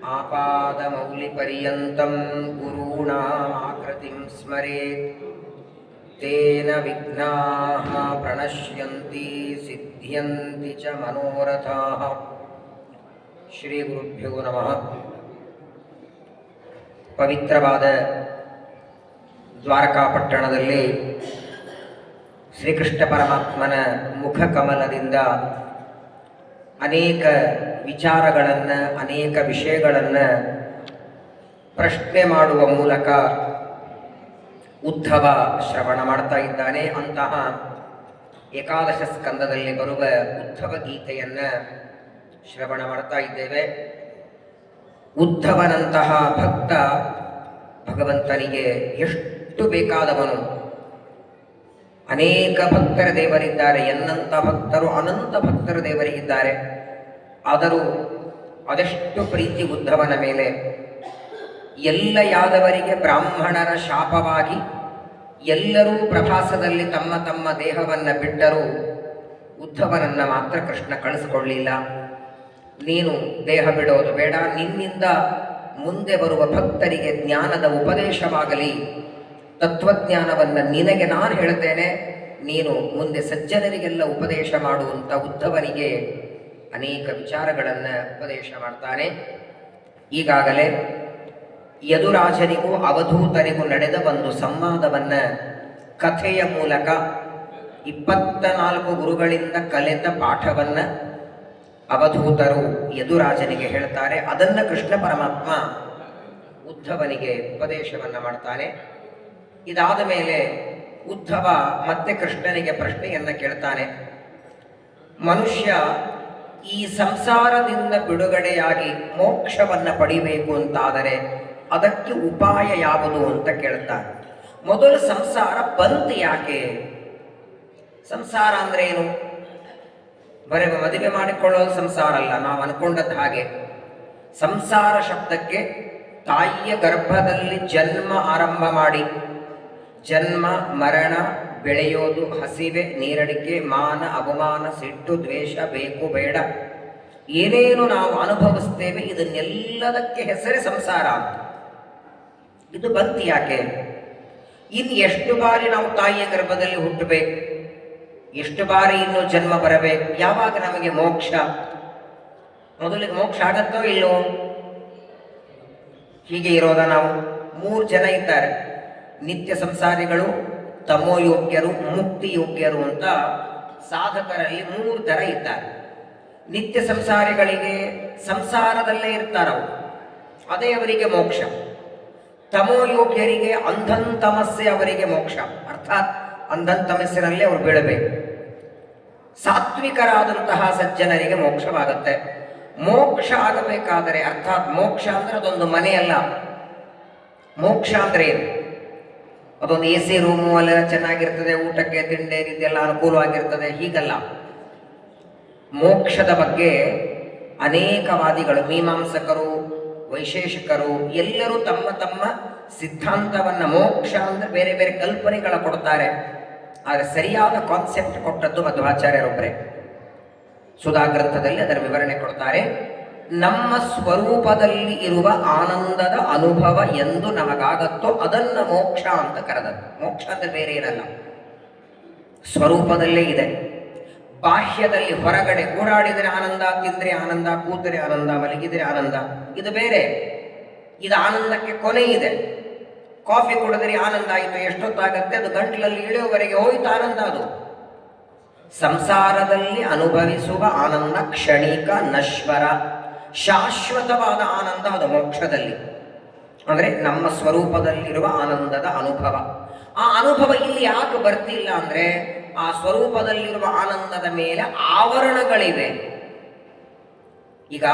ಆಪಾದಮೌಲಿಪರ್ಯಂತಂ ಗುರುಣಾಮಾಕೃತಿಂ ಸ್ಮರೇತ್ ತೇನ ವಿಘ್ನಾಃ ಪ್ರಣಶ್ಯಂತಿ ಸಿದ್ಧ್ಯಂತಿ ಚ ಮನೋರಥಾಃ. ಶ್ರೀ ಗುರುಭ್ಯೋ ನಮಃ. ಪವಿತ್ರವಾದ ದ್ವಾರಕಾಪಟ್ಟಣದಲ್ಲಿ ಶ್ರೀಕೃಷ್ಣ ಪರಮಾತ್ಮನ ಮುಖಕಮಲದಿಂದ ಅನೇಕ ವಿಚಾರಗಳನ್ನು, ಅನೇಕ ವಿಷಯಗಳನ್ನು ಪ್ರಶ್ನೆ ಮಾಡುವ ಮೂಲಕ ಉದ್ಧವ ಶ್ರವಣ ಮಾಡ್ತಾ ಇದ್ದಾನೆ. ಅಂತಹ ಏಕಾದಶ ಸ್ಕಂದದಲ್ಲಿ ಬರುವ ಉದ್ಧವ ಗೀತೆಯನ್ನು ಶ್ರವಣ ಮಾಡ್ತಾ ಇದ್ದೇವೆ. ಉದ್ಧವನಂತಹ ಭಕ್ತ ಭಗವಂತನಿಗೆ ಎಷ್ಟು ಬೇಕಾದವನು. ಅನೇಕ ಭಕ್ತರ ದೇವರಿದ್ದಾರೆ, ಎನ್ನಂಥ ಭಕ್ತರು ಅನಂತ ಭಕ್ತರ ದೇವರಿಗಿದ್ದಾರೆ. ಆದರೂ ಅದೆಷ್ಟು ಪ್ರೀತಿ ಉದ್ಧವನ ಮೇಲೆ. ಎಲ್ಲ ಯಾದವರಿಗೆ ಬ್ರಾಹ್ಮಣರ ಶಾಪವಾಗಿ ಎಲ್ಲರೂ ಪ್ರಭಾಸದಲ್ಲಿ ತಮ್ಮ ತಮ್ಮ ದೇಹವನ್ನು ಬಿಟ್ಟರೂ ಉದ್ಧವನನ್ನು ಮಾತ್ರ ಕೃಷ್ಣ ಕಳಿಸಿಕೊಳ್ಳಲಿಲ್ಲ. ನೀನು ದೇಹ ಬಿಡೋದು ಬೇಡ, ನಿನ್ನಿಂದ ಮುಂದೆ ಬರುವ ಭಕ್ತರಿಗೆ ಜ್ಞಾನದ ಉಪದೇಶವಾಗಲಿ, ತತ್ವಜ್ಞಾನವನ್ನು ನಿನಗೆ ನಾನು ಹೇಳ್ತೇನೆ, ನೀನು ಮುಂದೆ ಸಜ್ಜನರಿಗೆಲ್ಲ ಉಪದೇಶ ಮಾಡುವಂಥ ಉದ್ಧವನಿಗೆ ಅನೇಕ ವಿಚಾರಗಳನ್ನು ಉಪದೇಶ ಮಾಡ್ತಾನೆ. ಈಗಾಗಲೇ ಯದುರಾಜನಿಗೂ ಅವಧೂತರಿಗೂ ನಡೆದ ಒಂದು ಸಂವಾದವನ್ನು ಕಥೆಯ ಮೂಲಕ 24 ಗುರುಗಳಿಂದ ಕಲಿತ ಪಾಠವನ್ನು ಅವಧೂತರು ಯದುರಾಜನಿಗೆ ಹೇಳ್ತಾರೆ. ಅದನ್ನು ಕೃಷ್ಣ ಪರಮಾತ್ಮ ಉದ್ಧವನಿಗೆ ಉಪದೇಶವನ್ನು ಮಾಡ್ತಾನೆ. ಇದಾದ ಮೇಲೆ ಉದ್ಧವ ಮತ್ತೆ ಕೃಷ್ಣನಿಗೆ ಪ್ರಶ್ನೆಯನ್ನು ಕೇಳ್ತಾನೆ. ಮನುಷ್ಯ ಈ ಸಂಸಾರದಿಂದ ಬಿಡುಗಡೆಯಾಗಿ ಮೋಕ್ಷವನ್ನು ಪಡಿಬೇಕು ಅಂತಾದರೆ ಅದಕ್ಕೆ ಉಪಾಯ ಯಾವುದು ಅಂತ ಕೇಳ್ತಾನೆ. ಮೊದಲು ಸಂಸಾರ ಬಂತು ಯಾಕೆ? ಸಂಸಾರ ಅಂದ್ರೆ ಏನು? ಬರೀ ಮದುವೆ ಮಾಡಿಕೊಳ್ಳೋದು ಸಂಸಾರ ಅಲ್ಲ, ನಾವು ಅನ್ಕೊಂಡದ್ದು ಹಾಗೆ. ಸಂಸಾರ ಶಬ್ದಕ್ಕೆ ತಾಯಿಯ ಗರ್ಭದಲ್ಲಿ ಜನ್ಮ ಆರಂಭ ಮಾಡಿ ಜನ್ಮ, ಮರಣ, ಬೆಳೆಯೋದು, ಹಸಿವೆ, ನೀರಡಿಕೆ, ಮಾನ, ಅವಮಾನ, ಸಿಟ್ಟು, ದ್ವೇಷ, ಬೇಕು ಬೇಡ, ಏನೇನು ನಾವು ಅನುಭವಿಸ್ತೇವೆ ಇದನ್ನೆಲ್ಲದಕ್ಕೆ ಹೆಸರೇ ಸಂಸಾರ ಅಂತ. ಇದು ಬಂತು ಯಾಕೆ? ಇನ್ನು ಎಷ್ಟು ಬಾರಿ ನಾವು ತಾಯಿಯ ಗರ್ಭದಲ್ಲಿ ಹುಟ್ಟಬೇಕು? ಎಷ್ಟು ಬಾರಿ ಇನ್ನು ಜನ್ಮ ಬರಬೇಕು? ಯಾವಾಗ ನಮಗೆ ಮೋಕ್ಷ? ಮೊದಲಿಗೆ ಮೋಕ್ಷ ಆಗತ್ತೋ ಇಲ್ಲೋ? ಹೀಗೆ ಇರೋದ ನಾವು 3 ಜನ ಇದ್ದಾರೆ. ನಿತ್ಯ ಸಂಸಾರಿಗಳು, ತಮೋಯೋಗ್ಯರು, ಮುಕ್ತಿ ಯೋಗ್ಯರು ಅಂತ ಸಾಧಕರಲ್ಲಿ 3 ಥರ ಇದ್ದಾರೆ. ನಿತ್ಯ ಸಂಸಾರಿಗಳಿಗೆ ಸಂಸಾರದಲ್ಲೇ ಇರ್ತಾರವು, ಅದೇ ಅವರಿಗೆ ಮೋಕ್ಷ. ತಮೋಯೋಗ್ಯರಿಗೆ ಅಂಧಂತಮಸ್ಸೆ ಅವರಿಗೆ ಮೋಕ್ಷ, ಅರ್ಥಾತ್ ಅಂಧಂತಮಸ್ಸಿನಲ್ಲೇ ಅವರು ಬೀಳಬೇಕು. ಸಾತ್ವಿಕರಾದಂತಹ ಸಜ್ಜನರಿಗೆ ಮೋಕ್ಷವಾಗುತ್ತೆ. ಮೋಕ್ಷ ಆಗಬೇಕಾದರೆ, ಅರ್ಥಾತ್ ಮೋಕ್ಷ ಅಂದ್ರೆ ಅದೊಂದು ಮನೆಯಲ್ಲ. ಮೋಕ್ಷ ಅಂದ್ರೆ ಏನು? ಅದೊಂದು AC ರೂಮು ಅಲ್ಲ, ಚೆನ್ನಾಗಿರ್ತದೆ, ಊಟಕ್ಕೆ ತಿಂಡಿ ಇದೆಲ್ಲ ಅನುಕೂಲವಾಗಿರ್ತದೆ, ಹೀಗಲ್ಲ. ಮೋಕ್ಷದ ಬಗ್ಗೆ ಅನೇಕ ವಾದಿಗಳು, ಮೀಮಾಂಸಕರು, ವೈಶೇಷಿಕರು ಎಲ್ಲರೂ ತಮ್ಮ ತಮ್ಮ ಸಿದ್ಧಾಂತವನ್ನು, ಮೋಕ್ಷ ಅಂದ್ರೆ ಬೇರೆ ಬೇರೆ ಕಲ್ಪನೆಗಳ ಕೊಡ್ತಾರೆ. ಆದರೆ ಸರಿಯಾದ ಕಾನ್ಸೆಪ್ಟ್ ಕೊಟ್ಟದ್ದು ಮಧ್ವಾಚಾರ್ಯರೊಬ್ಬರೇ. ಸುಧಾ ಗ್ರಂಥದಲ್ಲಿ ಅದರ ವಿವರಣೆ ಕೊಡ್ತಾರೆ. ನಮ್ಮ ಸ್ವರೂಪದಲ್ಲಿ ಇರುವ ಆನಂದದ ಅನುಭವ ಎಂದು ನಮಗಾಗತ್ತೋ ಅದನ್ನು ಮೋಕ್ಷ ಅಂತ ಕರೆದದ್ದು. ಮೋಕ್ಷ ಅಂದ್ರೆ ಬೇರೆ ಏನಲ್ಲ, ಸ್ವರೂಪದಲ್ಲೇ ಇದೆ. ಬಾಹ್ಯದಲ್ಲಿ ಹೊರಗಡೆ ಓಡಾಡಿದರೆ ಆನಂದ, ತಿಂದ್ರೆ ಆನಂದ, ಕೂತರೆ ಆನಂದ, ಮಲಗಿದರೆ ಆನಂದ, ಇದು ಬೇರೆ. ಇದು ಆನಂದಕ್ಕೆ ಕೊನೆ ಇದೆ. ಕಾಫಿ ಕುಡಿದ್ರೆ ಆನಂದ ಆಯಿತು, ಎಷ್ಟೊತ್ತಾಗತ್ತೆ, ಅದು ಗಂಟಲಲ್ಲಿ ಇಳಿಯುವವರೆಗೆ ಹೋಯ್ತು ಆನಂದ. ಅದು ಸಂಸಾರದಲ್ಲಿ ಅನುಭವಿಸುವ ಆನಂದ ಕ್ಷಣಿಕ, ನಶ್ವರ. ಶಾಶ್ವತವಾದ ಆನಂದ ಅದು ಮೋಕ್ಷದಲ್ಲಿ, ಅಂದರೆ ನಮ್ಮ ಸ್ವರೂಪದಲ್ಲಿರುವ ಆನಂದದ ಅನುಭವ. ಆ ಅನುಭವ ಇಲ್ಲಿ ಯಾಕೆ ಬರ್ತಿಲ್ಲ ಅಂದರೆ, ಆ ಸ್ವರೂಪದಲ್ಲಿರುವ ಆನಂದದ ಮೇಲೆ ಆವರಣಗಳಿವೆ. ಈಗ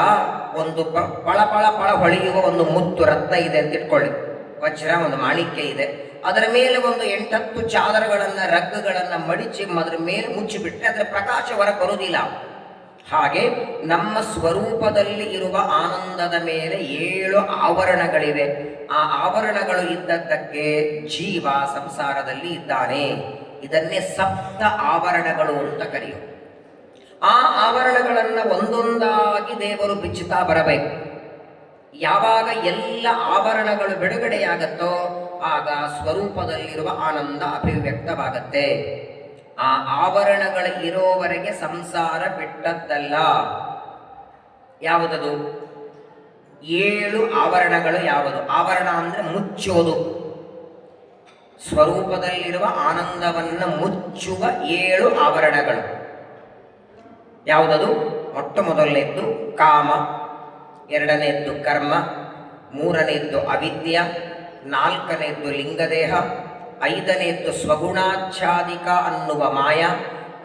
ಒಂದು ಪಳ ಪಳ ಪಳ ಹೊಳೆಯುವ ಒಂದು ಮುತ್ತು ರತ್ನ ಇದೆ ಅಂತ ಇಟ್ಕೊಳ್ಳಿ, ವಜ್ರ, ಒಂದು ಮಾಣಿಕ್ಯ ಇದೆ. ಅದರ ಮೇಲೆ ಒಂದು 8-10 ಚಾದರಗಳನ್ನು, ರಗ್ಗುಗಳನ್ನು ಮಡಿಚಿ ಅದರ ಮೇಲೆ ಮುಚ್ಚಿಬಿಟ್ರೆ ಅದರ ಪ್ರಕಾಶ ಹೊರಗೆ ಬರುವುದಿಲ್ಲ. ಹಾಗೆ ನಮ್ಮ ಸ್ವರೂಪದಲ್ಲಿ ಇರುವ ಆನಂದದ ಮೇಲೆ 7 ಆವರಣಗಳಿವೆ. ಆ ಆವರಣಗಳು ಇದ್ದದ್ದಕ್ಕೆ ಜೀವ ಸಂಸಾರದಲ್ಲಿ ಇದ್ದಾನೆ. ಇದನ್ನೇ ಸಪ್ತ ಆವರಣಗಳು ಅಂತ ಕರೆಯುವುದು. ಆ ಆವರಣಗಳನ್ನು ಒಂದೊಂದಾಗಿ ದೇವರು ಬಿಚ್ಚುತ್ತಾ ಬರಬೇಕು. ಯಾವಾಗ ಎಲ್ಲ ಆವರಣಗಳು ಬಿಡುಗಡೆಯಾಗತ್ತೋ ಆಗ ಸ್ವರೂಪದಲ್ಲಿರುವ ಆನಂದ ಅಭಿವ್ಯಕ್ತವಾಗತ್ತೆ. ಆ ಆವರಣಗಳ ಇರೋವರೆಗೆ ಸಂಸಾರ ಬಿಟ್ಟದ್ದಲ್ಲ. ಯಾವುದದು? 7 ಆವರಣಗಳು. ಯಾವುದು ಆವರಣ ಅಂದರೆ ಮುಚ್ಚೋದು. ಸ್ವರೂಪದಲ್ಲಿರುವ ಆನಂದವನ್ನು ಮುಚ್ಚುವ 7 ಆವರಣಗಳು. ಯಾವುದದು? ಮೊಟ್ಟ ಮೊದಲನೇದ್ದು ಕಾಮ, ಎರಡನೆಯದ್ದು ಕರ್ಮ, ಮೂರನೆಯದ್ದು ಅವಿದ್ಯ, ನಾಲ್ಕನೆಯದ್ದು ಲಿಂಗದೇಹ, ಐದನೆಯದ್ದು ಸ್ವಗುಣಾಚ್ಛಾದಿಕ ಅನ್ನುವ ಮಾಯ,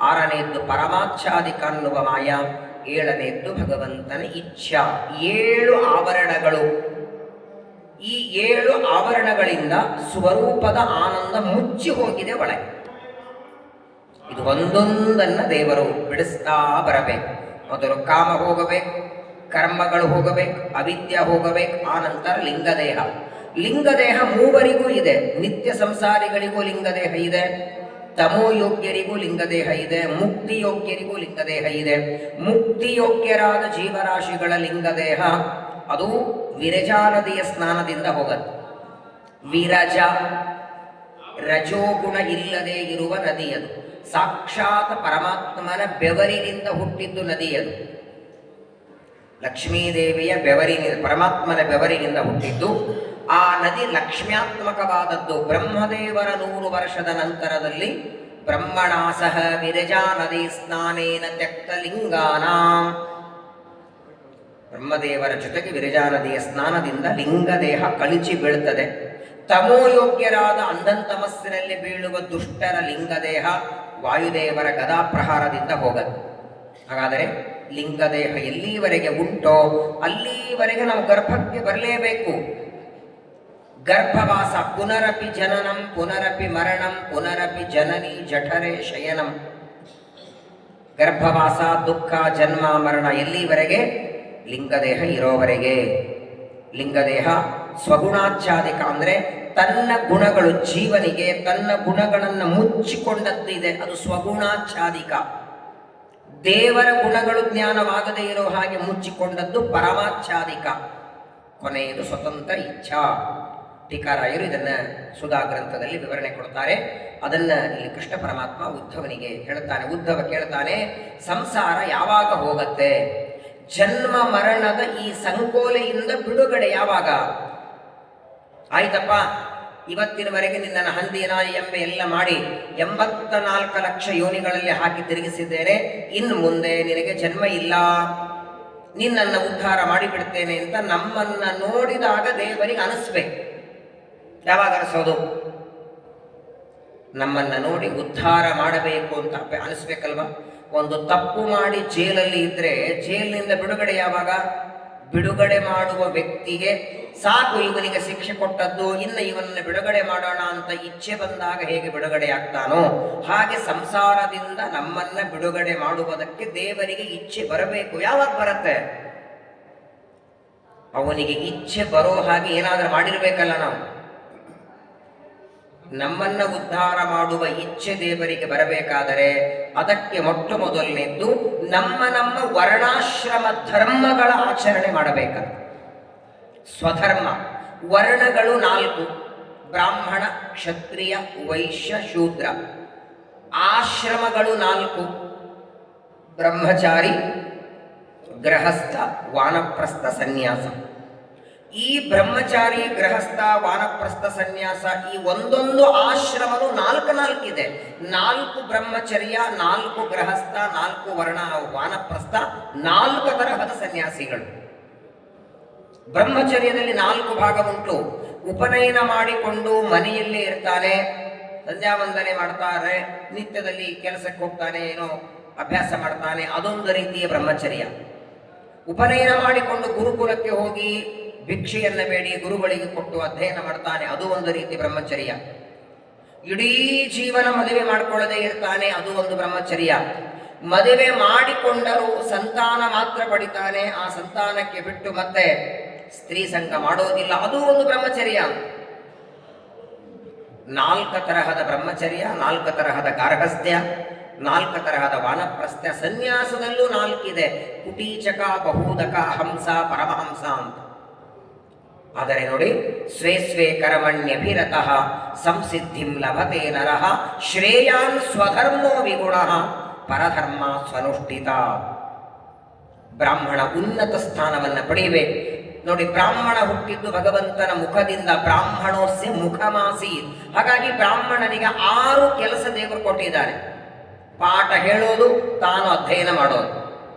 ಆರನೆಯದ್ದು ಪರಮಾಚ್ಛಾದಿಕ ಅನ್ನುವ ಮಾಯ, ಏಳನೆಯದ್ದು ಭಗವಂತನ ಇಚ್ಛಾ. 7 ಆವರಣಗಳು. ಈ 7 ಆವರಣಗಳಿಂದ ಸ್ವರೂಪದ ಆನಂದ ಮುಚ್ಚಿ ಹೋಗಿದೆ ಒಳಗೆ. ಇದು ಒಂದೊಂದನ್ನು ದೇವರು ಬಿಡಿಸ್ತಾ ಬರಬೇಕು. ಮೊದಲು ಕಾಮ ಹೋಗಬೇಕು, ಕರ್ಮಗಳು ಹೋಗಬೇಕು, ಅವಿದ್ಯ ಹೋಗಬೇಕು, ಆನಂತರ ಲಿಂಗದೇಹ. ಲಿಂಗದೇಹ ಮೂವರಿಗೂ ಇದೆ. ನಿತ್ಯ ಸಂಸಾರಿಗಳಿಗೂ ಲಿಂಗದೇಹ ಇದೆ, ತಮೋಯೋಗ್ಯರಿಗೂ ಲಿಂಗದೇಹ ಇದೆ, ಮುಕ್ತಿಯೋಗ್ಯರಿಗೂ ಲಿಂಗದೇಹ ಇದೆ. ಮುಕ್ತಿಯೋಗ್ಯರಾದ ಜೀವರಾಶಿಗಳ ಲಿಂಗದೇಹ ಅದು ವಿರಜಾ ನದಿಯ ಸ್ನಾನದಿಂದ ಹೋಗುತ್ತೆ. ವಿರಜ ರಜೋಗುಣ ಇಲ್ಲದೆ ಇರುವ ನದಿಯದು. ಸಾಕ್ಷಾತ್ ಪರಮಾತ್ಮನ ಬೆವರಿನಿಂದ ಹುಟ್ಟಿದ್ದು ನದಿಯದು. ಲಕ್ಷ್ಮೀದೇವಿಯ ಬೆವರಿನಿಂದ, ಪರಮಾತ್ಮನ ಬೆವರಿನಿಂದ ಹುಟ್ಟಿದ್ದು ಆ ನದಿ ಲಕ್ಷ್ಮ್ಯಾತ್ಮಕವಾದದ್ದು. ಬ್ರಹ್ಮದೇವರ 100 ವರ್ಷದ ನಂತರದಲ್ಲಿ ಬ್ರಹ್ಮಣಾಸಹ ವಿರಜಾ ನದಿ ಸ್ನಾನೇನ ತ್ಯಕ್ತಲಿಂಗಾನಾಂ, ಬ್ರಹ್ಮದೇವರ ಜೊತೆಗೆ ವಿರಜಾ ನದಿಯ ಸ್ನಾನದಿಂದ ಲಿಂಗದೇಹ ಕಳಚಿ ಬೀಳುತ್ತದೆ. ತಮೋಯೋಗ್ಯರಾದ ಅಂಧಂತಮಸ್ಸಿನಲ್ಲಿ ಬೀಳುವ ದುಷ್ಟರ ಲಿಂಗದೇಹ ವಾಯುದೇವರ ಗದಾಪ್ರಹಾರದಿಂದ ಹೋಗದು. ಹಾಗಾದರೆ ಲಿಂಗದೇಹ ಎಲ್ಲಿವರೆಗೆ ಉಂಟೋ ಅಲ್ಲಿವರೆಗೆ ನಾವು ಗರ್ಭಕ್ಕೆ ಬರಲೇಬೇಕು. ಗರ್ಭವಾಸ ಪುನರಪಿ ಜನನಂ ಪುನರಪಿ ಮರಣಂ ಪುನರಪಿ ಜನನಿ ಜಠರೆ ಶಯನಂ. ಗರ್ಭವಾಸ, ದುಃಖ, ಜನ್ಮ, ಮರಣ ಎಲ್ಲಿವರೆಗೆ? ಲಿಂಗದೇಹ ಇರೋವರೆಗೆ. ಲಿಂಗದೇಹ ಸ್ವಗುಣಾಚ್ಛಾದಿಕ ಅಂದರೆ ತನ್ನ ಗುಣಗಳು, ಜೀವನಿಗೆ ತನ್ನ ಗುಣಗಳನ್ನು ಮುಚ್ಚಿಕೊಂಡದ್ದಿದೆ, ಅದು ಸ್ವಗುಣಾಚ್ಛಾದಿಕ. ದೇವರ ಗುಣಗಳು ಜ್ಞಾನವಾಗದೇ ಇರೋ ಹಾಗೆ ಮುಚ್ಚಿಕೊಂಡದ್ದು ಪರಮಾಚ್ಛಾದಿಕ. ಕೊನೆಯದು ಸ್ವತಂತ್ರ ಇಚ್ಛಾ. ಟೀಕಾರಾಯರು ಇದನ್ನು ಸುಧಾ ಗ್ರಂಥದಲ್ಲಿ ವಿವರಣೆ ಕೊಡ್ತಾರೆ. ಅದನ್ನು ಇಲ್ಲಿ ಕೃಷ್ಣ ಪರಮಾತ್ಮ ಉದ್ಧವನಿಗೆ ಹೇಳ್ತಾನೆ. ಉದ್ಧವ ಕೇಳ್ತಾನೆ, ಸಂಸಾರ ಯಾವಾಗ ಹೋಗತ್ತೆ? ಜನ್ಮ ಮರಣದ ಈ ಸಂಕೋಲೆಯಿಂದ ಬಿಡುಗಡೆ ಯಾವಾಗ? ಆಯ್ತಪ್ಪ, ಇವತ್ತಿನವರೆಗೆ ನಿನ್ನನ್ನು ಹಂದಿ, ನಾಯಿ, ಎಮ್ಮೆ ಎಲ್ಲ ಮಾಡಿ 84 ಲಕ್ಷ ಯೋನಿಗಳಲ್ಲಿ ಹಾಕಿ ತಿರುಗಿಸಿದ್ದೇನೆ. ಇನ್ನು ಮುಂದೆ ನಿನಗೆ ಜನ್ಮ ಇಲ್ಲ, ನಿನ್ನನ್ನು ಉದ್ಧಾರ ಮಾಡಿಬಿಡ್ತೇನೆ ಅಂತ ನಮ್ಮನ್ನ ನೋಡಿದಾಗ ದೇವರಿಗೆ ಅನಿಸ್ಬೇಕು. ಯಾವಾಗ ಅನಿಸೋದು? ನಮ್ಮನ್ನ ನೋಡಿ ಉದ್ಧಾರ ಮಾಡಬೇಕು ಅಂತ ಅನಿಸ್ಬೇಕಲ್ವ? ಒಂದು ತಪ್ಪು ಮಾಡಿ ಜೈಲಲ್ಲಿ ಇದ್ರೆ ಜೈಲಿನಿಂದ ಬಿಡುಗಡೆ ಯಾವಾಗ? ಬಿಡುಗಡೆ ಮಾಡುವ ವ್ಯಕ್ತಿಗೆ ಸಾಕು, ಇವನಿಗೆ ಶಿಕ್ಷೆ ಕೊಟ್ಟದ್ದು, ಇನ್ನು ಇವನನ್ನು ಬಿಡುಗಡೆ ಮಾಡೋಣ ಅಂತ ಇಚ್ಛೆ ಬಂದಾಗ ಹೇಗೆ ಬಿಡುಗಡೆ ಆಗ್ತಾನೋ ಹಾಗೆ ಸಂಸಾರದಿಂದ ನಮ್ಮನ್ನ ಬಿಡುಗಡೆ ಮಾಡುವುದಕ್ಕೆ ದೇವರಿಗೆ ಇಚ್ಛೆ ಬರಬೇಕು. ಯಾವಾಗ ಬರುತ್ತೆ? ಅವನಿಗೆ ಇಚ್ಛೆ ಬರೋ ಹಾಗೆ ಏನಾದರೂ ಮಾಡಿರ್ಬೇಕಲ್ಲ ನಾವು. ನಮ್ಮನ್ನ ಉದ್ಧಾರ ಮಾಡುವ ಇಚ್ಛೆ ದೇವರಿಗೆ ಬರಬೇಕಾದರೆ ಅದಕ್ಕೆ ಮೊಟ್ಟ ಮೊದಲನೇದ್ದು ನಮ್ಮ ವರ್ಣಾಶ್ರಮ ಧರ್ಮಗಳ ಆಚರಣೆ ಮಾಡಬೇಕು. ಸ್ವಧರ್ಮ. ವರ್ಣಗಳು 4: ಬ್ರಾಹ್ಮಣ, ಕ್ಷತ್ರಿಯ, ವೈಶ್ಯ, ಶೂದ್ರ. ಆಶ್ರಮಗಳು 4: ಬ್ರಹ್ಮಚಾರಿ, ಗೃಹಸ್ಥ, ವಾನಪ್ರಸ್ಥ, ಸನ್ಯಾಸ. ಈ ಬ್ರಹ್ಮಚಾರಿ, ಗೃಹಸ್ಥ, ವಾನಪ್ರಸ್ಥ, ಸನ್ಯಾಸ ಈ ಒಂದೊಂದು ಆಶ್ರಮನು 4 ಇದೆ. 4 ಬ್ರಹ್ಮಚರ್ಯ, 4 ಗೃಹಸ್ಥ, 4 ವರ್ಣ ವಾನಪ್ರಸ್ಥ, 4 ತರಹದ ಸನ್ಯಾಸಿಗಳು. ಬ್ರಹ್ಮಚರ್ಯದಲ್ಲಿ 4 ಭಾಗ ಉಂಟು. ಉಪನಯನ ಮಾಡಿಕೊಂಡು ಮನೆಯಲ್ಲೇ ಇರ್ತಾನೆ, ಸಂಧ್ಯಾ ವಂದನೆ ಮಾಡ್ತಾರೆ, ನಿತ್ಯದಲ್ಲಿ ಕೆಲಸಕ್ಕೆ ಹೋಗ್ತಾನೆ, ಏನೋ ಅಭ್ಯಾಸ ಮಾಡ್ತಾನೆ, ಅದೊಂದು ರೀತಿಯ ಬ್ರಹ್ಮಚರ್ಯ. ಉಪನಯನ ಮಾಡಿಕೊಂಡು ಗುರುಕುಲಕ್ಕೆ ಹೋಗಿ ಭಿಕ್ಷೆಯನ್ನು ಬೇಡಿ ಗುರುಗಳಿಗೆ ಕೊಟ್ಟು ಅಧ್ಯಯನ ಮಾಡ್ತಾನೆ, ಅದು ಒಂದು ರೀತಿ ಬ್ರಹ್ಮಚರ್ಯ. ಇಡೀ ಜೀವನ ಮದುವೆ ಮಾಡಿಕೊಳ್ಳದೆ ಇರ್ತಾನೆ, ಅದು ಒಂದು ಬ್ರಹ್ಮಚರ್ಯ. ಮದುವೆ ಮಾಡಿಕೊಂಡರೂ ಸಂತಾನ ಮಾತ್ರ ಪಡಿತಾನೆ, ಆ ಸಂತಾನಕ್ಕೆ ಬಿಟ್ಟು ಮತ್ತೆ ಸ್ತ್ರೀ ಸಂಘ ಮಾಡೋದಿಲ್ಲ, ಅದು ಒಂದು ಬ್ರಹ್ಮಚರ್ಯ. 4 ತರಹದ ಬ್ರಹ್ಮಚರ್ಯ, 4 ತರಹದ ಗಾರ್ಹಸ್ಥ್ಯ, 4 ತರಹದ ವಾನಪ್ರಸ್ಥ್ಯ. ಸನ್ಯಾಸದಲ್ಲೂ 4 ಇದೆ: ಕುಟೀಚಕ, ಬಹೂದಕ, ಹಂಸ, ಪರಮಹಂಸ ಅಂತ. ಆದರೆ ನೋಡಿ, ಸ್ವೇ ಸ್ವೇ ಕರ್ಮಣ್ಯಭಿರತಃ ಸಂಸಿದ್ಧಿಂ ಲಭತೆ ನರಃ ಶ್ರೇಯಾನ್ ಸ್ವಧರ್ಮೋ ವಿಗುಣಃ ಪರಧರ್ಮ ಸ್ವನುಷ್ಠಿತ. ಬ್ರಾಹ್ಮಣ ಉನ್ನತ ಸ್ಥಾನವನ್ನು ಪಡೆಯಬೇಕು. ನೋಡಿ, ಬ್ರಾಹ್ಮಣ ಹುಟ್ಟಿದ್ದು ಭಗವಂತನ ಮುಖದಿಂದ, ಬ್ರಾಹ್ಮಣೋಸ್ಯ ಮುಖಮಾಸಿ. ಹಾಗಾಗಿ ಬ್ರಾಹ್ಮಣನಿಗೆ 6 ಕೆಲಸ ದೇವರು ಕೊಟ್ಟಿದ್ದಾರೆ. ಪಾಠ ಹೇಳೋದು, ತಾನು ಅಧ್ಯಯನ ಮಾಡೋದು,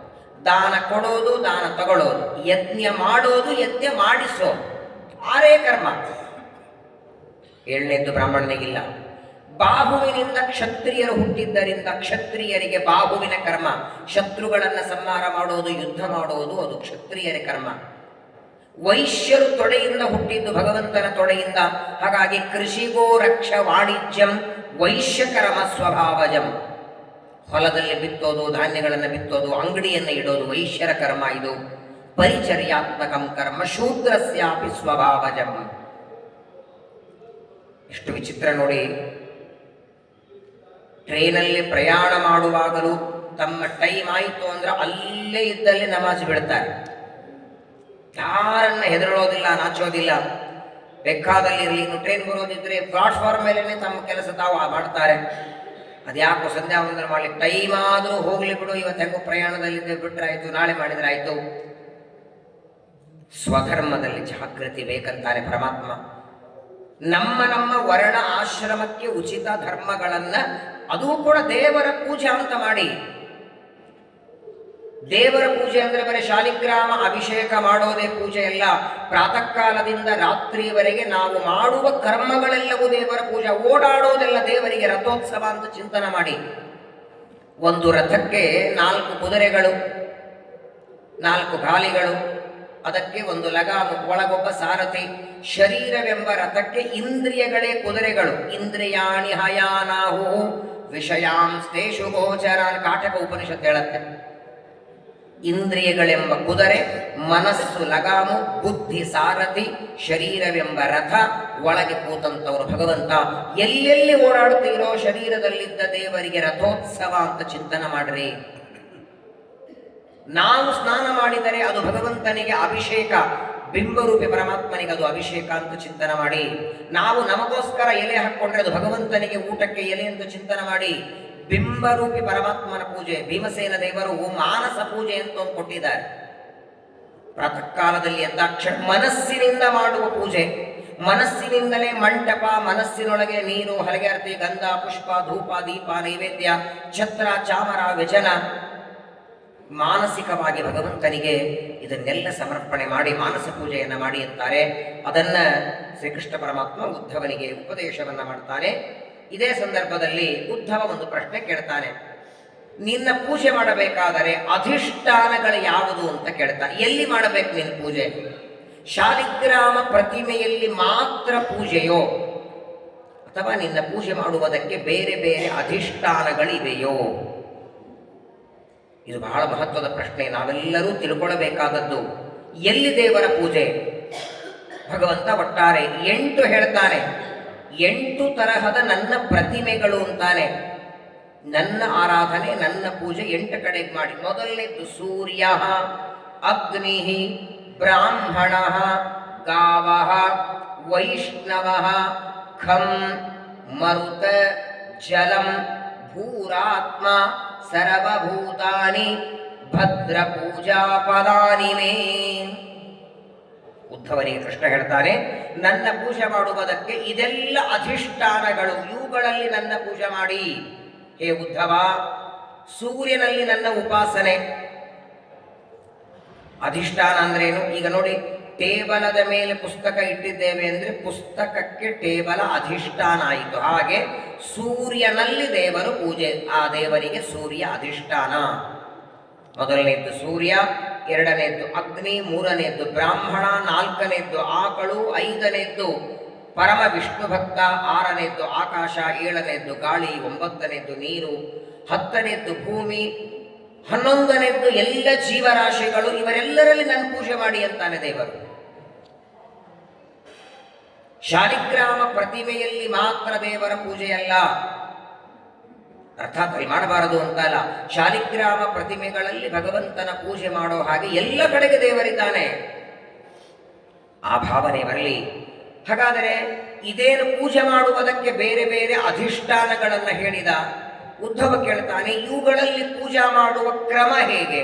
ದಾನ ಕೊಡೋದು, ದಾನ ತಗೊಳ್ಳೋದು, ಯಜ್ಞ ಮಾಡೋದು, ಯಜ್ಞ ಮಾಡಿಸೋದು, 6 ಕರ್ಮ. 7ನೇದ್ದು ಬ್ರಾಹ್ಮಣನಿಗಿಲ್ಲ. ಬಾಹುವಿನಿಂದ ಕ್ಷತ್ರಿಯರು ಹುಟ್ಟಿದ್ದರಿಂದ ಕ್ಷತ್ರಿಯರಿಗೆ ಬಾಹುವಿನ ಕರ್ಮ. ಶತ್ರುಗಳನ್ನು ಸಂಹಾರ ಮಾಡೋದು, ಯುದ್ಧ ಮಾಡೋದು, ಅದು ಕ್ಷತ್ರಿಯರ ಕರ್ಮ. ವೈಶ್ಯರು ತೊಡೆಯಿಂದ ಹುಟ್ಟಿದ್ದು ಭಗವಂತನ ತೊಡೆಯಿಂದ. ಹಾಗಾಗಿ ಕೃಷಿಗೋ ರಕ್ಷ ವಾಣಿಜ್ಯಂ ವೈಶ್ಯಕರ್ಮ ಸ್ವಭಾವಜಂ. ಹೊಲದಲ್ಲಿ ಬಿತ್ತೋದು, ಧಾನ್ಯಗಳನ್ನು ಬಿತ್ತೋದು, ಅಂಗಡಿಯನ್ನು ಇಡೋದು ವೈಶ್ಯರ ಕರ್ಮ. ಇದು ಪರಿಚರ್ಯಾತ್ಮಕಂ ಕರ್ಮ ಶೂದ್ರಸ್ಯಾಪಿ ಸ್ವಭಾವಜಂ. ಎಷ್ಟು ವಿಚಿತ್ರ ನೋಡಿ. ಟ್ರೈನಲ್ಲಿ ಪ್ರಯಾಣ ಮಾಡುವಾಗಲೂ ತಮ್ಮ ಟೈಮ್ ಆಯಿತು ಅಂದ್ರೆ ಅಲ್ಲೇ ಇದ್ದಲ್ಲಿ ನಮಾಜ್ ಬಿಡ್ತಾರೆ. ಯಾರನ್ನ ಹೆದರೋದಿಲ್ಲ, ನಾಚೋದಿಲ್ಲ. ಬೇಕಾದಲ್ಲಿ ಇನ್ನು ಟ್ರೈನ್ ಬರೋದಿದ್ರೆ ಪ್ಲಾಟ್ಫಾರ್ಮ್ ಮೇಲೇ ತಮ್ಮ ಕೆಲಸ ತಾವು ಮಾಡ್ತಾರೆ. ಅದ್ಯಾಕೋ ಸಂಧ್ಯಾ ವಂದನೆ ಮಾಡಲಿಕ್ಕೆ ಟೈಮ್ ಆದರೂ ಹೋಗ್ಲಿ ಬಿಡು, ಇವತ್ತು ಹೆಂಗೋ ಪ್ರಯಾಣದಲ್ಲಿದ್ದೆ, ಬಿಟ್ರೆ ಆಯ್ತು, ನಾಳೆ ಮಾಡಿದ್ರೆ ಆಯ್ತು. ಸ್ವಧರ್ಮದಲ್ಲಿ ಜಾಗೃತಿ ಬೇಕಂತಾನೆ ಪರಮಾತ್ಮ. ನಮ್ಮ ವರ್ಣ ಆಶ್ರಮಕ್ಕೆ ಉಚಿತ ಧರ್ಮಗಳನ್ನ, ಅದು ಕೂಡ ದೇವರ ಪೂಜೆ ಅಂತ ಮಾಡಿ. ದೇವರ ಪೂಜೆ ಅಂದರೆ ಬರೀ ಶಾಲಿಗ್ರಾಮ ಅಭಿಷೇಕ ಮಾಡೋದೇ ಪೂಜೆ ಅಲ್ಲ. ಪ್ರಾತಃ ಕಾಲದಿಂದ ರಾತ್ರಿಯವರೆಗೆ ನಾವು ಮಾಡುವ ಕರ್ಮಗಳೆಲ್ಲವೂ ದೇವರ ಪೂಜೆ. ಓಡಾಡೋದೆಲ್ಲ ದೇವರಿಗೆ ರಥೋತ್ಸವ ಅಂತ ಚಿಂತನೆ ಮಾಡಿ. ಒಂದು ರಥಕ್ಕೆ 4 ಕುದುರೆಗಳು, 4 ಗಾಲಿಗಳು, ಅದಕ್ಕೆ ಒಂದು ಲಗಾಮು, ಒಳಗೊಬ್ಬ ಸಾರಥಿ. ಶರೀರವೆಂಬ ರಥಕ್ಕೆ ಇಂದ್ರಿಯಗಳೇ ಕುದುರೆಗಳು. ಇಂದ್ರಿಯಾಣಿ ಹಯಾನಾಹು ವಿಷಯಾಂಸ್ತೇಷು ಗೋಚರಾನ್. ಕಾಟಕ ಉಪನಿಷತ್ ಹೇಳುತ್ತೆ. ಇಂದ್ರಿಯಗಳೆಂಬ ಕುದುರೆ, ಮನಸ್ಸು ಲಗಾಮು, ಬುದ್ಧಿ ಸಾರಥಿ, ಶರೀರವೆಂಬ ರಥ, ಒಳಗೆ ಕೂತಂತವರು ಭಗವಂತ. ಎಲ್ಲೆಲ್ಲಿ ಓಡಾಡುತ್ತೀರೋ ಶರೀರದಲ್ಲಿದ್ದ ದೇವರಿಗೆ ರಥೋತ್ಸವ ಅಂತ ಚಿಂತನೆ ಮಾಡ್ರಿ. ನಾವು ಸ್ನಾನ ಮಾಡಿದರೆ ಅದು ಭಗವಂತನಿಗೆ ಅಭಿಷೇಕ, ಬಿಂಬರೂಪಿ ಪರಮಾತ್ಮನಿಗೆ ಅದು ಅಭಿಷೇಕ ಅಂತ ಚಿಂತನೆ ಮಾಡಿ. ನಾವು ನಮಗೋಸ್ಕರ ಎಲೆ ಹಾಕ್ಕೊಂಡ್ರೆ ಅದು ಭಗವಂತನಿಗೆ ಊಟಕ್ಕೆ ಎಲೆ ಅಂತ ಚಿಂತನೆ ಮಾಡಿ. ಬಿಂಬರೂಪಿ ಪರಮಾತ್ಮನ ಪೂಜೆ. ಭೀಮಸೇನ ದೇವರು ಮಾನಸ ಪೂಜೆ ಅಂತ ಒಂದು ಕೊಟ್ಟಿದ್ದಾರೆ. ಪ್ರಾತಃ ಕಾಲದಲ್ಲಿ ಎದ್ದಾಕ್ಷಣ ಮನಸ್ಸಿನಿಂದ ಮಾಡುವ ಪೂಜೆ. ಮನಸ್ಸಿನಿಂದಲೇ ಮಂಟಪ, ಮನಸ್ಸಿನೊಳಗೆ ನೀರು, ಹಲಗೆರ್ತಿ, ಗಂಧ, ಪುಷ್ಪ, ಧೂಪ, ದೀಪ, ನೈವೇದ್ಯ, ಛತ್ರ, ಚಾಮರ, ವ್ಯಜನ. ಮಾನಸಿಕವಾಗಿ ಭಗವಂತನಿಗೆ ಇದನ್ನೆಲ್ಲ ಸಮರ್ಪಣೆ ಮಾಡಿ ಮಾನಸ ಪೂಜೆಯನ್ನು ಮಾಡಿ ಅಂತಾರೆ. ಅದನ್ನ ಶ್ರೀಕೃಷ್ಣ ಪರಮಾತ್ಮ ಉದ್ಧವನಿಗೆ ಉಪದೇಶವನ್ನ ಮಾಡ್ತಾನೆ. ಇದೇ ಸಂದರ್ಭದಲ್ಲಿ ಉದ್ಧವ ಒಂದು ಪ್ರಶ್ನೆ ಕೇಳ್ತಾನೆ. ನಿನ್ನ ಪೂಜೆ ಮಾಡಬೇಕಾದರೆ ಅಧಿಷ್ಠಾನಗಳು ಯಾವುದು ಅಂತ ಕೇಳ್ತಾನೆ. ಎಲ್ಲಿ ಮಾಡಬೇಕು ನಿನ್ನ ಪೂಜೆ? ಶಾಲಿಗ್ರಾಮ ಪ್ರತಿಮೆಯಲ್ಲಿ ಮಾತ್ರ ಪೂಜೆಯೋ, ಅಥವಾ ನಿನ್ನ ಪೂಜೆ ಮಾಡುವುದಕ್ಕೆ ಬೇರೆ ಬೇರೆ ಅಧಿಷ್ಠಾನಗಳಿವೆಯೋ? ಇದು ಬಹಳ ಮಹತ್ವದ ಪ್ರಶ್ನೆ, ನಾವೆಲ್ಲರೂ ತಿಳ್ಕೊಳ್ಳಬೇಕಾದದ್ದು. ಎಲ್ಲಿ ದೇವರ ಪೂಜೆ? ಭಗವಂತ ಒಟ್ಟಾರೆ 8 ಹೇಳ್ತಾನೆ. 8 ತರಹದ ನನ್ನ ಪ್ರತಿಮೆಗಳು ಅಂತಾನೆ. ನನ್ನ ಆರಾಧನೆ, ನನ್ನ ಪೂಜೆ 8 ಕಡೆಗೆ ಮಾಡಿ. ಮೊದಲನೇದು ಸೂರ್ಯ, ಅಗ್ನಿ, ಬ್ರಾಹ್ಮಣ, ಗಾವ, ವೈಷ್ಣವ, ಖಂ, ಮರುತ, ಜಲಂ, ಭೂರಾತ್ಮ, ಸರ್ವಭೂತಾನಿ ಭದ್ರ ಪೂಜಾ ಪದಾನಿ ಮೇ. ಉದ್ಧವನಿಗೆ ಕೃಷ್ಣ ಹೇಳ್ತಾನೆ, ನನ್ನ ಪೂಜೆ ಮಾಡುವುದಕ್ಕೆ ಇದೆಲ್ಲ ಅಧಿಷ್ಠಾನಗಳು, ಇವುಗಳಲ್ಲಿ ನನ್ನ ಪೂಜೆ ಮಾಡಿ. ಹೇ ಉದ್ಧವ, ಸೂರ್ಯನಲ್ಲಿ ನನ್ನ ಉಪಾಸನೆ. ಅಧಿಷ್ಠಾನ ಅಂದ್ರೇನು? ಈಗ ನೋಡಿ, ಟೇಬಲದ ಮೇಲೆ ಪುಸ್ತಕ ಇಟ್ಟಿದ್ದೇವೆ ಅಂದರೆ ಪುಸ್ತಕಕ್ಕೆ ಟೇಬಲ ಅಧಿಷ್ಠಾನ ಆಯಿತು. ಹಾಗೆ ಸೂರ್ಯನಲ್ಲಿ ದೇವರು ಪೂಜೆ, ಆ ದೇವರಿಗೆ ಸೂರ್ಯ ಅಧಿಷ್ಠಾನ. ಮೊದಲನೇದ್ದು ಸೂರ್ಯ, 2ನೇದ್ದು ಅಗ್ನಿ, 3ನೇದ್ದು ಬ್ರಾಹ್ಮಣ, 4ನೇದ್ದು ಆಕಳು, 5ನೇದ್ದು ಪರಮ ವಿಷ್ಣು ಭಕ್ತ, 6ನೇದ್ದು ಆಕಾಶ, 7ನೇದ್ದು ಗಾಳಿ, 9ನೇದ್ದು ನೀರು, 10ನೇದ್ದು ಭೂಮಿ, 11ನೇದ್ದು ಎಲ್ಲ ಜೀವರಾಶಿಗಳು. ಇವರೆಲ್ಲರಲ್ಲಿ ನನ್ನ ಪೂಜೆ ಮಾಡಿ ಅಂತಾನೆ ದೇವರು. ಶಾಲಿಗ್ರಾಮ ಪ್ರತಿಮೆಯಲ್ಲಿ ಮಾತ್ರ ದೇವರ ಪೂಜೆಯಲ್ಲ, ಅರ್ಥಾತ್ ಅಲ್ಲಿ ಮಾಡಬಾರದು ಅಂತಲ್ಲ. ಶಾಲಿಗ್ರಾಮ ಪ್ರತಿಮೆಗಳಲ್ಲಿ ಭಗವಂತನ ಪೂಜೆ ಮಾಡೋ ಹಾಗೆ ಎಲ್ಲ ಕಡೆಗೆ ದೇವರಿದ್ದಾನೆ. ಆ ಭಾವನೆ ಬರಲಿ. ಹಾಗಾದರೆ ಇದೇನು ಪೂಜೆ ಮಾಡುವುದಕ್ಕೆ ಬೇರೆ ಬೇರೆ ಅಧಿಷ್ಠಾನಗಳನ್ನು ಹೇಳಿದ ಉದ್ಧವ ಕೇಳ್ತಾನೆ, ಇವುಗಳಲ್ಲಿ ಪೂಜಾ ಮಾಡುವ ಕ್ರಮ ಹೇಗೆ?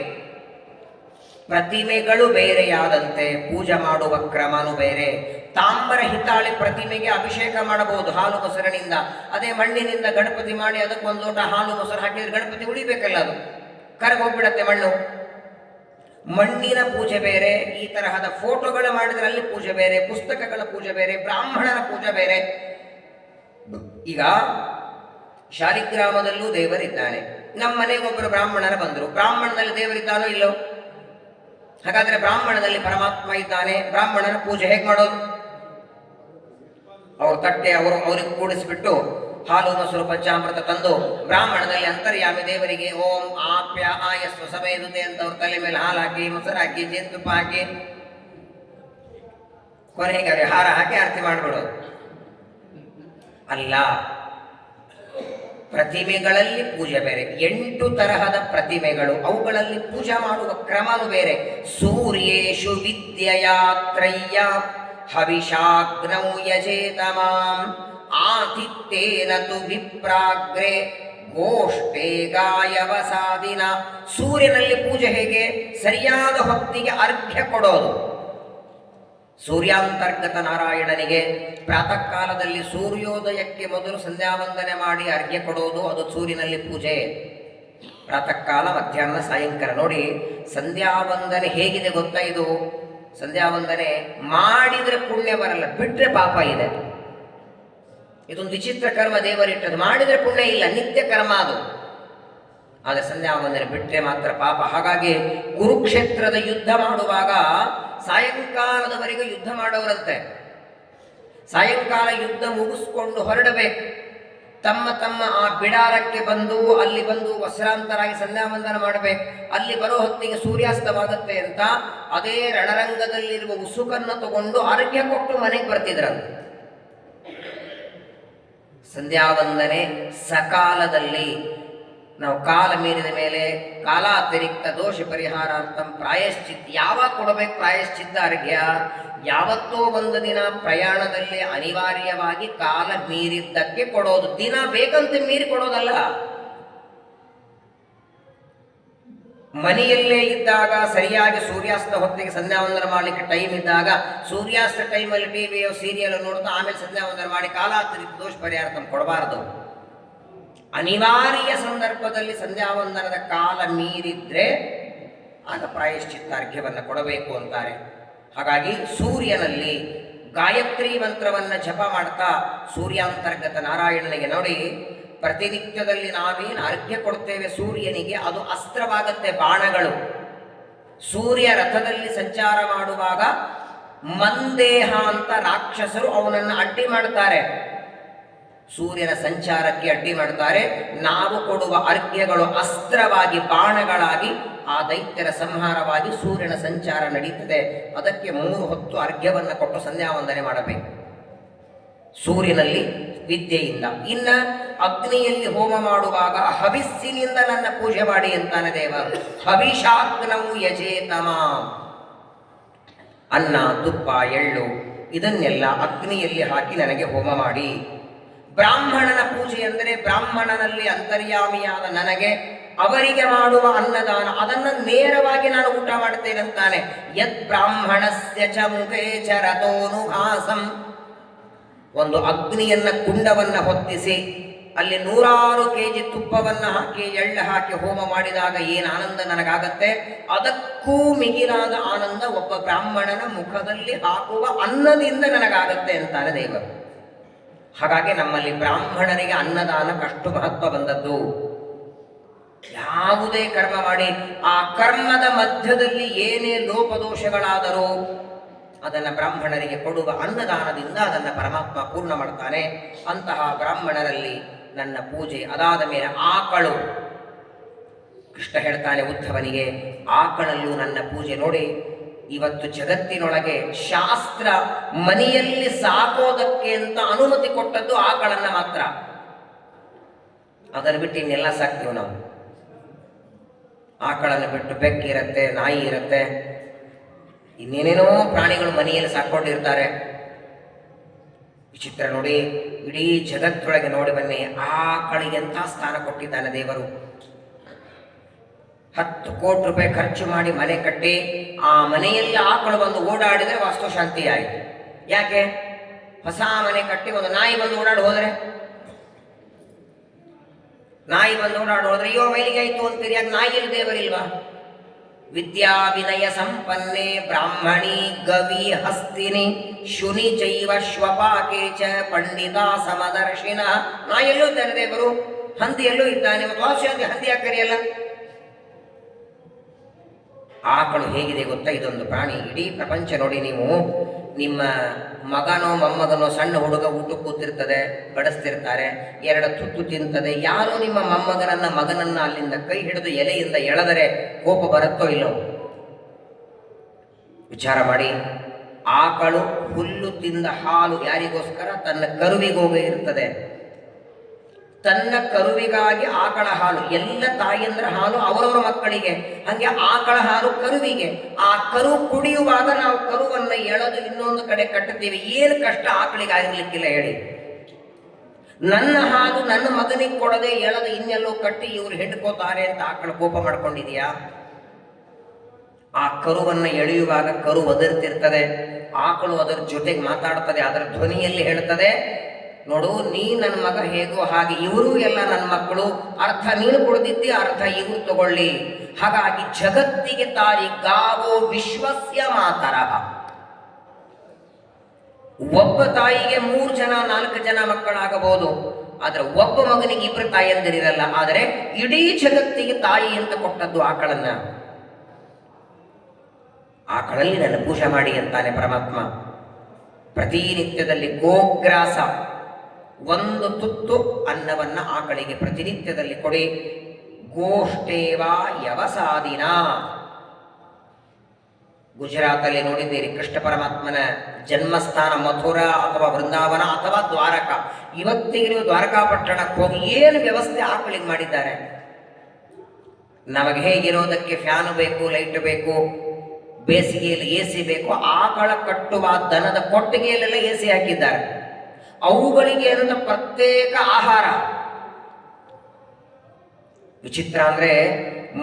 ಪ್ರತಿಮೆಗಳು ಬೇರೆಯಾದಂತೆ ಪೂಜೆ ಮಾಡುವ ಕ್ರಮನೂ ಬೇರೆ. ತಾಮ್ರ ಹಿತ್ತಾಳೆ ಪ್ರತಿಮೆಗೆ ಅಭಿಷೇಕ ಮಾಡಬಹುದು ಹಾಲು ಮೊಸರಿನಿಂದ. ಅದೇ ಮಣ್ಣಿನಿಂದ ಗಣಪತಿ ಮಾಡಿ ಅದಕ್ಕೆ ಒಂದು ಲೋಟ ಹಾಲು ಮೊಸರು ಹಾಕಿದ್ರೆ ಗಣಪತಿ ಉಳಿಬೇಕಲ್ಲ, ಅದು ಕರಗೋಗ್ಬಿಡತ್ತೆ ಮಣ್ಣು. ಮಣ್ಣಿನ ಪೂಜೆ ಬೇರೆ, ಈ ತರಹದ ಫೋಟೋಗಳು ಮಾಡಿದ್ರೆ ಅಲ್ಲಿ ಪೂಜೆ ಬೇರೆ, ಪುಸ್ತಕಗಳ ಪೂಜೆ ಬೇರೆ, ಬ್ರಾಹ್ಮಣನ ಪೂಜೆ ಬೇರೆ. ಈಗ ಶಾಲಿಗ್ರಾಮದಲ್ಲೂ ದೇವರಿದ್ದಾನೆ. ನಮ್ಮ ಮನೆಗೆ ಒಬ್ಬರು ಬ್ರಾಹ್ಮಣರ ಬಂದರು, ಬ್ರಾಹ್ಮಣನಲ್ಲಿ ದೇವರಿದ್ದಾನೋ ಇಲ್ಲೋ? ಹಾಗಾದ್ರೆ ಬ್ರಾಹ್ಮಣನಲ್ಲಿ ಪರಮಾತ್ಮ ಇದ್ದಾನೆ, ಬ್ರಾಹ್ಮಣನ ಪೂಜೆ ಹೇಗೆ ಮಾಡೋದು? ಅವ್ರ ತಟ್ಟೆ ಅವ್ರಿಗೆ ಕೂಡಿಸಿಬಿಟ್ಟು ಹಾಲು ಮೊಸರು ಪಂಚಾಮೃತ ತಂದು ಬ್ರಾಹ್ಮಣದಲ್ಲಿ ಅಂತರ್ಯಾಮಿ ದೇವರಿಗೆ ಓಂ ಆಪ್ಯ ಆಯಸ್ವ ಸಮೇದುತೆ ಅಂತ ಅವ್ರ ತಲೆ ಮೇಲೆ ಹಾಲು ಹಾಕಿ, ಮೊಸರು ಹಾಕಿ, ಜೇನುತುಪ್ಪ ಹಾಕಿ, ಕೊನೆಗೆ ಹಾರ ಹಾಕಿ ಆರತಿ ಮಾಡಿಬಿಡೋದು ಅಲ್ಲ. ಪ್ರತಿಮೆಗಳಲ್ಲಿ ಪೂಜೆ ಬೇರೆ, 8 ತರಹದ ಪ್ರತಿಮೆಗಳು, ಅವುಗಳಲ್ಲಿ ಪೂಜಾ ಮಾಡುವ ಕ್ರಮನು ಬೇರೆ. ಸೂರ್ಯೇಶು ವಿದ್ಯಯಾತ್ರಯ್ಯ ಹವಿಷಾಗ್ನೌ ಯಜೇತಮಾಂ ಆತಿಥ್ಯೇನ ತು ವಿಪ್ರಾಗ್ರೆ ಗೋಷ್ಠೇ ಗಾಯವಸಾದಿನ. ಸೂರ್ಯನಲ್ಲಿ ಪೂಜೆ ಹೇಗೆ? ಸರಿಯಾದ ಹೊತ್ತಿಗೆ ಅರ್ಘ್ಯ ಕೊಡೋದು. ಸೂರ್ಯಾಂತರ್ಗತ ನಾರಾಯಣನಿಗೆ ಪ್ರಾತಃ ಕಾಲದಲ್ಲಿ ಸೂರ್ಯೋದಯಕ್ಕೆ ಮೊದಲು ಸಂಧ್ಯಾವಂದನೆ ಮಾಡಿ ಅರ್ಘ್ಯ ಕೊಡೋದು, ಅದು ಸೂರ್ಯನಲ್ಲಿ ಪೂಜೆ. ಪ್ರಾತಃ ಕಾಲ, ಮಧ್ಯಾಹ್ನ, ಸಾಯಂಕಾಲ. ನೋಡಿ ಸಂಧ್ಯಾವಂದನೆ ಹೇಗಿದೆ ಗೊತ್ತಾ? ಇದು ಸಂಧ್ಯಾವಂದನೆ ಮಾಡಿದ್ರೆ ಪುಣ್ಯ ಬರಲ್ಲ, ಬಿಟ್ರೆ ಪಾಪ ಇದೆ. ಇದೊಂದು ವಿಚಿತ್ರ ಕರ್ಮ ದೇವರಿಟ್ಟದು. ಮಾಡಿದ್ರೆ ಪುಣ್ಯ ಇಲ್ಲ, ನಿತ್ಯ ಕರ್ಮ ಅದು. ಆದರೆ ಸಂಧ್ಯಾವಂದನೆ ಬಿಟ್ಟರೆ ಮಾತ್ರ ಪಾಪ. ಹಾಗಾಗಿ ಕುರುಕ್ಷೇತ್ರದ ಯುದ್ಧ ಮಾಡುವಾಗ ಸಾಯಂಕಾಲದವರೆಗೆ ಯುದ್ಧ ಮಾಡೋರಂತೆ. ಸಾಯಂಕಾಲ ಯುದ್ಧ ಮುಗಿಸ್ಕೊಂಡು ಹೊರಡಬೇಕು. ತಮ್ಮ ತಮ್ಮ ಆ ಬಿಡಾರಕ್ಕೆ ಬಂದು ಅಲ್ಲಿ ಬಂದು ವಸ್ತ್ರಾಂತರಾಗಿ ಸಂಧ್ಯಾವಂದನ ಮಾಡಬೇಕು. ಅಲ್ಲಿ ಬರೋ ಹೊತ್ತಿಗೆ ಸೂರ್ಯಾಸ್ತವಾಗುತ್ತೆ ಅಂತ ಅದೇ ರಣರಂಗದಲ್ಲಿರುವ ಉಸುಕನ್ನು ತಗೊಂಡು ಅರ್ಘ್ಯ ಕೊಟ್ಟು ಮನೆಗೆ ಬರ್ತಿದ್ರಂತೆ. ಸಂಧ್ಯಾವಂದನೆ ಸಕಾಲದಲ್ಲಿ. ನಾವು ಕಾಲ ಮೀರಿದ ಮೇಲೆ ಕಾಲಾತಿರಿಕ್ತ ದೋಷ ಪರಿಹಾರಾರ್ಥಂ ಪ್ರಾಯಶ್ಚಿತ್. ಯಾವಾಗ ಕೊಡಬೇಕು ಪ್ರಾಯಶ್ಚಿತ್ತ ಅರ್ಘ್ಯ? ಯಾವತ್ತೋ ಒಂದು ದಿನ ಪ್ರಯಾಣದಲ್ಲಿ ಅನಿವಾರ್ಯವಾಗಿ ಕಾಲ ಮೀರಿದ್ದಕ್ಕೆ ಕೊಡೋದು. ದಿನ ಬೇಕಂತ ಮೀರಿ ಕೊಡೋದಲ್ಲ. ಮನೆಯಲ್ಲೇ ಇದ್ದಾಗ ಸರಿಯಾಗಿ ಸೂರ್ಯಾಸ್ತ ಹೊತ್ತಿಗೆ ಸಂಧ್ಯಾವಂದನ ಮಾಡಲಿಕ್ಕೆ ಟೈಮ್ ಇದ್ದಾಗ ಸೂರ್ಯಾಸ್ತ ಟೈಮಲ್ಲಿ ಟಿವಿಯೋ ಸೀರಿಯಲ್ ನೋಡ್ತಾ ಆಮೇಲೆ ಸಂಧ್ಯಾವಂದನ ಮಾಡಿ ಕಾಲಾತಿರಿಕ್ತ ದೋಷ ಪರಿಹಾರಾರ್ಥಂ ಕೊಡಬಾರದು. ಅನಿವಾರ್ಯ ಸಂದರ್ಭದಲ್ಲಿ ಸಂಧ್ಯಾವಂದನದ ಕಾಲ ಮೀರಿದ್ರೆ ಆಗ ಪ್ರಾಯಶ್ಚಿತ್ತ ಅರ್ಘ್ಯವನ್ನು ಕೊಡಬೇಕು ಅಂತಾರೆ. ಹಾಗಾಗಿ ಸೂರ್ಯನಲ್ಲಿ ಗಾಯತ್ರಿ ಮಂತ್ರವನ್ನು ಜಪ ಮಾಡ್ತಾ ಸೂರ್ಯಾಂತರ್ಗತ ನಾರಾಯಣನಿಗೆ ನೋಡಿ, ಪ್ರತಿನಿತ್ಯದಲ್ಲಿ ನಾವೇನು ಅರ್ಘ್ಯ ಕೊಡ್ತೇವೆ ಸೂರ್ಯನಿಗೆ, ಅದು ಅಸ್ತ್ರವಾಗತ್ತೆ, ಬಾಣಗಳು. ಸೂರ್ಯ ರಥದಲ್ಲಿ ಸಂಚಾರ ಮಾಡುವಾಗ ಮಂದೇಹ ಅಂತ ರಾಕ್ಷಸರು ಅವನನ್ನು ಅಡ್ಡಿ ಮಾಡ್ತಾರೆ. ಸೂರ್ಯನ ಸಂಚಾರಕ್ಕೆ ಅಡ್ಡಿ ಮಾಡ್ತಾರೆ. ನಾವು ಕೊಡುವ ಅರ್ಘ್ಯಗಳು ಅಸ್ತ್ರವಾಗಿ, ಬಾಣಗಳಾಗಿ ಆ ದೈತ್ಯರ ಸಂಹಾರವಾಗಿ ಸೂರ್ಯನ ಸಂಚಾರ ನಡೀತದೆ. ಅದಕ್ಕೆ 3 ಹೊತ್ತು ಅರ್ಘ್ಯವನ್ನು ಕೊಟ್ಟು ಸಂಧ್ಯಾವಂದನೆ ಮಾಡಬೇಕು ಸೂರ್ಯನಲ್ಲಿ ವಿದ್ಯೆಯಿಂದ. ಇನ್ನ ಅಗ್ನಿಯಲ್ಲಿ ಹೋಮ ಮಾಡುವಾಗ ಹವಿಸ್ಸಿನಿಂದ ನನ್ನ ಪೂಜೆ ಮಾಡಿ ಅಂತಾನೆ ದೇವ. ಹವಿಷಾಗ್ನೌ ಯಜೇತಮ. ಅನ್ನ, ತುಪ್ಪ, ಎಳ್ಳು ಇದನ್ನೆಲ್ಲ ಅಗ್ನಿಯಲ್ಲಿ ಹಾಕಿ ನನಗೆ ಹೋಮ ಮಾಡಿ. ಬ್ರಾಹ್ಮಣನ ಪೂಜೆ ಅಂದರೆ ಬ್ರಾಹ್ಮಣನಲ್ಲಿ ಅಂತರ್ಯಾಮಿಯಾದ ನನಗೆ ಅವರಿಗೆ ಮಾಡುವ ಅನ್ನದಾನ, ಅದನ್ನು ನೇರವಾಗಿ ನಾನು ಊಟ ಮಾಡ್ತೇನಂತಾನೆ. ಯದ್ ಬ್ರಾಹ್ಮಣಸ್ಯ ಚ ಮುಖೇ ಚ ರಥೋನುಭಾಸಂ. ಒಂದು ಅಗ್ನಿಯನ್ನ ಕುಂಡವನ್ನ ಹೊತ್ತಿಸಿ ಅಲ್ಲಿ 100 kg ತುಪ್ಪವನ್ನು ಹಾಕಿ ಎಳ್ಳು ಹಾಕಿ ಹೋಮ ಮಾಡಿದಾಗ ಏನು ಆನಂದ ನನಗಾಗತ್ತೆ, ಅದಕ್ಕೂ ಮಿಗಿಲಾದ ಆನಂದ ಒಬ್ಬ ಬ್ರಾಹ್ಮಣನ ಮುಖದಲ್ಲಿ ಹಾಕುವ ಅನ್ನದಿಂದ ನನಗಾಗತ್ತೆ ಅಂತಾರೆ ದೇವರು. ಹಾಗಾಗಿ ನಮ್ಮಲ್ಲಿ ಬ್ರಾಹ್ಮಣರಿಗೆ ಅನ್ನದಾನಕ್ಕಷ್ಟು ಮಹತ್ವ ಬಂದದ್ದು. ಯಾವುದೇ ಕರ್ಮ ಮಾಡಿ ಆ ಕರ್ಮದ ಮಧ್ಯದಲ್ಲಿ ಏನೇ ಲೋಪದೋಷಗಳಾದರೂ ಅದನ್ನು ಬ್ರಾಹ್ಮಣರಿಗೆ ಕೊಡುವ ಅನ್ನದಾನದಿಂದ ಅದನ್ನು ಪರಮಾತ್ಮ ಪೂರ್ಣ ಮಾಡ್ತಾನೆ. ಅಂತಹ ಬ್ರಾಹ್ಮಣರಲ್ಲಿ ನನ್ನ ಪೂಜೆ. ಅದಾದ ಮೇಲೆ ಆಕಳು. ಕೃಷ್ಣ ಹೇಳ್ತಾನೆ ಉದ್ಧವನಿಗೆ, ಆಕಳಲ್ಲೂ ನನ್ನ ಪೂಜೆ. ನೋಡಿ, ಇವತ್ತು ಜಗತ್ತಿನೊಳಗೆ ಶಾಸ್ತ್ರ ಮನೆಯಲ್ಲಿ ಸಾಕೋದಕ್ಕೆ ಅಂತ ಅನುಮತಿ ಕೊಟ್ಟದ್ದು ಆಕಳನ್ನ ಮಾತ್ರ. ಅದನ್ನು ಬಿಟ್ಟು ಇನ್ನೆಲ್ಲ ಸಾಕ್ತೀವಿ ನಾವು. ಆಕಳನ್ನು ಬಿಟ್ಟು ಬೆಕ್ಕಿರತ್ತೆ, ನಾಯಿ ಇರುತ್ತೆ, ಇನ್ನೇನೇನೋ ಪ್ರಾಣಿಗಳು ಮನೆಯಲ್ಲಿ ಸಾಕೊಂಡಿರ್ತಾರೆ. ವಿಚಿತ್ರ ನೋಡಿ, ಇಡೀ ಜಗತ್ತೊಳಗೆ ನೋಡಿ ಬನ್ನಿ, ಆಕಳಿಗೆ ಎಂಥ ಸ್ಥಾನ ಕೊಟ್ಟಿದ್ದಾನೆ ದೇವರು. 10 ಕೋಟಿ ರೂಪಾಯಿ ಖರ್ಚು ಮಾಡಿ ಮನೆ ಕಟ್ಟಿ ಆ ಮನೆಯಲ್ಲಿ ಆಕಳು ಬಂದು ಓಡಾಡಿದರೆ ವಾಸ್ತು ಶಾಂತಿ ಆಯಿತು. ಯಾಕೆ? ಹೊಸ ಮನೆ ಕಟ್ಟಿ ಒಂದು ನಾಯಿ ಬಂದು ಓಡಾಡಿ ಹೋದ್ರೆ, ನಾಯಿ ಬಂದು ಓಡಾಡಿ ಹೋದ್ರೆ ಅಯ್ಯೋ ಮೈಲಿಗೆ ಆಯ್ತು ಅಂತೀರಿ. ಯಾಕೆ? ನಾಯಿಯಲ್ಲಿ ದೇವರಿಲ್ವಾ? ವಿದ್ಯಾ ವಿನಯ ಸಂಪನ್ನೆ ಬ್ರಾಹ್ಮಣಿ ಗವಿ ಹಸ್ತಿನಿ ಶುನಿ ಚೈವ ಶ್ವಪಾಕೆ ಚ ಪಂಡಿತ ಸಮದರ್ಶಿನ. ನಾಯೆಲ್ಲೂ ಇದ್ದಾನೆ ದೇವರು, ಹಂದಿಯಲ್ಲೂ ಇದ್ದಾನೆ. ಮತ್ತು ವಾಸ್ತು ಹಂದಿ ಯಾಕೆ ಕರೆಯಲ್ಲ? ಆಕಳು ಹೇಗಿದೆ ಗೊತ್ತಾ? ಇದೊಂದು ಪ್ರಾಣಿ. ಇಡೀ ಪ್ರಪಂಚ ನೋಡಿ ನೀವು, ನಿಮ್ಮ ಮಗನೋ ಮೊಮ್ಮಗನೋ ಸಣ್ಣ ಹುಡುಗ ಊಟಕ್ಕೆ ಕೂತಿರ್ತದೆ, ಬಡಿಸ್ತಿರ್ತಾರೆ, 2 ತುತ್ತು ತಿಂತದೆ. ಯಾರೋ ನಿಮ್ಮ ಮಗನನ್ನ ಅಲ್ಲಿಂದ ಕೈ ಹಿಡಿದು ಎಲೆಯಿಂದ ಎಳೆದರೆ ಕೋಪ ಬರುತ್ತೋ ಇಲ್ಲೋ? ವಿಚಾರ ಮಾಡಿ. ಆಕಳು ಹುಲ್ಲು ತಿಂದ ಹಾಲು ಯಾರಿಗೋಸ್ಕರ? ತನ್ನ ಕರುವಿಗೋಗಿ ಇರ್ತದೆ. ತನ್ನ ಕರುವಿಗಾಗಿ ಆಕಳ ಹಾಲು. ಎಲ್ಲ ತಾಯಿಯಂದ್ರ ಹಾಲು ಅವರವರ ಮಕ್ಕಳಿಗೆ, ಹಾಗೆ ಆಕಳ ಹಾಲು ಕರುವಿಗೆ. ಆ ಕರು ಕುಡಿಯುವಾಗ ನಾವು ಕರುವನ್ನು ಎಳೆದು ಇನ್ನೊಂದು ಕಡೆ ಕಟ್ಟುತ್ತೀವಿ. ಏನು ಕಷ್ಟ ಆಕಳಿಗೆ ಆಗಿರ್ಲಿಕ್ಕಿಲ್ಲ ಹೇಳಿ? ನನ್ನ ಹಾಲು ನನ್ನ ಮಗನಿಗೆ ಕೊಡದೆ ಎಳೆದು ಇನ್ನೆಲ್ಲೋ ಕಟ್ಟಿ ಇವರು ಹಿಡ್ಕೋತಾರೆ ಅಂತ ಆಕಳ ಕೋಪ ಮಾಡ್ಕೊಂಡಿದೆಯಾ? ಆ ಕರುವನ್ನು ಎಳೆಯುವಾಗ ಕರು ಒದರ್ತಿರ್ತದೆ, ಆಕಳು ಅದರ ಜೊತೆಗೆ ಮಾತಾಡ್ತದೆ, ಅದರ ಧ್ವನಿಯಲ್ಲಿ ಹೇಳ್ತದೆ, ನೋಡು ನೀ ನನ್ನ ಮಗ ಹೇಗೋ ಹಾಗೆ ಇವರು ಎಲ್ಲ ನನ್ನ ಮಕ್ಕಳು, ಅರ್ಥ ನೀನು ಕೊಡದಿದ್ದಿ, ಅರ್ಥ ಇವರು ತಗೊಳ್ಳಿ. ಹಾಗಾಗಿ ಜಗತ್ತಿಗೆ ತಾಯಿ ಗಾವೋ ವಿಶ್ವಸ್ಯ ಮಾತರಃ. ಒಬ್ಬ ತಾಯಿಗೆ 3 ಜನ 4 ಜನ ಮಕ್ಕಳಾಗಬಹುದು, ಆದ್ರೆ ಒಬ್ಬ ಮಗನಿಗೆ 2 ತಾಯಿಯಂದಿರಲ್ಲ. ಆದರೆ ಇಡೀ ಜಗತ್ತಿಗೆ ತಾಯಿ ಅಂತ ಕೊಟ್ಟದ್ದು ಆಕಳನ್ನ. ಆಕಳಲ್ಲಿ ನನ್ನ ಪೂಜೆ ಮಾಡಿ ಅಂತಾನೆ ಪರಮಾತ್ಮ. ಪ್ರತಿನಿತ್ಯದಲ್ಲಿ ಗೋಗ್ರಾಸ, 1 ತುತ್ತು ಅನ್ನವನ್ನ ಆಕಳಿಗೆ ಪ್ರತಿನಿತ್ಯದಲ್ಲಿ ಕೊಡಿ. ಗೋಷ್ಠೇವಾ ಯವಸಾದಿನ. ಗುಜರಾತಲ್ಲಿ ನೋಡಿದ್ದೀರಿ, ಕೃಷ್ಣ ಪರಮಾತ್ಮನ ಜನ್ಮಸ್ಥಾನ ಮಥುರಾ ಅಥವಾ ವೃಂದಾವನ ಅಥವಾ ದ್ವಾರಕ. ಇವತ್ತಿಗೆ ನೀವು ದ್ವಾರಕಾ ಪಟ್ಟಣಕ್ಕೆ ಹೋಗಿ ಏನು ವ್ಯವಸ್ಥೆ ಆಕಳಿಗೆ ಮಾಡಿದ್ದಾರೆ. ನಮಗೆ ಹೇಗಿರೋದಕ್ಕೆ ಫ್ಯಾನು ಬೇಕು, ಲೈಟ್ ಬೇಕು, ಬೇಸಿಗೆಯಲ್ಲಿ AC ಬೇಕು. ಆಕಳ ಕಟ್ಟುವ ದನದ ಕೊಟ್ಟಿಗೆಯಲ್ಲೆಲ್ಲ AC ಹಾಕಿದ್ದಾರೆ. ಅವುಗಳಿಗೆ ಅಂತ ಪ್ರತ್ಯೇಕ ಆಹಾರ. ವಿಚಿತ್ರ ಅಂದ್ರೆ,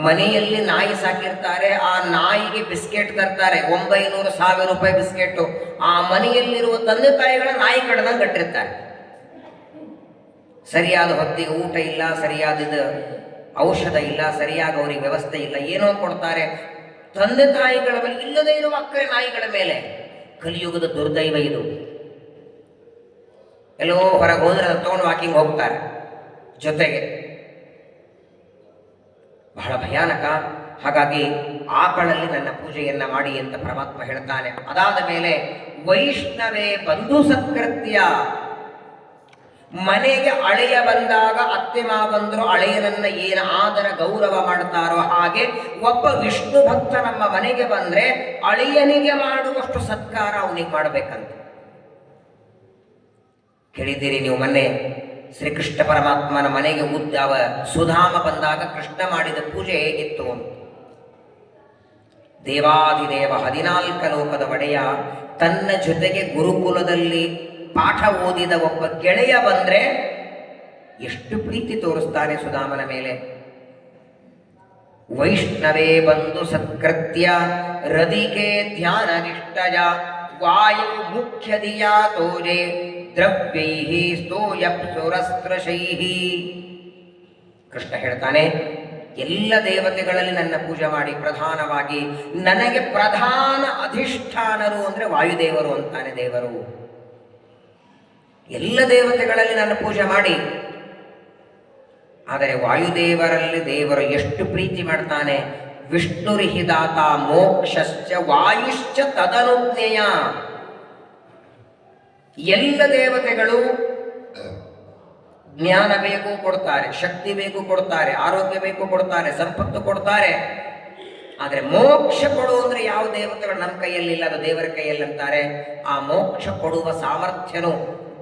ಮನೆಯಲ್ಲಿ ನಾಯಿ ಸಾಕಿರ್ತಾರೆ, ಆ ನಾಯಿಗೆ ಬಿಸ್ಕೆಟ್ ತರ್ತಾರೆ, 900-1000 ರೂಪಾಯಿ ಬಿಸ್ಕೆಟ್. ಆ ಮನೆಯಲ್ಲಿರುವ ತಂದೆ ತಾಯಿಗಳ ನಾಯಿ ಕಡನ ಕಟ್ಟಿರ್ತಾರೆ. ಸರಿಯಾದ ಹೊತ್ತಿಗೆ ಊಟ ಇಲ್ಲ, ಸರಿಯಾದ ಔಷಧ ಇಲ್ಲ, ಸರಿಯಾದ ಅವರಿಗೆ ವ್ಯವಸ್ಥೆ ಇಲ್ಲ, ಏನೋ ಕೊಡ್ತಾರೆ. ತಂದೆ ತಾಯಿಗಳ ಮೇಲೆ ಇಲ್ಲದೇ ಇರುವ ಅಕ್ಕರೆ ನಾಯಿಗಳ ಮೇಲೆ. ಕಲಿಯುಗದ ದುರ್ದೈವ ಇದು. ಎಲ್ಲೋ ಹೊರಗೆ ಹೋದ್ರೆ ಅದು ತಗೊಂಡು ವಾಕಿಂಗ್ ಹೋಗ್ತಾರೆ ಜೊತೆಗೆ. ಬಹಳ ಭಯಾನಕ. ಹಾಗಾಗಿ ಆಕಳಲ್ಲಿ ನನ್ನ ಪೂಜೆಯನ್ನ ಮಾಡಿ ಅಂತ ಪರಮಾತ್ಮ ಹೇಳ್ತಾನೆ. ಅದಾದ ಮೇಲೆ ವೈಷ್ಣವೇ ಬಂಧು ಸತ್ಕೃತ್ಯ. ಮನೆಗೆ ಅಳೆಯ ಬಂದಾಗ ಅತ್ತೆ ಮಾವಂದರು ಅಳೆಯನನ್ನ ಏನು ಆದರ ಗೌರವ ಮಾಡ್ತಾರೋ ಹಾಗೆ ಒಬ್ಬ ವಿಷ್ಣು ಭಕ್ತ ನಮ್ಮ ಮನೆಗೆ ಬಂದ್ರೆ ಅಳಿಯನಿಗೆ ಮಾಡುವಷ್ಟು ಸತ್ಕಾರ ಅವನಿಗೆ ಮಾಡಬೇಕಂತ. ಕೇಳಿದ್ದೀರಿ ನೀವು ಮೊನ್ನೆ ಶ್ರೀಕೃಷ್ಣ ಪರಮಾತ್ಮನ ಮನೆಗೆ ಸುಧಾಮ ಬಂದಾಗ ಕೃಷ್ಣ ಮಾಡಿದ ಪೂಜೆ ಹೇಗಿತ್ತು ಅಂತ. ದೇವಾದಿದೇವ 14 ಲೋಕದ ಒಡೆಯ ತನ್ನ ಜೊತೆಗೆ ಗುರುಕುಲದಲ್ಲಿ ಪಾಠ ಓದಿದ ಒಬ್ಬ ಗೆಳೆಯ ಬಂದ್ರೆ ಎಷ್ಟು ಪ್ರೀತಿ ತೋರಿಸ್ತಾನೆ ಸುಧಾಮನ ಮೇಲೆ. ವೈಷ್ಣವೇ ಬಂಧು ಸತ್ಕೃತ್ಯ ರದಿಕೆ ಧ್ಯಾನ ನಿಷ್ಠಯ ವಾಯು ಮುಖ್ಯದಿಯ ತೋಜೆ ದ್ರವ್ಯೈಹಿ ಸ್ತೋಯಪ್ಸುರಸ್ತ್ರಶೈಹಿ. ಕೃಷ್ಣ ಹೇಳ್ತಾನೆ, ಎಲ್ಲ ದೇವತೆಗಳಲ್ಲಿ ನನ್ನ ಪೂಜೆ ಮಾಡಿ, ಪ್ರಧಾನವಾಗಿ ನನಗೆ ಪ್ರಧಾನ ಅಧಿಷ್ಠಾನರು ಅಂದ್ರೆ ವಾಯುದೇವರು ಅಂತಾನೆ ದೇವರು. ಎಲ್ಲ ದೇವತೆಗಳಲ್ಲಿ ನನ್ನ ಪೂಜೆ ಮಾಡಿ. ಆದರೆ ವಾಯುದೇವರಲ್ಲಿ ದೇವರು ಎಷ್ಟು ಪ್ರೀತಿ ಮಾಡ್ತಾನೆ. ವಿಷ್ಣುರಿಹಿದಾತ ಮೋಕ್ಷಶ್ಚ ವಾಯುಶ್ಚ ತದನುಜ್ಞೆಯ. ಎಲ್ಲ ದೇವತೆಗಳು ಜ್ಞಾನ ಬೇಕು ಕೊಡ್ತಾರೆ, ಶಕ್ತಿ ಬೇಕು ಕೊಡ್ತಾರೆ, ಆರೋಗ್ಯ ಬೇಕು ಕೊಡ್ತಾರೆ, ಸಂಪತ್ತು ಕೊಡ್ತಾರೆ. ಆದರೆ ಮೋಕ್ಷ ಕೊಡು ಅಂದ್ರೆ ಯಾವ ದೇವತೆಗಳು ನಮ್ಮ ಕೈಯಲ್ಲಿಲ್ಲ, ಅದು ದೇವರ ಕೈಯಲ್ಲಿ ಅಂತಾರೆ. ಆ ಮೋಕ್ಷ ಕೊಡುವ ಸಾಮರ್ಥ್ಯನು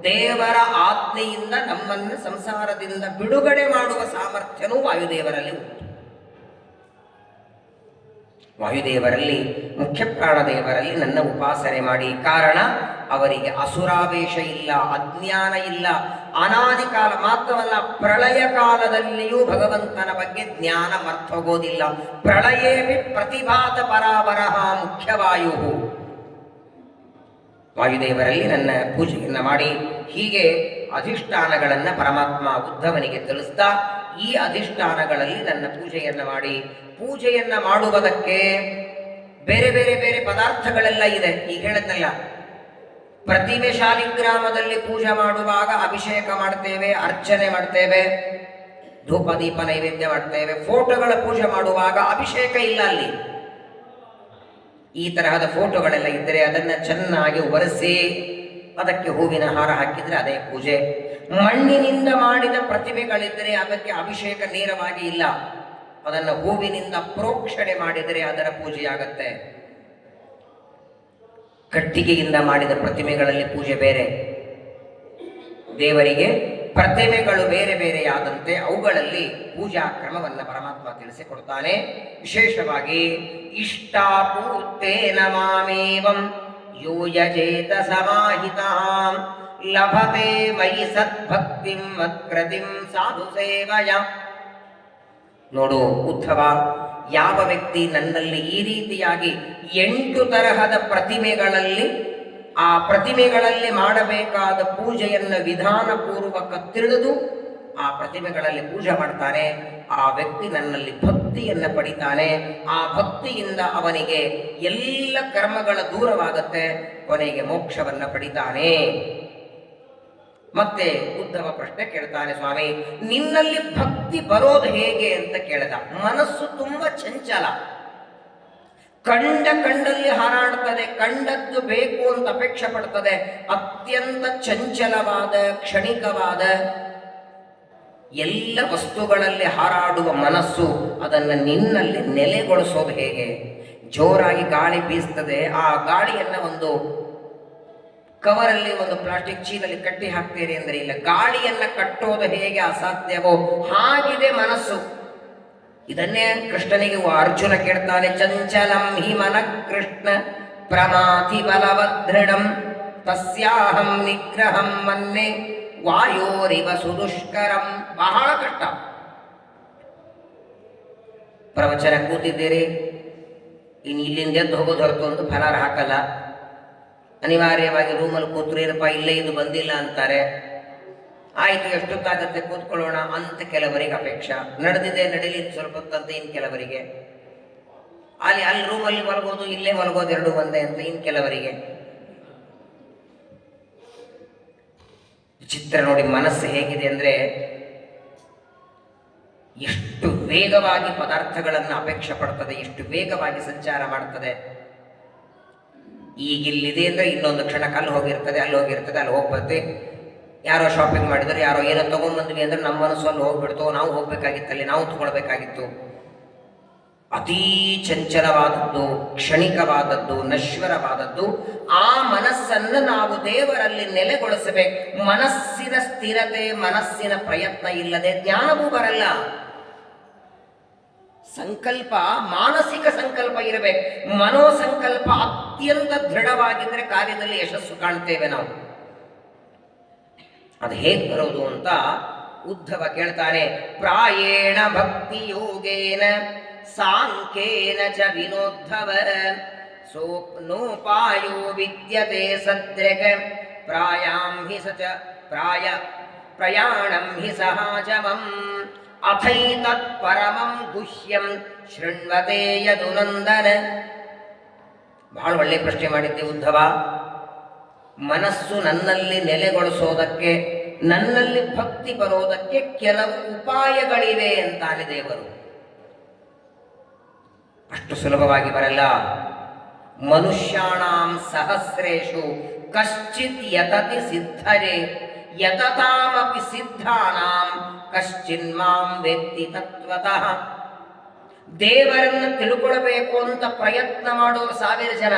ದೇವರ ಆಜ್ಞೆಯಿಂದ ನಮ್ಮನ್ನು ಸಂಸಾರದಿಂದ ಬಿಡುಗಡೆ ಮಾಡುವ ಸಾಮರ್ಥ್ಯನೂ ವಾಯುದೇವರಲ್ಲಿ ಉಂಟು. ವಾಯುದೇವರಲ್ಲಿ, ಮುಖ್ಯ ಪ್ರಾಣದೇವರಲ್ಲಿ ನನ್ನ ಉಪಾಸನೆ ಮಾಡಿ. ಕಾರಣ ಅವರಿಗೆ ಅಸುರಾವೇಶ ಇಲ್ಲ, ಅಜ್ಞಾನ ಇಲ್ಲ, ಅನಾದಿ ಕಾಲ ಮಾತ್ರವಲ್ಲ ಪ್ರಳಯ ಕಾಲದಲ್ಲಿಯೂ ಭಗವಂತನ ಬಗ್ಗೆ ಜ್ಞಾನ ಮರ್ತೋಗೋದಿಲ್ಲ. ಪ್ರಳಯೇಪಿ ಪ್ರತಿಭಾತ ಪರಾವರಃ ಮುಖ್ಯವಾಯು. ವಾಯುದೇವರಲ್ಲಿ ನನ್ನ ಪೂಜೆಯನ್ನು ಮಾಡಿ. ಹೀಗೆ ಅಧಿಷ್ಠಾನಗಳನ್ನು ಪರಮಾತ್ಮ ಉದ್ಧವನಿಗೆ ತಿಳಿಸ್ತಾ, ಈ ಅಧಿಷ್ಠಾನಗಳಲ್ಲಿ ನನ್ನ ಪೂಜೆಯನ್ನು ಮಾಡಿ. ಪೂಜೆಯನ್ನು ಮಾಡುವುದಕ್ಕೆ ಬೇರೆ ಬೇರೆ ಬೇರೆ ಪದಾರ್ಥಗಳೆಲ್ಲ ಇದೆ. ಈಗ ಹೇಳಿದ್ನಲ್ಲ, ಪ್ರತಿಮೆ ಶಾಲಿಗ್ರಾಮದಲ್ಲಿ ಪೂಜೆ ಮಾಡುವಾಗ ಅಭಿಷೇಕ ಮಾಡ್ತೇವೆ, ಅರ್ಚನೆ ಮಾಡ್ತೇವೆ, ಧೂಪ ದೀಪ ನೈವೇದ್ಯ ಮಾಡ್ತೇವೆ. ಫೋಟೋಗಳ ಪೂಜೆ ಮಾಡುವಾಗ ಅಭಿಷೇಕ ಇಲ್ಲ ಅಲ್ಲಿ. ಈ ತರಹದ ಫೋಟೋಗಳೆಲ್ಲ ಇದ್ದರೆ ಅದನ್ನು ಚೆನ್ನಾಗಿ ಒರೆಸಿ ಅದಕ್ಕೆ ಹೂವಿನ ಹಾರ ಹಾಕಿದರೆ ಅದೇ ಪೂಜೆ. ಮಣ್ಣಿನಿಂದ ಮಾಡಿದ ಪ್ರತಿಮೆಗಳಿದ್ದರೆ ಅದಕ್ಕೆ ಅಭಿಷೇಕ ನೇರವಾಗಿ ಇಲ್ಲ, ಅದನ್ನು ಹೂವಿನಿಂದ ಪ್ರೋಕ್ಷಣೆ ಮಾಡಿದರೆ ಅದರ ಪೂಜೆಯಾಗತ್ತೆ. ಕಟ್ಟಿಗೆಯಿಂದ ಮಾಡಿದ ಪ್ರತಿಮೆಗಳಲ್ಲಿ ಪೂಜೆ ಬೇರೆ, ದೇವರಿಗೆ ಪ್ರತಿಮೆಗಳು ಬೇರೆ ಬೇರೆಯಾದಂತೆ ಅವುಗಳಲ್ಲಿ ಪೂಜಾ ಕ್ರಮವನ್ನು ಪರಮಾತ್ಮ ತಿಳಿಸಿಕೊಡ್ತಾನೆ. ವಿಶೇಷವಾಗಿ ಇಷ್ಟಾಪೂರ್ತೇನ ಮಾಮೇವಂ ಯೋ ಯಜೇತ ಸಮಾಹಿತಾಂ ಲಭತೆ ಮಯಿ ಸದ್ಭಕ್ತಿಂ ಮತ್ಕೃತಿಂ ಸಾಧು ಸೇವಯ. ನೋಡು ಉದ್ಧವ, ಯಾವ ವ್ಯಕ್ತಿ ನನ್ನಲ್ಲಿ ಈ ರೀತಿಯಾಗಿ 8 ತರಹದ ಪ್ರತಿಮೆಗಳಲ್ಲಿ ಆ ಪ್ರತಿಮೆಗಳಲ್ಲಿ ಮಾಡಬೇಕಾದ ಪೂಜೆಯನ್ನು ವಿಧಾನಪೂರ್ವಕ ತಿಳಿದು ಆ ಪ್ರತಿಮೆಗಳಲ್ಲಿ ಪೂಜೆ ಮಾಡ್ತಾನೆ, ಆ ವ್ಯಕ್ತಿ ನನ್ನಲ್ಲಿ ಭಕ್ತಿಯನ್ನು ಪಡಿತಾನೆ. ಆ ಭಕ್ತಿಯಿಂದ ಅವನಿಗೆ ಎಲ್ಲ ಕರ್ಮಗಳ ದೂರವಾಗುತ್ತೆ, ಕೊನೆಗೆ ಮೋಕ್ಷವನ್ನು ಪಡಿತಾನೆ. ಮತ್ತೆ ಉದ್ಧವ ಪ್ರಶ್ನೆ ಕೇಳ್ತಾನೆ, ಸ್ವಾಮಿ ನಿನ್ನಲ್ಲಿ ಭಕ್ತಿ ಬರೋದು ಹೇಗೆ ಅಂತ ಕೇಳಿದ. ಮನಸ್ಸು ತುಂಬಾ ಚಂಚಲ, ಕಂಡಲ್ಲಿ ಹಾರಾಡ್ತದೆ, ಕಂಡದ್ದು ಬೇಕು ಅಂತ ಅಪೇಕ್ಷೆ ಪಡ್ತದೆ. ಅತ್ಯಂತ ಚಂಚಲವಾದ, ಕ್ಷಣಿಕವಾದ ಎಲ್ಲ ವಸ್ತುಗಳಲ್ಲಿ ಹಾರಾಡುವ ಮನಸ್ಸು, ಅದನ್ನು ನಿನ್ನಲ್ಲಿ ನೆಲೆಗೊಳಿಸೋದು ಹೇಗೆ? ಜೋರಾಗಿ ಗಾಳಿ ಬೀಸ್ತದೆ, ಆ ಗಾಳಿಯನ್ನು ಒಂದು ಕವರಲ್ಲಿ, ಒಂದು ಪ್ಲಾಸ್ಟಿಕ್ ಚೀಲಲ್ಲಿ ಕಟ್ಟಿ ಹಾಕ್ತೀರಿ ಅಂದರೆ ಇಲ್ಲ. ಗಾಳಿಯನ್ನ ಕಟ್ಟೋದು ಹೇಗೆ ಅಸಾಧ್ಯವೋ ಹಾಗಿದೆ ಮನಸ್ಸು. ಇದನ್ನೇ ಕೃಷ್ಣನಿಗೆ ಅರ್ಜುನ ಕೇಳ್ತಾನೆ, ಚಂಚಲಂ ಹಿ ಮನ ಕೃಷ್ಣ ಪ್ರಮಾತಿ ಬಲವದೃಢಂ ತಸ್ಯಾಹಂ ನಿಗ್ರಹಂ ಮನ್ನೆ ವಾಯೋರಿವ ಸುದುಷ್ಕರಂ. ಬಹಳ ಕಷ್ಟ. ಪ್ರವಚನ ಕೂತಿದ್ದೀರಿ, ಇನ್ನು ಇಲ್ಲಿಂದ ಎದ್ದು ಹೋಗೋದು ಹೊರತು ಒಂದು ಫಲಾರ ಹಾಕಲ್ಲ. ಅನಿವಾರ್ಯವಾಗಿ ರೂಮಲ್ಲಿ ಕೂತ್ರು, ಏನಪ್ಪ ಇಲ್ಲೇ ಇದು ಬಂದಿಲ್ಲ ಅಂತಾರೆ. ಆಯಿತು ಎಷ್ಟೊತ್ತಾಗತ್ತೆ ಕೂತ್ಕೊಳ್ಳೋಣ ಅಂತ ಕೆಲವರಿಗೆ ಅಪೇಕ್ಷೆ. ನಡೆದಿದೆ ನಡೀಲಿ ಸ್ವಲ್ಪ ಹೊತ್ತಂತ ಇನ್ನು ಕೆಲವರಿಗೆ. ಅಲ್ಲಿ ರೂಮಲ್ಲಿ ಮಲಗೋದು, ಇಲ್ಲೇ ಮಲಗೋದು, ಎರಡು ಒಂದೇ ಅಂತ ಇನ್ನು ಕೆಲವರಿಗೆ. ವಿಚಿತ್ರ ನೋಡಿ ಮನಸ್ಸು ಹೇಗಿದೆ ಅಂದರೆ, ಎಷ್ಟು ವೇಗವಾಗಿ ಪದಾರ್ಥಗಳನ್ನು ಅಪೇಕ್ಷೆ ಪಡ್ತದೆ, ಎಷ್ಟು ವೇಗವಾಗಿ ಸಂಚಾರ ಮಾಡ್ತದೆ. ಈಗಿಲ್ಲಿದೆ ಅಂದರೆ ಇನ್ನೊಂದು ಕ್ಷಣಕ್ಕೆ ಅಲ್ಲಿ ಹೋಗಿರ್ತದೆ, ಅಲ್ಲಿ ಹೋಗಿರ್ತದೆ, ಅಲ್ಲಿ ಹೋಗ್ಬರ್ತೆ. ಯಾರೋ ಶಾಪಿಂಗ್ ಮಾಡಿದ್ರು, ಯಾರೋ ಏನೋ ತೊಗೊಂಬಂದ್ವಿ ಅಂದರೆ ನಮ್ಮ ಮನಸ್ಸು ಅಲ್ಲಿ ಹೋಗ್ಬಿಡ್ತು. ನಾವು ಹೋಗ್ಬೇಕಾಗಿತ್ತಲ್ಲಿ, ನಾವು ತಗೊಳ್ಬೇಕಾಗಿತ್ತು. ಅತೀ ಚಂಚಲವಾದದ್ದು, ಕ್ಷಣಿಕವಾದದ್ದು, ನಶ್ವರವಾದದ್ದು. ಆ ಮನಸ್ಸನ್ನು ನಾವು ದೇವರಲ್ಲಿ ನೆಲೆಗೊಳಿಸಬೇಕು. ಮನಸ್ಸಿನ ಸ್ಥಿರತೆ, ಮನಸ್ಸಿನ ಪ್ರಯತ್ನ ಇಲ್ಲದೆ ಜ್ಞಾನವೂ ಬರಲ್ಲ. ಸಂಕಲ್ಪ, ಮಾನಸಿಕ ಸಂಕಲ್ಪ ಇರಬೇಕು. ಮನೋಸಂಕಲ್ಪ ಅತ್ಯಂತ ದೃಢವಾಗಿದ್ದರೆ ಕಾರ್ಯದಲ್ಲಿ ಯಶಸ್ಸು ಕಾಣ್ತೇವೆ ನಾವು. ಅದು ಹೇಗೆ ಬರೋದು ಅಂತ ಉದ್ಧವ ಕೇಳ್ತಾನೆ. ಪ್ರಾಯೇಣ ಭಕ್ತಿ ಯೋಗೇನ ಸಾಂಖ್ಯೇನ ಚ ವಿನೋದ್ಧವ ಸೋಪ್ನೋಪಾಯೋ ವಿದ್ಯತೆ ಸದ್ರಕ ಪ್ರಾಯಾಂ ಹಿ ಸಚ ಪ್ರಯಾಣಂ ಹಿ ಸಹಜಮಂ ಅಥೈತತ್ ಪರಮಂ ಗುಹ್ಯಂ ಶೃಣ್ವತೆ ಯದುನಂದನ. ಬಹಳ ಒಳ್ಳೆ ಪ್ರಶ್ನೆ ಮಾಡಿದ್ದೆ ಉದ್ಧವ. ಮನಸ್ಸು ನನ್ನಲ್ಲಿ ನೆಲೆಗೊಳಿಸೋದಕ್ಕೆ, ನನ್ನಲ್ಲಿ ಭಕ್ತಿ ಬರೋದಕ್ಕೆ ಕೆಲವು ಉಪಾಯಗಳಿವೆ ಅಂತಾನೆ ದೇವರು. ಅಷ್ಟು ಸುಲಭವಾಗಿ ಬರಲ್ಲ. ಮನುಷ್ಯಾಣಾಂ ಸಹಸ್ರೇಷು ಕಶ್ಚಿತ್ ಯತತಿ ಸಿದ್ಧರೇ ಯತತಾಮಪಿ ಸಿದ್ಧಾನಾಂ ಕಶ್ಚಿನ್ಮಾಂ ವೇತ್ತಿ ತತ್ವತಃ. ದೇವರನ್ನು ತಿಳ್ಕೊಳ್ಬೇಕು ಅಂತ ಪ್ರಯತ್ನ ಮಾಡೋರು 1000 ಜನ,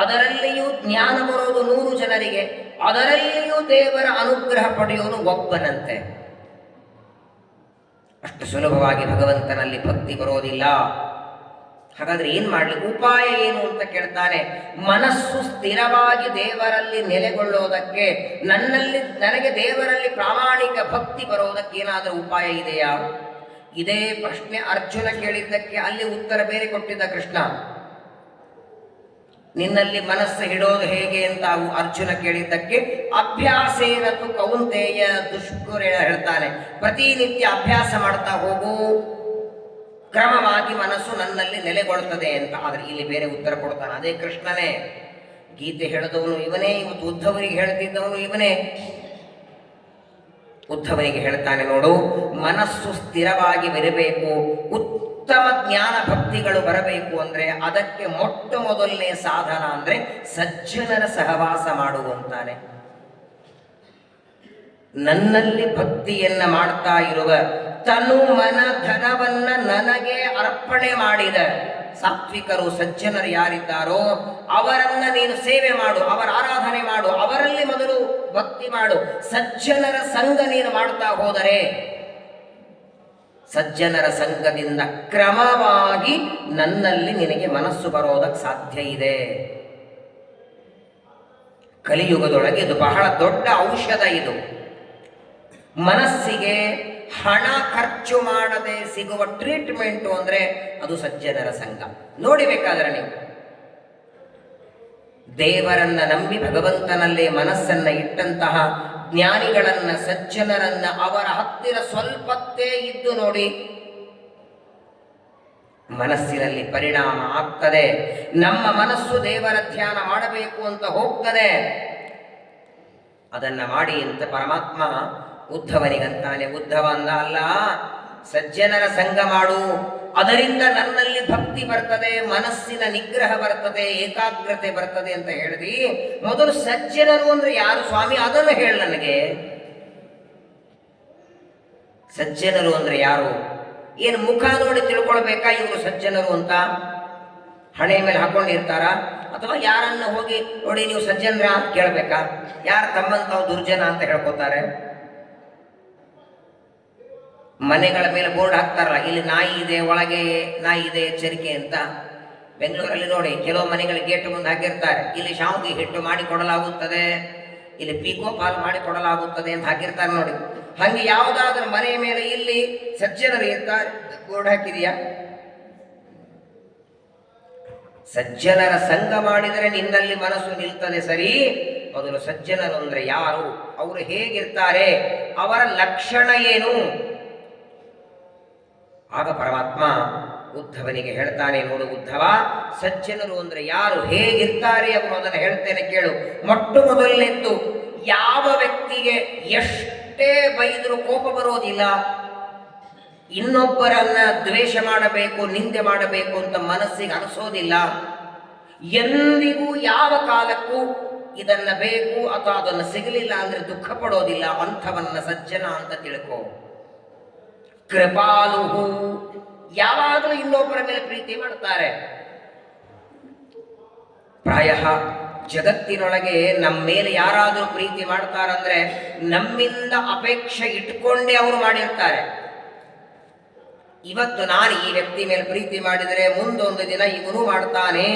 ಅದರಲ್ಲಿಯೂ ಜ್ಞಾನ ಬರೋದು 100 ಜನರಿಗೆ, ಅದರಲ್ಲಿಯೂ ದೇವರ ಅನುಗ್ರಹ ಪಡೆಯೋನು ಒಬ್ಬನಂತೆ. ಅಷ್ಟು ಸುಲಭವಾಗಿ ಭಗವಂತನಲ್ಲಿ ಭಕ್ತಿ ಬರೋದಿಲ್ಲ. ಹಾಗಾದ್ರೆ ಏನ್ ಮಾಡ್ಲಿ, ಉಪಾಯ ಏನು ಅಂತ ಕೇಳ್ತಾನೆ. ಮನಸ್ಸು ಸ್ಥಿರವಾಗಿ ದೇವರಲ್ಲಿ ನೆಲೆಗೊಳ್ಳೋದಕ್ಕೆ, ನನಗೆ ದೇವರಲ್ಲಿ ಪ್ರಾಮಾಣಿಕ ಭಕ್ತಿ ಬರೋದಕ್ಕೆ ಏನಾದರೂ ಉಪಾಯ ಇದೆಯಾ? ಇದೇ ಪ್ರಶ್ನೆ ಅರ್ಜುನ ಕೇಳಿದ್ದಕ್ಕೆ ಅಲ್ಲಿ ಉತ್ತರ ಬೇರೆ ಕೊಟ್ಟಿದ್ದ ಕೃಷ್ಣ. ನಿನ್ನಲ್ಲಿ ಮನಸ್ಸು ಹಿಡೋದು ಹೇಗೆ ಅಂತ ಅರ್ಜುನ ಕೇಳಿದ್ದಕ್ಕೆ ಅಭ್ಯಾಸೇನತು ಕೌಂತೆಯ ದುಷ್ಕುರ ಹೇಳ್ತಾನೆ, ಪ್ರತಿನಿತ್ಯ ಅಭ್ಯಾಸ ಮಾಡ್ತಾ ಹೋಗು, ಕ್ರಮವಾಗಿ ಮನಸ್ಸು ನನ್ನಲ್ಲಿ ನೆಲೆಗೊಳ್ತದೆ ಅಂತ. ಆದರೆ ಇಲ್ಲಿ ಬೇರೆ ಉತ್ತರ ಕೊಡ್ತಾನೆ ಅದೇ ಕೃಷ್ಣನೇ. ಗೀತೆ ಹೇಳಿದವನು ಇವನೇ, ಇವತ್ತು ಉದ್ಧವನಿಗೆ ಹೇಳ್ತಿದ್ದವನು ಇವನೇ. ಉದ್ಧವನಿಗೆ ಹೇಳ್ತಾನೆ, ನೋಡು, ಮನಸ್ಸು ಸ್ಥಿರವಾಗಿ ಬರಬೇಕು, ಉತ್ತಮ ಜ್ಞಾನ ಭಕ್ತಿಗಳು ಬರಬೇಕು ಅಂದ್ರೆ ಅದಕ್ಕೆ ಮೊಟ್ಟ ಮೊದಲನೇ ಸಾಧನ ಅಂದ್ರೆ ಸಜ್ಜನರ ಸಹವಾಸ ಮಾಡುವಂತಾನೆ. ನನ್ನಲ್ಲಿ ಭಕ್ತಿಯನ್ನ ಮಾಡ್ತಾ ಇರುವ, ತನು ಮನ ಧನವನ್ನ ನನಗೆ ಅರ್ಪಣೆ ಮಾಡಿದ ಸಾತ್ವಿಕರು ಸಜ್ಜನರು ಯಾರಿದ್ದಾರೋ ಅವರನ್ನ ನೀನು ಸೇವೆ ಮಾಡು, ಅವರ ಆರಾಧನೆ ಮಾಡು, ಅವರಲ್ಲಿ ಮೊದಲು ಭಕ್ತಿ ಮಾಡು. ಸಜ್ಜನರ ಸಂಘ ನೀನು ಮಾಡ್ತಾ ಹೋದರೆ ಸಜ್ಜನರ ಸಂಘದಿಂದ ಕ್ರಮವಾಗಿ ನನ್ನಲ್ಲಿ ನಿನಗೆ ಮನಸ್ಸು ಬರೋದಕ್ಕೆ ಸಾಧ್ಯ ಇದೆ. ಕಲಿಯುಗದೊಳಗೆ ಇದು ಬಹಳ ದೊಡ್ಡ ಔಷಧ. ಇದು ಮನಸ್ಸಿಗೆ ಹಣ ಖರ್ಚು ಮಾಡದೆ ಸಿಗುವ ಟ್ರೀಟ್ಮೆಂಟು ಅಂದ್ರೆ ಅದು ಸಜ್ಜನರ ಸಂಘ. ನೋಡಿಬೇಕಾದ್ರೆ ನೀವು ದೇವರನ್ನ ನಂಬಿ ಭಗವಂತನಲ್ಲೇ ಮನಸ್ಸನ್ನ ಇಟ್ಟಂತಹ ಜ್ಞಾನಿಗಳನ್ನ, ಸಜ್ಜನರನ್ನ ಅವರ ಹತ್ತಿರ ಸ್ವಲ್ಪತ್ತೇ ಇದ್ದು ನೋಡಿ, ಮನಸ್ಸಿನಲ್ಲಿ ಪರಿಣಾಮ ಆಗ್ತದೆ. ನಮ್ಮ ಮನಸ್ಸು ದೇವರ ಧ್ಯಾನ ಮಾಡಬೇಕು ಅಂತ ಹೋಗ್ತದೆ. ಅದನ್ನ ಮಾಡಿ ಅಂತ ಪರಮಾತ್ಮ ಉದ್ಧವನಿಗಂತಾನೆ. ಉದ್ಧವ ಅಂದ ಅಲ್ಲ, ಸಜ್ಜನರ ಸಂಘ ಮಾಡು, ಅದರಿಂದ ನನ್ನಲ್ಲಿ ಭಕ್ತಿ ಬರ್ತದೆ, ಮನಸ್ಸಿನ ನಿಗ್ರಹ ಬರ್ತದೆ, ಏಕಾಗ್ರತೆ ಬರ್ತದೆ ಅಂತ ಹೇಳಿದಿ. ಮೊದಲು ಸಜ್ಜನರು ಅಂದ್ರೆ ಯಾರು ಸ್ವಾಮಿ ಅದನ್ನು ಹೇಳ ನನಗೆ. ಸಜ್ಜನರು ಅಂದ್ರೆ ಯಾರು? ಏನು ಮುಖ ನೋಡಿ ತಿಳ್ಕೊಳ್ಬೇಕಾ ಇವರು ಸಜ್ಜನರು ಅಂತ? ಹಣೆ ಮೇಲೆ ಹಾಕೊಂಡಿರ್ತಾರ? ಅಥವಾ ಯಾರನ್ನ ಹೋಗಿ ನೋಡಿ ನೀವು ಸಜ್ಜನರ ಅಂತ ಕೇಳ್ಬೇಕಾ? ಯಾರು ತಮ್ಮಂತಾವ್ ದುರ್ಜನ ಅಂತ ಹೇಳ್ಕೊತಾರೆ? ಮನೆಗಳ ಮೇಲೆ ಬೋರ್ಡ್ ಹಾಕ್ತಾರಲ್ಲ, ಇಲ್ಲಿ ನಾಯಿ ಇದೆ, ಒಳಗೆ ನಾಯಿ ಇದೆ, ಎಚ್ಚರಿಕೆ ಅಂತ. ಬೆಂಗಳೂರಲ್ಲಿ ನೋಡಿ ಕೆಲವು ಮನೆಗಳ ಗೇಟ್ ಮುಂದೆ ಹಾಕಿರ್ತಾರೆ, ಇಲ್ಲಿ ಶಾವಿಗೆ ಹಿಟ್ಟು ಮಾಡಿ ಕೊಡಲಾಗುತ್ತದೆ, ಇಲ್ಲಿ ಪೀಕೋ ಪಾಲ್ ಮಾಡಿ ಕೊಡಲಾಗುತ್ತದೆ ಅಂತ ಹಾಕಿರ್ತಾರೆ ನೋಡಿ. ಹಂಗೆ ಯಾವುದಾದ್ರೂ ಮನೆಯ ಮೇಲೆ ಇಲ್ಲಿ ಸಜ್ಜನರು ಇರ್ತಾರೆ ಬೋರ್ಡ್ ಹಾಕಿದೆಯಾ? ಸಜ್ಜನರ ಸಂಘ ಮಾಡಿದರೆ ನಿನ್ನಲ್ಲಿ ಮನಸ್ಸು ನಿಲ್ತದೆ. ಸರಿ, ಮೊದಲು ಸಜ್ಜನರು ಅಂದ್ರೆ ಯಾರು, ಅವರು ಹೇಗಿರ್ತಾರೆ, ಅವರ ಲಕ್ಷಣ ಏನು? ಆಗ ಪರಮಾತ್ಮ ಉದ್ಧವನಿಗೆ ಹೇಳ್ತಾನೆ, ನೋಡು ಉದ್ಧವ, ಸಜ್ಜನರು ಅಂದ್ರೆ ಯಾರು, ಹೇಗಿರ್ತಾರೆ ಅವರು ಅದನ್ನು ಹೇಳ್ತೇನೆ ಕೇಳು. ಮೊಟ್ಟ ಮೊದಲನೆದ್ದು, ಯಾವ ವ್ಯಕ್ತಿಗೆ ಎಷ್ಟೇ ಬೈದರೂ ಕೋಪ ಬರೋದಿಲ್ಲ, ಇನ್ನೊಬ್ಬರನ್ನ ದ್ವೇಷ ಮಾಡಬೇಕು, ನಿಂದೆ ಮಾಡಬೇಕು ಅಂತ ಮನಸ್ಸಿಗೆ ಅನಿಸೋದಿಲ್ಲ, ಎಂದಿಗೂ ಯಾವ ಕಾಲಕ್ಕೂ ಇದನ್ನ ಬೇಕು ಅಥವಾ ಅದನ್ನು ಸಿಗಲಿಲ್ಲ ಅಂದ್ರೆ ದುಃಖ ಪಡೋದಿಲ್ಲ, ಅಂಥವನ್ನ ಸಜ್ಜನ ಅಂತ ತಿಳ್ಕೋ. ಕೃಪಾಲುಹು, ಯಾವಾಗಲೂ ಇನ್ನೊಬ್ಬರ ಮೇಲೆ ಪ್ರೀತಿ ಮಾಡ್ತಾರೆ. ಪ್ರಾಯ ಜಗತ್ತಿನೊಳಗೆ ನಮ್ಮ ಮೇಲೆ ಯಾರಾದರೂ ಪ್ರೀತಿ ಮಾಡ್ತಾರಂದ್ರೆ ನಮ್ಮಿಂದ ಅಪೇಕ್ಷೆ ಇಟ್ಕೊಂಡೇ ಅವರು ಮಾಡಿರ್ತಾರೆ. ಇವತ್ತು ನಾನು ಈ ವ್ಯಕ್ತಿ ಮೇಲೆ ಪ್ರೀತಿ ಮಾಡಿದರೆ ಮುಂದೊಂದು ದಿನ ಇವನು ಮಾಡ್ತಾನೆ.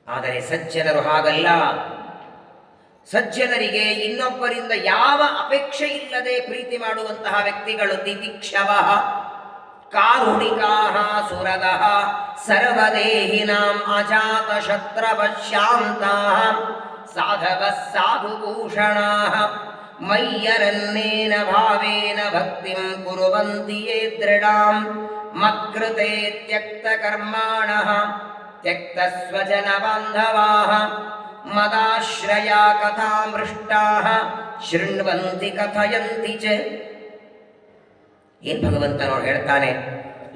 ಆದರೆ ಸಜ್ಜನರು ಹಾಗಲ್ಲ. ಸಜ್ಜನರಿಗೆ ಇನ್ನೊಬ್ಬರಿಂದ ಯಾವ ಅಪೇಕ್ಷೆ ಇಲ್ಲದೆ ಪ್ರೀತಿ ಮಾಡುವಂತಹ ವ್ಯಕ್ತಿಗಳು ತಿತಿಕ್ಷವಃ ಕಾರುಣಿಕಾಃ ಸುರಗಃ ಸರ್ವದೇಹಿನಾಂ ಅಜಾತ ಶತ್ರವಶಾಂತಾಃ ಸಾಧವಃ ಸಾಧುಭೂಷಣಾಃ ಮಯ್ಯರನ್ನೇನ ಭಾವೇನ ಭಕ್ತಿಂ ಕುರುವಂತಿ ಯೇ ದೃಢಾಂ ಮತ್ಕೃತೆ ತ್ಯಕ್ತ ಕರ್ಮಾಣಃ ತ್ಯಕ್ತ ಸ್ವಜನ ಬಾಂಧವಾಃ ಮದಾಶ್ರಯ ಕಥಾಮೃಷ್ಟಾಃ ಶೃಣ್ವಂತಿ ಕಥಯಂತಿ ಚ. ಏನ್ ಭಗವಂತ ನೋಡಿ ಹೇಳ್ತಾನೆ,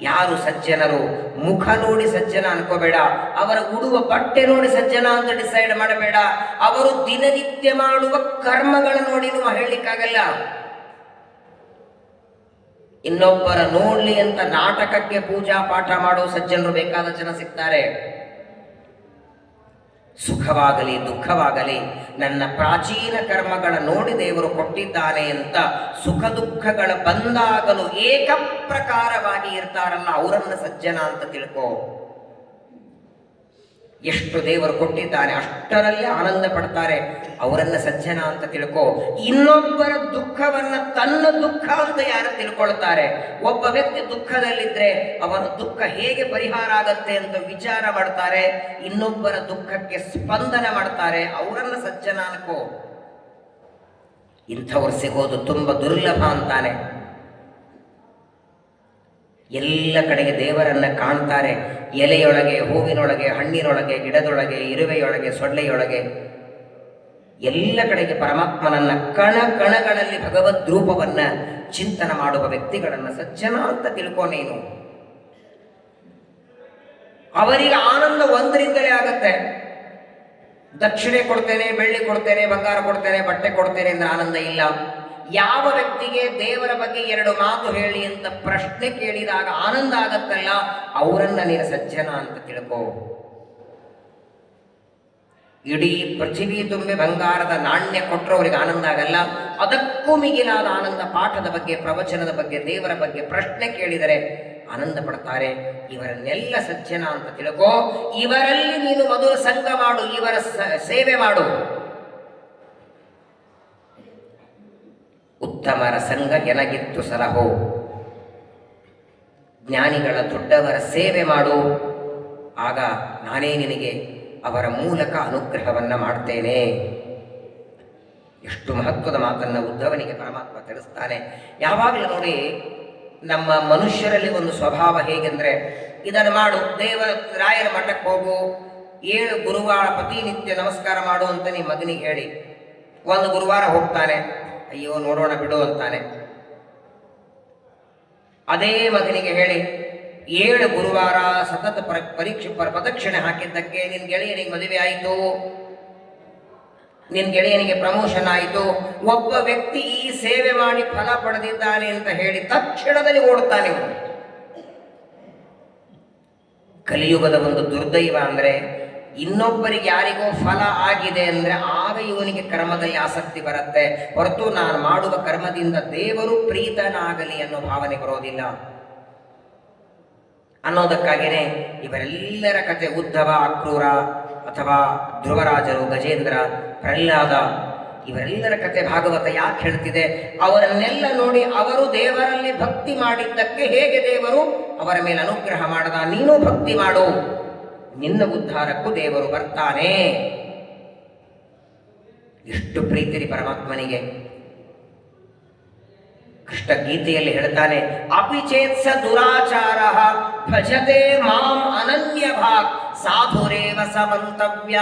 ಯಾರು ಸಜ್ಜನರು, ಮುಖ ನೋಡಿ ಸಜ್ಜನ ಅನ್ಕೋಬೇಡ, ಅವರ ಉಡುವ ಬಟ್ಟೆ ನೋಡಿ ಸಜ್ಜನ ಅಂತ ಡಿಸೈಡ್ ಮಾಡಬೇಡ, ಅವರು ದಿನನಿತ್ಯ ಮಾಡುವ ಕರ್ಮಗಳ ನೋಡಿ ಹೇಳಲಿಕ್ಕಾಗಲ್ಲ. ಇನ್ನೊಬ್ಬರ ನೋಡ್ಲಿ ಅಂತ ನಾಟಕಕ್ಕೆ ಪೂಜಾ ಪಾಠ ಮಾಡೋ ಸಜ್ಜನರು ಬೇಕಾದ ಜನ ಸಿಗ್ತಾರೆ. ಸುಖವಾಗಲಿ ದುಃಖವಾಗಲಿ ನನ್ನ ಪ್ರಾಚೀನ ಕರ್ಮಗಳ ನೋಡಿ ದೇವರು ಕೊಟ್ಟಿದ್ದಾನೆ ಅಂತ ಸುಖ ದುಃಖಗಳ ಬಂದಾಗಲು ಏಕಪ್ರಕಾರವಾಗಿ ಇರ್ತಾರಲ್ಲ ಅವರನ್ನು ಸಜ್ಜನ ಅಂತ ತಿಳ್ಕೋ. ಎಷ್ಟು ದೇವರು ಕೊಟ್ಟಿದ್ದಾನೆ ಅಷ್ಟರಲ್ಲಿ ಆನಂದ ಪಡ್ತಾರೆ, ಅವರನ್ನ ಸಜ್ಜನ ಅಂತ ತಿಳ್ಕೋ. ಇನ್ನೊಬ್ಬರ ದುಃಖವನ್ನ ತನ್ನ ದುಃಖ ಅಂತ ಯಾರು ತಿಳ್ಕೊಳ್ತಾರೆ, ಒಬ್ಬ ವ್ಯಕ್ತಿ ದುಃಖದಲ್ಲಿದ್ರೆ ಅವನ ದುಃಖ ಹೇಗೆ ಪರಿಹಾರ ಆಗತ್ತೆ ಅಂತ ವಿಚಾರ ಮಾಡ್ತಾರೆ, ಇನ್ನೊಬ್ಬರ ದುಃಖಕ್ಕೆ ಸ್ಪಂದನ ಮಾಡ್ತಾರೆ, ಅವರನ್ನ ಸಜ್ಜನ ಅನ್ಕೋ. ಇಂಥವ್ರು ಸಿಗೋದು ತುಂಬ ದುರ್ಲಭ ಅಂತಾನೆ. ಎಲ್ಲ ಕಡೆಗೆ ದೇವರನ್ನ ಕಾಣ್ತಾರೆ, ಎಲೆಯೊಳಗೆ, ಹೂವಿನೊಳಗೆ, ಹಣ್ಣಿನೊಳಗೆ, ಗಿಡದೊಳಗೆ, ಇರುವೆಯೊಳಗೆ, ಸೊಳ್ಳೆಯೊಳಗೆ, ಎಲ್ಲ ಕಡೆಗೆ ಪರಮಾತ್ಮನನ್ನ ಕಣ ಕಣಗಳಲ್ಲಿ ಭಗವದ್ ರೂಪವನ್ನ ಚಿಂತನ ಮಾಡುವ ವ್ಯಕ್ತಿಗಳನ್ನ ಸಜ್ಜನ ಅಂತ ತಿಳ್ಕೊ ನೀನು. ಅವರಿಗೆ ಆನಂದ ಒಂದರಿಂದಲೇ ಆಗತ್ತೆ. ದಕ್ಷಿಣೆ ಕೊಡ್ತೇನೆ, ಬೆಳ್ಳಿ ಕೊಡ್ತೇನೆ, ಬಂಗಾರ ಕೊಡ್ತೇನೆ, ಬಟ್ಟೆ ಕೊಡ್ತೇನೆ ಅಂದ್ರೆ ಆನಂದ ಇಲ್ಲ. ಯಾವ ವ್ಯಕ್ತಿಗೆ ದೇವರ ಬಗ್ಗೆ ಎರಡು ಮಾತು ಹೇಳಿ ಅಂತ ಪ್ರಶ್ನೆ ಕೇಳಿದಾಗ ಆನಂದ ಆಗತ್ತಲ್ಲ, ಅವರನ್ನ ನೀನು ಸಜ್ಜನ ಅಂತ ತಿಳ್ಕೋ. ಇಡೀ ಪೃಥ್ವಿ ತುಂಬಿ ಬಂಗಾರದ ನಾಣ್ಯ ಕೊಟ್ಟರು ಅವರಿಗೆ ಆನಂದ ಆಗಲ್ಲ. ಅದಕ್ಕೂ ಮಿಗಿಲಾದ ಆನಂದ ಪಾಠದ ಬಗ್ಗೆ, ಪ್ರವಚನದ ಬಗ್ಗೆ, ದೇವರ ಬಗ್ಗೆ ಪ್ರಶ್ನೆ ಕೇಳಿದರೆ ಆನಂದ ಪಡ್ತಾರೆ. ಇವರನ್ನೆಲ್ಲ ಸಜ್ಜನ ಅಂತ ತಿಳ್ಕೋ. ಇವರಲ್ಲಿ ನೀನು ಮೊದಲು ಸಂಘ ಮಾಡು, ಇವರ ಸೇವೆ ಮಾಡು. ಉತ್ತಮರ ಸಂಘ ಎನಗಿತ್ತು ಸಲಹೋ, ಜ್ಞಾನಿಗಳ ದೊಡ್ಡವರ ಸೇವೆ ಮಾಡು, ಆಗ ನಾನೇ ನಿನಗೆ ಅವರ ಮೂಲಕ ಅನುಗ್ರಹವನ್ನ ಮಾಡ್ತೇನೆ. ಎಷ್ಟು ಮಹತ್ವದ ಮಾತನ್ನ ಉದ್ಧವನಿಗೆ ಪರಮಾತ್ಮ ತಿಳಿಸ್ತಾನೆ. ಯಾವಾಗಲೂ ನೋಡಿ, ನಮ್ಮ ಮನುಷ್ಯರಲ್ಲಿ ಒಂದು ಸ್ವಭಾವ ಹೇಗೆಂದ್ರೆ, ಇದನ್ನು ಮಾಡು, ರಾಯರ ಮಠಕ್ಕೆ ಹೋಗು, 7 ಗುರುವಾರ ಪ್ರತಿನಿತ್ಯ ನಮಸ್ಕಾರ ಮಾಡು ಅಂತ ನಿಮ್ಮ ಮಗನಿಗೆ ಹೇಳಿ, ಒಂದು ಗುರುವಾರ ಹೋಗ್ತಾನೆ, ಅಯ್ಯೋ ನೋಡೋಣ ಬಿಡು ಅಂತಾನೆ. ಅದೇ ಮಗನಿಗೆ ಹೇಳಿ 7 ಗುರುವಾರ ಸತತ ಪ್ರದಕ್ಷಿಣೆ ಹಾಕಿದ್ದಕ್ಕೆ ನಿನ್ ಗೆಳೆಯನಿಗೆ ಮದುವೆ ಆಯಿತು, ನಿನ್ ಗೆಳೆಯನಿಗೆ ಪ್ರಮೋಷನ್ ಆಯಿತು, ಒಬ್ಬ ವ್ಯಕ್ತಿ ಈ ಸೇವೆ ಮಾಡಿ ಫಲ ಪಡೆದಿದ್ದಾನೆ ಅಂತ ಹೇಳಿ ತಕ್ಷಣದಲ್ಲಿ ಓಡುತ್ತಾನೆ. ಕಲಿಯುಗದ ಒಂದು ದುರ್ದೈವ ಅಂದ್ರೆ, ಇನ್ನೊಬ್ಬರಿಗೆ ಯಾರಿಗೋ ಫಲ ಆಗಿದೆ ಅಂದ್ರೆ ಆಗ ಇವನಿಗೆ ಕರ್ಮದಲ್ಲಿ ಆಸಕ್ತಿ ಬರುತ್ತೆ, ಹೊರತು ನಾನು ಮಾಡುವ ಕರ್ಮದಿಂದ ದೇವರು ಪ್ರೀತನಾಗಲಿ ಅನ್ನೋ ಭಾವನೆ ಬರೋದಿಲ್ಲ. ಅನ್ನೋದಕ್ಕಾಗಿಯೇ ಇವರೆಲ್ಲರ ಕತೆ, ಉದ್ಧವ, ಅಕ್ರೂರ ಅಥವಾ ಧ್ರುವರಾಜರು, ಗಜೇಂದ್ರ, ಪ್ರಹ್ಲಾದ, ಇವರೆಲ್ಲರ ಕತೆ ಭಾಗವತ ಯಾಕೆ ಹೇಳ್ತಿದೆ? ಅವರನ್ನೆಲ್ಲ ನೋಡಿ ಅವರು ದೇವರಲ್ಲಿ ಭಕ್ತಿ ಮಾಡಿದ್ದಕ್ಕೆ ಹೇಗೆ ದೇವರು ಅವರ ಮೇಲೆ ಅನುಗ್ರಹ ಮಾಡದ. ನೀನು ಭಕ್ತಿ ಮಾಡು, ನಿನ್ನ ಉದ್ಧಾರಕ್ಕೂ ದೇವರು ಬರ್ತಾನೆ. ಎಷ್ಟು ಪ್ರೀತಿರಿ ಪರಮಾತ್ಮನಿಗೆ. ಕೃಷ್ಣ ಗೀತೆಯಲ್ಲಿ ಹೇಳ್ತಾನೆ, ಅಪಿಚೇತ್ಸ ದುರಾಚಾರ ಭಜತೆ ಮಾಂ ಅನನ್ಯ ಭಾಗ್ ಸಾಧುರೇವ ಸಮಂತವ್ಯ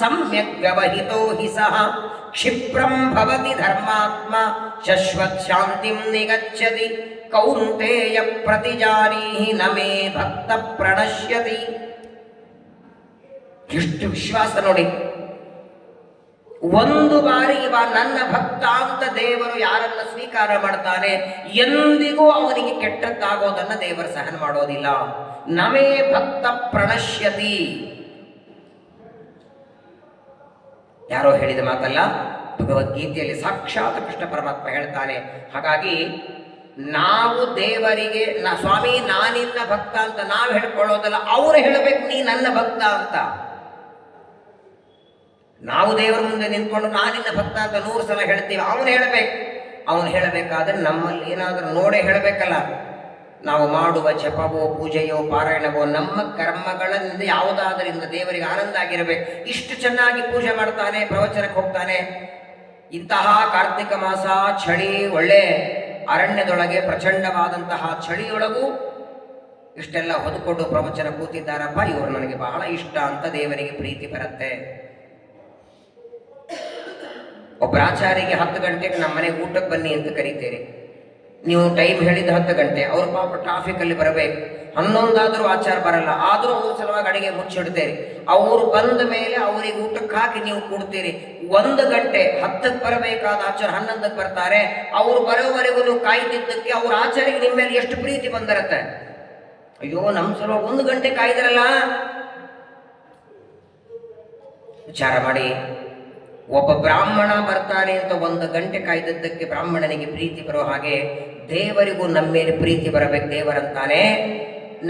ಸಮ್ಯಕ್ ವ್ಯವಹಿತೋ ಹಿ ಸಹ ಕ್ಷಿಪ್ರಂ ಭವತಿ ಧರ್ಮಾತ್ಮ ಶಶ್ವತ್ ಶಾಂತಿಂ ನಿಗಚ್ಚತಿ ಕೌಂತೇಯ ಪ್ರತಿಜಾನೀಹಿ ನಮೇ ಭಕ್ತ ಪ್ರಣಶ್ಯತಿ. ಎಷ್ಟು ವಿಶ್ವಾಸ ನೋಡಿ. ಒಂದು ಬಾರಿ ಇವ ನನ್ನ ಭಕ್ತ ಅಂತ ದೇವರು ಯಾರನ್ನ ಸ್ವೀಕಾರ ಮಾಡ್ತಾನೆ, ಎಂದಿಗೂ ಅವನಿಗೆ ಕೆಟ್ಟದ್ದಾಗೋದನ್ನ ದೇವರು ಸಹನ ಮಾಡೋದಿಲ್ಲ. ನಮೇ ಭಕ್ತ ಪ್ರಣಶ್ಯತಿ. ಯಾರೋ ಹೇಳಿದ ಮಾತಲ್ಲ, ಭಗವದ್ಗೀತೆಯಲ್ಲಿ ಸಾಕ್ಷಾತ್ ಕೃಷ್ಣ ಪರಮಾತ್ಮ ಹೇಳ್ತಾನೆ. ಹಾಗಾಗಿ ನಾವು ದೇವರಿಗೆ ಸ್ವಾಮಿ ನಾನಿನ್ನ ಭಕ್ತ ಅಂತ ನಾವು ಹೇಳ್ಕೊಳ್ಳೋದಲ್ಲ, ಅವರು ಹೇಳಬೇಕು ನೀ ನನ್ನ ಭಕ್ತ ಅಂತ. ನಾವು ದೇವರ ಮುಂದೆ ನಿಂತ್ಕೊಂಡು ನಾನಿನ್ನ ಭಕ್ತ ಅಂತ 100 ಸಲ ಹೇಳ್ತೀವಿ, ಅವನು ಹೇಳಬೇಕು. ಅವನು ಹೇಳಬೇಕಾದ್ರೆ ನಮ್ಮಲ್ಲಿ ಏನಾದರೂ ನೋಡೇ ಹೇಳಬೇಕಲ್ಲ. ನಾವು ಮಾಡುವ ಜಪವೋ, ಪೂಜೆಯೋ, ಪಾರಾಯಣವೋ ನಮ್ಮ ಕರ್ಮಗಳಿಂದ ಯಾವುದಾದರಿಂದ ದೇವರಿಗೆ ಆನಂದ ಆಗಿರಬೇಕು. ಇಷ್ಟು ಚೆನ್ನಾಗಿ ಪೂಜೆ ಮಾಡ್ತಾನೆ, ಪ್ರವಚನಕ್ಕೆ ಹೋಗ್ತಾನೆ. ಇಂತಹ ಕಾರ್ತಿಕ ಮಾಸ, ಚಳಿ, ಒಳ್ಳೆ ಅರಣ್ಯದೊಳಗೆ ಪ್ರಚಂಡವಾದಂತಹ ಚಳಿಯೊಳಗೂ ಇಷ್ಟೆಲ್ಲ ಹೊದ್ಕೊಂಡು ಪ್ರವಚನ ಕೂತಿದ್ದಾರಪ್ಪ, ಇವರು ನನಗೆ ಬಹಳ ಇಷ್ಟ ಅಂತ ದೇವರಿಗೆ ಪ್ರೀತಿ ಬರುತ್ತೆ. ಒಬ್ಬರ ಆಚಾರ್ಯಗೆ 10 ಗಂಟೆಗೆ ನಮ್ಮ ಮನೆಗೆ ಊಟಕ್ಕೆ ಬನ್ನಿ ಅಂತ ಕರೀತೀರಿ. ನೀವು ಟೈಮ್ ಹೇಳಿದ 10 ಗಂಟೆ, ಅವ್ರ ಪಾಪ ಟ್ರಾಫಿಕಲ್ಲಿ ಬರಬೇಕು. 11 ಆದರೂ ಆಚಾರ ಬರಲ್ಲ, ಆದರೂ ಅವ್ರ ಸಲುವಾಗಿ ಅಡಿಗೆ ಮುಚ್ಚಿಡ್ತೀರಿ. ಅವರು ಬಂದ ಮೇಲೆ ಅವರಿಗೆ ಊಟಕ್ಕೆ ಹಾಕಿ ನೀವು ಕೊಡ್ತೀರಿ. 1 ಗಂಟೆ 10ಕ್ಕೆ ಬರಬೇಕಾದ ಆಚಾರ 11ಕ್ಕೆ ಬರ್ತಾರೆ. ಅವರು ಬರೋವರೆಗೂ ಕಾಯ್ದಿದ್ದಕ್ಕೆ ಅವ್ರ ಆಚಾರ್ಯಗೆ ನಿಮ್ಮ ಮೇಲೆ ಎಷ್ಟು ಪ್ರೀತಿ ಬಂದಿರತ್ತೆ. ಅಯ್ಯೋ ನಮ್ಮ ಸಲುವಾಗಿ 1 ಗಂಟೆ ಕಾಯ್ದಿರಲ್ಲ. ವಿಚಾರ ಮಾಡಿ. ಒಬ್ಬ ಬ್ರಾಹ್ಮಣ ಬರ್ತಾನೆ ಅಂತ 1 ಗಂಟೆ ಕಾಯ್ದದ್ದಕ್ಕೆ ಬ್ರಾಹ್ಮಣನಿಗೆ ಪ್ರೀತಿ ಬರೋ ಹಾಗೆ ದೇವರಿಗೂ ನಮ್ಮ ಮೇಲೆ ಪ್ರೀತಿ ಬರಬೇಕು. ದೇವರಂತಾನೆ,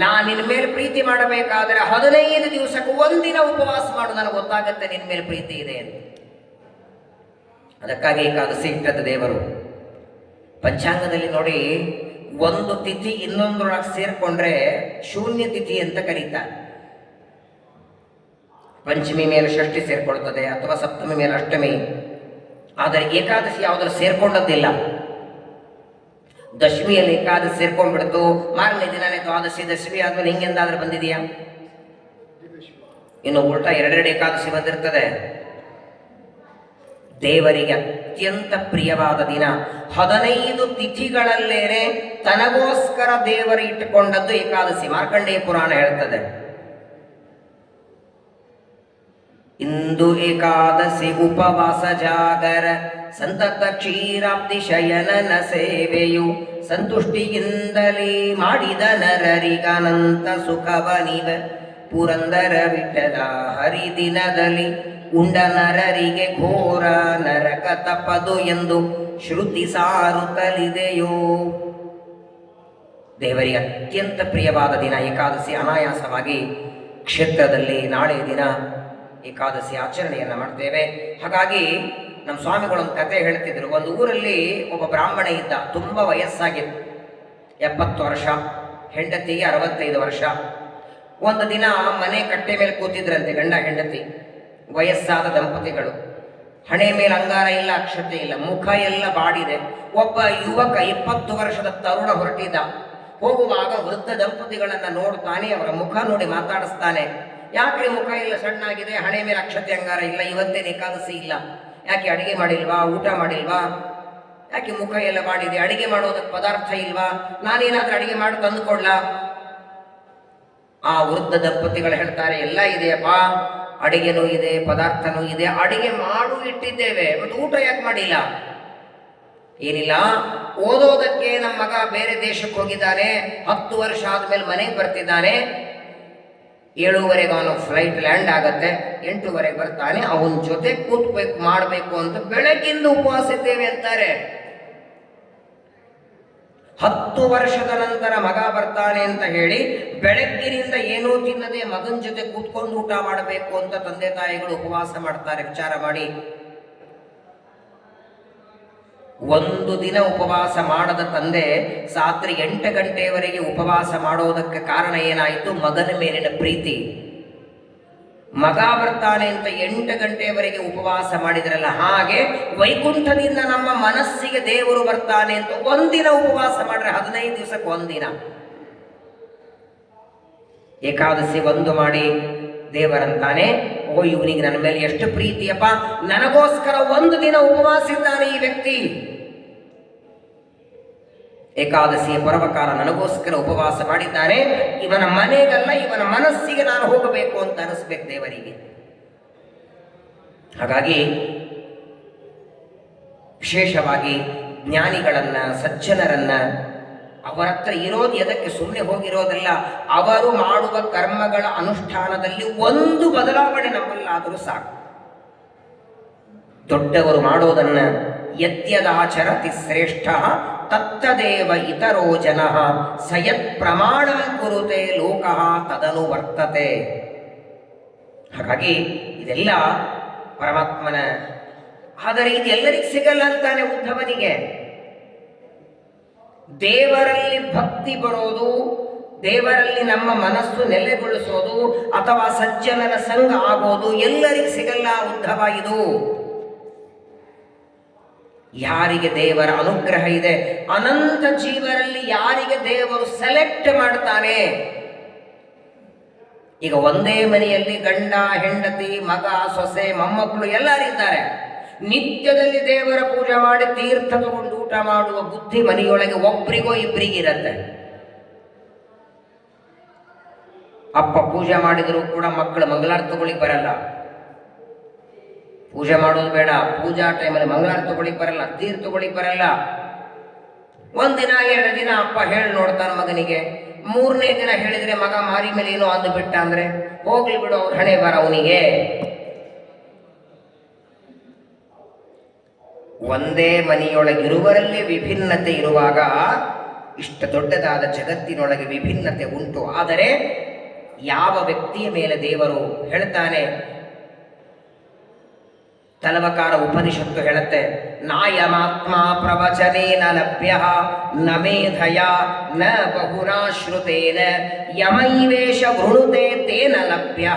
ನಾನು ನಿನ್ನ ಮೇಲೆ ಪ್ರೀತಿ ಮಾಡಬೇಕಾದ್ರೆ 15 ದಿವಸಕ್ಕೂ ಒಂದಿನ ಉಪವಾಸ ಮಾಡು, ನನಗೆ ಗೊತ್ತಾಗತ್ತೆ ನಿನ್ನ ಮೇಲೆ ಪ್ರೀತಿ ಇದೆ ಅಂತ. ಅದಕ್ಕಾಗಿ ಏಕಾದಶಿ ಇಟ್ಟದ್ದು ದೇವರು. ಪಂಚಾಂಗದಲ್ಲಿ ನೋಡಿ, ಒಂದು ತಿಥಿ ಇನ್ನೊಂದರೊಳಗೆ ಸೇರ್ಕೊಂಡ್ರೆ ಶೂನ್ಯ ತಿಥಿ ಅಂತ ಕರೀತಾರೆ. ಪಂಚಮಿ ಮೇಲೆ ಷಷ್ಠಿ ಸೇರ್ಕೊಳ್ತದೆ, ಅಥವಾ ಸಪ್ತಮಿ ಮೇಲೆ ಅಷ್ಟಮಿ. ಆದರೆ ಏಕಾದಶಿ ಯಾವುದರ ಸೇರ್ಕೊಂಡದ್ದಿಲ್ಲ. ದಶಮಿಯಲ್ಲಿ ಏಕಾದಶಿ ಸೇರ್ಕೊಂಡ್ಬಿಡ್ತು, ಮಾರನೇ ದಿನನೇ ದ್ವಾದಶಿ, ದಶಮಿ ಆದ್ಮೇಲೆ ಹಿಂಗೆಂದಾದ್ರೂ ಬಂದಿದೆಯಾ? ಇನ್ನು ಉಲ್ಟಾ 2 ಏಕಾದಶಿ ಬಂದಿರ್ತದೆ. ದೇವರಿಗೆ ಅತ್ಯಂತ ಪ್ರಿಯವಾದ ದಿನ 15 ತಿಥಿಗಳಲ್ಲೇನೆ ತನಗೋಸ್ಕರ ದೇವರು ಇಟ್ಟುಕೊಂಡದ್ದು ಏಕಾದಶಿ. ಮಾರ್ಕಂಡೇಯ ಪುರಾಣ ಹೇಳ್ತದೆ, ಇಂದು ಏಕಾದಶಿ ಉಪವಾಸ ಜಾಗರ ಸಂತತ ಕ್ಷೀರಾಬ್ಧಿ ಶಯನನ ಸೇವೆಯು ಸಂತುಷ್ಟಿಯಿಂದಲೇ ಮಾಡಿದ ನರರಿಗನಂತ ಸುಖವನಿವ ಪುರಂದರ ವಿಠಲ ಹರಿದಿನದಲ್ಲಿ ಉಂಡ ನರರಿಗೆ ಘೋರ ನರಕ ತಪ್ಪದು ಎಂದು ಶ್ರುತಿ ಸಾರುತ್ತಲಿದೆಯೋ. ದೇವರಿಗೆ ಅತ್ಯಂತ ಪ್ರಿಯವಾದ ದಿನ ಏಕಾದಶಿ. ಅನಾಯಾಸವಾಗಿ ಕ್ಷೇತ್ರದಲ್ಲಿ ನಾಳೆ ದಿನ ಏಕಾದಶಿ ಆಚರಣೆಯನ್ನು ಮಾಡ್ತೇವೆ. ಹಾಗಾಗಿ ನಮ್ಮ ಸ್ವಾಮಿಗಳೊಂದು ಕತೆ ಹೇಳ್ತಿದ್ರು. ಒಂದು ಊರಲ್ಲಿ ಒಬ್ಬ ಬ್ರಾಹ್ಮಣ ಇದ್ದ, ತುಂಬ ವಯಸ್ಸಾಗಿತ್ತು, 70 ವರ್ಷ, ಹೆಂಡತಿಗೆ 65 ವರ್ಷ. ಒಂದು ದಿನ ಮನೆ ಕಟ್ಟೆ ಮೇಲೆ ಕೂತಿದ್ರಂತೆ ಗಂಡ ಹೆಂಡತಿ, ವಯಸ್ಸಾದ ದಂಪತಿಗಳು. ಹಣೆ ಮೇಲೆ ಅಂಗಾರ ಇಲ್ಲ, ಅಕ್ಷತೆ ಇಲ್ಲ, ಮುಖ ಎಲ್ಲ ಬಾಡಿದೆ. ಒಬ್ಬ ಯುವಕ 20 ವರ್ಷದ ತರುಣ ಹೊರಟಿದ್ದ. ಹೋಗುವಾಗ ವೃದ್ಧ ದಂಪತಿಗಳನ್ನು ನೋಡ್ತಾನೆ, ಅವರ ಮುಖ ನೋಡಿ ಮಾತಾಡಿಸ್ತಾನೆ. ಯಾಕೆ ಮುಖ ಎಲ್ಲ ಸಣ್ಣಾಗಿದೆ, ಹಣೆ ಮೇಲೆ ಅಕ್ಷತೆ ಅಂಗಾರ ಇಲ್ಲ, ಇವತ್ತೇನು ಏಕಾದಶಿ ಇಲ್ಲ, ಯಾಕೆ ಅಡಿಗೆ ಮಾಡಿಲ್ವಾ, ಊಟ ಮಾಡಿಲ್ವಾ, ಯಾಕೆ ಮುಖ ಎಲ್ಲ ಬಾಡಿದೆ, ಅಡಿಗೆ ಮಾಡೋದಕ್ಕೆ ಪದಾರ್ಥ ಇಲ್ವಾ, ನಾನೇನಾದ್ರೂ ಅಡಿಗೆ ಮಾಡಿ ತಂದುಕೊಡ್ಲಾ? ಆ ವೃದ್ಧ ದಂಪತಿಗಳು ಹೇಳ್ತಾರೆ, ಎಲ್ಲ ಇದೆಯಪ್ಪ, ಅಡಿಗೆನೂ ಇದೆ, ಪದಾರ್ಥನೂ ಇದೆ, ಅಡಿಗೆ ಮಾಡು ಇಟ್ಟಿದ್ದೇವೆ, ಮತ್ತು ಊಟ ಯಾಕೆ ಮಾಡಿಲ್ಲ? ಏನಿಲ್ಲ, ಓದೋದಕ್ಕೆ ನಮ್ಮ ಮಗ ಬೇರೆ ದೇಶಕ್ಕೆ ಹೋಗಿದ್ದಾನೆ, 10 ವರ್ಷ ಆದ್ಮೇಲೆ ಮನೆಗೆ ಬರ್ತಿದ್ದಾನೆ, 7:15 ಅವನು ಫ್ಲೈಟ್ ಲ್ಯಾಂಡ್ ಆಗತ್ತೆ, 8:15 ಬರ್ತಾನೆ, ಅವನ ಜೊತೆ ಕೂತ್ಬೇಕು ಮಾಡಬೇಕು ಅಂತ ಬೆಳಗ್ಗಿಂದ ಉಪವಾಸ ಇದ್ದೇವೆ ಅಂತಾರೆ. 10 ವರ್ಷದ ನಂತರ ಮಗ ಬರ್ತಾನೆ ಅಂತ ಹೇಳಿ ಬೆಳಗ್ಗಿನಿಂದ ಏನೂ ತಿನ್ನದೆ ಮಗನ ಜೊತೆ ಕೂತ್ಕೊಂಡು ಊಟ ಮಾಡಬೇಕು ಅಂತ ತಂದೆ ತಾಯಿಗಳು ಉಪವಾಸ ಮಾಡ್ತಾರೆ. ವಿಚಾರ ಮಾಡಿ. ಒಂದು ದಿನ ಉಪವಾಸ ಮಾಡದ ತಂದೆ ರಾತ್ರಿ 8 ಗಂಟೆಯವರೆಗೆ ಉಪವಾಸ ಮಾಡೋದಕ್ಕೆ ಕಾರಣ ಏನಾಯಿತು? ಮಗನ ಮೇಲಿನ ಪ್ರೀತಿ. ಮಗ ಬರ್ತಾನೆ ಅಂತ 8 ಗಂಟೆಯವರೆಗೆ ಉಪವಾಸ ಮಾಡಿದ್ರಲ್ಲ, ಹಾಗೆ ವೈಕುಂಠದಿಂದ ನಮ್ಮ ಮನಸ್ಸಿಗೆ ದೇವರು ಬರ್ತಾನೆ ಅಂತ ಒಂದಿನ ಉಪವಾಸ ಮಾಡ್ರೆ 15 ದಿವಸಕ್ಕೆ ಒಂದಿನ ಏಕಾದಶಿ ಒಂದು ಮಾಡಿ ದೇವರಂತಾನೆ, ಓ ಇವನಿಗೆ ನನ್ನ ಮೇಲೆ ಎಷ್ಟು ಪ್ರೀತಿಯಪ್ಪ, ನನಗೋಸ್ಕರ ಒಂದು ದಿನ ಉಪವಾಸ ಇದ್ದಾನೆ ಈ ವ್ಯಕ್ತಿ. ಏಕಾದಶಿಯ ಪರ್ವಕಾಲ ನನಗೋಸ್ಕರ ಉಪವಾಸ ಮಾಡಿದ್ದಾನೆ, ಇವನ ಮನೆಗಲ್ಲ ಇವನ ಮನಸ್ಸಿಗೆ ನಾನು ಹೋಗಬೇಕು ಅಂತ ಅನಿಸ್ಬೇಕು ದೇವರಿಗೆ. ಹಾಗಾಗಿ ವಿಶೇಷವಾಗಿ ಜ್ಞಾನಿಗಳನ್ನ, ಸಜ್ಜನರನ್ನ, ಅವರ ಹತ್ರ ಇರೋದು ಎದಕ್ಕೆ? ಸುಮ್ಮನೆ ಹೋಗಿರೋದಲ್ಲ, ಅವರು ಮಾಡುವ ಕರ್ಮಗಳ ಅನುಷ್ಠಾನದಲ್ಲಿ ಒಂದು ಬದಲಾವಣೆ ನಮ್ಮಲ್ಲಾದರೂ ಸಾಕು. ದೊಡ್ಡವರು ಮಾಡೋದನ್ನ ಯದ್ಯದಾಚರತಿ ಶ್ರೇಷ್ಠ ತತ್ತದೇವ ಇತರೋ ಜನಃ ಸಯತ್ ಪ್ರಮಾಣಂ ಕುರುತೆ ಲೋಕಃ ತದನು ವರ್ತತೆ. ಹಾಗಾಗಿ ಇದೆಲ್ಲ ಪರಮಾತ್ಮನ. ಆದರೆ ಇದೆಲ್ಲರಿಗೂ ಸಿಗಲ್ಲ ಅಂತಾನೆ ಉದ್ಧವನಿಗೆ. ದೇವರಲ್ಲಿ ಭಕ್ತಿ ಬರೋದು, ದೇವರಲ್ಲಿ ನಮ್ಮ ಮನಸ್ಸು ನೆಲೆಗೊಳಿಸೋದು, ಅಥವಾ ಸಜ್ಜನರ ಸಂಘ ಆಗೋದು ಎಲ್ಲರಿಗೂ ಸಿಗಲ್ಲ ಉದ್ಧವ. ಇದು ಯಾರಿಗೆ ದೇವರ ಅನುಗ್ರಹ ಇದೆ, ಅನಂತ ಜೀವರಲ್ಲಿ ಯಾರಿಗೆ ದೇವರು ಸೆಲೆಕ್ಟ್ ಮಾಡ್ತಾನೆ. ಈಗ ಒಂದೇ ಮನೆಯಲ್ಲಿ ಗಂಡ, ಹೆಂಡತಿ, ಮಗ, ಸೊಸೆ, ಮೊಮ್ಮಕ್ಕಳು ಎಲ್ಲರಿದ್ದಾರೆ. ನಿತ್ಯದಲ್ಲಿ ದೇವರ ಪೂಜೆ ಮಾಡಿ ತೀರ್ಥ ತಗೊಂಡು ಊಟ ಮಾಡುವ ಬುದ್ಧಿ ಮನೆಯೊಳಗೆ ಒಬ್ಬರಿಗೋ ಇಬ್ಬರಿಗಿರತ್ತೆ. ಅಪ್ಪ ಪೂಜೆ ಮಾಡಿದರೂ ಕೂಡ ಮಕ್ಕಳು ಮಂಗಳಾರತಿ ತಗೊಳ್ಳಿಕ್ ಬರಲ್ಲ. ಪೂಜೆ ಮಾಡೋದು ಬೇಡ, ಪೂಜಾ ಟೈಮಲ್ಲಿ ಮಂಗಳಾರತಿ ತಗೊಳ್ಳಿಕ್ ಬರಲ್ಲ, ತೀರ್ಥ ತಗೊಳ್ಳಿಕ್ ಬರಲ್ಲ. 1 ದಿನ 2 ದಿನ ಅಪ್ಪ ಹೇಳಿ ನೋಡ್ತಾನೆ ಮಗನಿಗೆ. 3ನೇ ದಿನ ಹೇಳಿದ್ರೆ ಮಗ ಮಾರಿ ಮೇಲೆ ಏನೋ ಅಂದು ಬಿಟ್ಟ ಅಂದ್ರೆ ಹೋಗ್ಲಿ ಬಿಡು, ಅವ್ರ ಹಣೆ ಬರ ಅವನಿಗೆ. ಒಂದೇ ಮನೆಯೊಳಗಿರುವರಲ್ಲಿ ವಿಭಿನ್ನತೆ ಇರುವಾಗ ಇಷ್ಟು ದೊಡ್ಡದಾದ ಜಗತ್ತಿನೊಳಗೆ ವಿಭಿನ್ನತೆ ಉಂಟು. ಆದರೆ ಯಾವ ವ್ಯಕ್ತಿಯ ಮೇಲೆ ದೇವರು ಹೇಳ್ತಾನೆ, ತಲವಕಾರ ಉಪನಿಷತ್ತು ಹೇಳುತ್ತೆ, ನಾಯಮಾತ್ಮ ಪ್ರವಚನೇನ ಲಭ್ಯ ನ ಮೇಧಯ ನ ಬಹುನಾ ಶ್ರುತೇನ ಯಮೈವೇಶ ವೃಣುತೆ ತೇನ ಲಭ್ಯ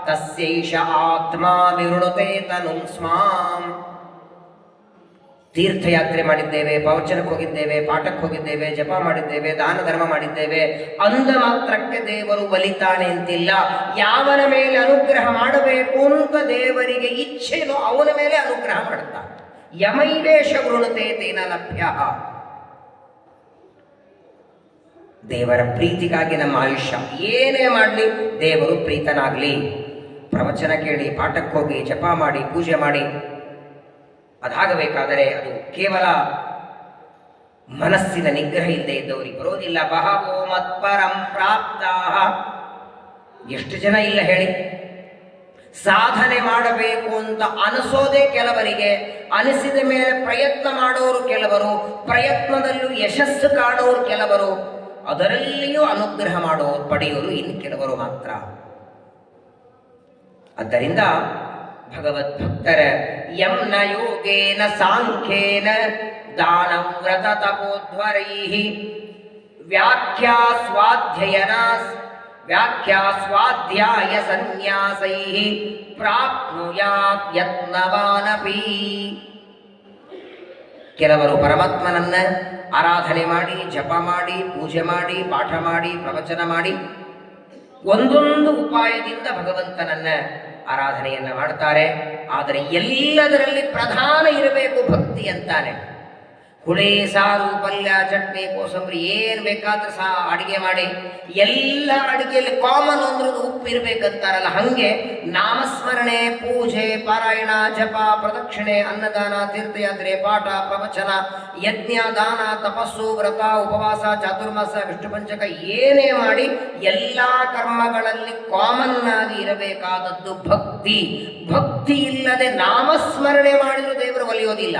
ತಸ್ಯೈಷ ಆತ್ಮ ವಿವೃಣುತೆ ತನುಂ ಸ್ಮಾಂ. ತೀರ್ಥಯಾತ್ರೆ ಮಾಡಿದ್ದೇವೆ, ಪ್ರವಚನಕ್ಕೆ ಹೋಗಿದ್ದೇವೆ, ಪಾಠಕ್ಕೆ ಹೋಗಿದ್ದೇವೆ, ಜಪ ಮಾಡಿದ್ದೇವೆ, ದಾನ ಧರ್ಮ ಮಾಡಿದ್ದೇವೆ, ಅಂದ ಮಾತ್ರಕ್ಕೆ ದೇವರು ಒಲಿತಾನೆ ಅಂತಿಲ್ಲ. ಯಾವನ ಮೇಲೆ ಅನುಗ್ರಹ ಮಾಡಬೇಕು ಅಂತ ದೇವರಿಗೆ ಇಚ್ಛೆನೋ ಅವನ ಮೇಲೆ ಅನುಗ್ರಹ ಮಾಡುತ್ತಾನೆ. ಯಮೈವೇಶ ವೃಣುತೆ ತೇನ ಲಭ್ಯ. ದೇವರ ಪ್ರೀತಿಗಾಗಿ ನಮ್ಮ ಆಯುಷ್ಯ ಏನೇ ಮಾಡಲಿ ದೇವರು ಪ್ರೀತನಾಗಲಿ. ಪ್ರವಚನ ಕೇಳಿ, ಪಾಠಕ್ಕೆ ಹೋಗಿ, ಜಪ ಮಾಡಿ, ಪೂಜೆ ಮಾಡಿ, ಅದಾಗಬೇಕಾದರೆ ಅದು ಕೇವಲ ಮನಸ್ಸಿನ ನಿಗ್ರಹ ಇಲ್ಲದೆ ಇದ್ದವರಿಗೆ ಬರೋದಿಲ್ಲ. ಬಹವೋ ಮತ್ಪರಂ ಪ್ರಾಪ್ತಾ, ಎಷ್ಟು ಜನ ಇಲ್ಲ ಹೇಳಿ. ಸಾಧನೆ ಮಾಡಬೇಕು ಅಂತ ಅನಿಸೋದೇ ಕೆಲವರಿಗೆ, ಅನಿಸಿದ ಮೇಲೆ ಪ್ರಯತ್ನ ಮಾಡೋರು ಕೆಲವರು, ಪ್ರಯತ್ನದಲ್ಲೂ ಯಶಸ್ಸು ಕಾಣೋರು ಕೆಲವರು, ಅದರಲ್ಲಿಯೂ ಅನುಗ್ರಹ ಮಾಡೋರು ಪಡೆಯೋರು ಇನ್ನು ಕೆಲವರು ಮಾತ್ರ. ಆದ್ದರಿಂದ ಭಗವದ್ಭಕ್ತರ ಯಂನ ಯೋಗೇನ ಸಾಂಖ್ಯೇನ ದಾನಂ ವ್ರತ ತಪೋಧ್ವರೈಃ ವ್ಯಾಖ್ಯಾಸ್ವಾಧ್ಯಾಯ ಸನ್ಯಾಸೈಃ ಪ್ರಾಪ್ನುಯಾತ್ ಯತ್ನವಾನಪಿ. ಕೆಲವರು ಪರಮಾತ್ಮನನ್ನ ಆರಾಧನೆ ಮಾಡಿ, ಜಪ ಮಾಡಿ, ಪೂಜೆ ಮಾಡಿ, ಪಾಠ ಮಾಡಿ, ಪ್ರವಚನ ಮಾಡಿ, ಒಂದೊಂದು ಉಪಾಯದಿಂದ ಭಗವಂತನನ್ನ ಆರಾಧನೆಯನ್ನ ಮಾಡ್ತಾರೆ. ಆದರೆ ಎಲ್ಲದರಲ್ಲಿ ಪ್ರಧಾನ ಇರಬೇಕು ಭಕ್ತಿ ಅಂತಾನೆ. ಹುಳಿ, ಸಾರು, ಪಲ್ಯ, ಚಟ್ನಿ, ಕೋಸಂಬರಿ ಏನು ಬೇಕಾದ್ರೂ ಸಹ ಅಡಿಗೆ ಮಾಡಿ, ಎಲ್ಲ ಅಡಿಗೆಯಲ್ಲಿ ಕಾಮನ್ ಅಂದ್ರೆ ಉಪ್ಪು ಇರಬೇಕಂತಾರಲ್ಲ, ಹಾಗೆ ನಾಮಸ್ಮರಣೆ, ಪೂಜೆ, ಪಾರಾಯಣ, ಜಪ, ಪ್ರದಕ್ಷಿಣೆ, ಅನ್ನದಾನ, ತೀರ್ಥಯಾತ್ರೆ, ಪಾಠ, ಪ್ರವಚನ, ಯಜ್ಞ, ದಾನ, ತಪಸ್ಸು, ವ್ರತ, ಉಪವಾಸ, ಚಾತುರ್ಮಾಸ, ವಿಷ್ಣು ಪಂಚಕ ಏನೇ ಮಾಡಿ ಎಲ್ಲ ಕರ್ಮಗಳಲ್ಲಿ ಕಾಮನ್ ಆಗಿ ಇರಬೇಕಾದದ್ದು ಭಕ್ತಿ. ಭಕ್ತಿ ಇಲ್ಲದೆ ನಾಮಸ್ಮರಣೆ ಮಾಡಿದರೂ ದೇವರು ಒಲಿಯೋದಿಲ್ಲ.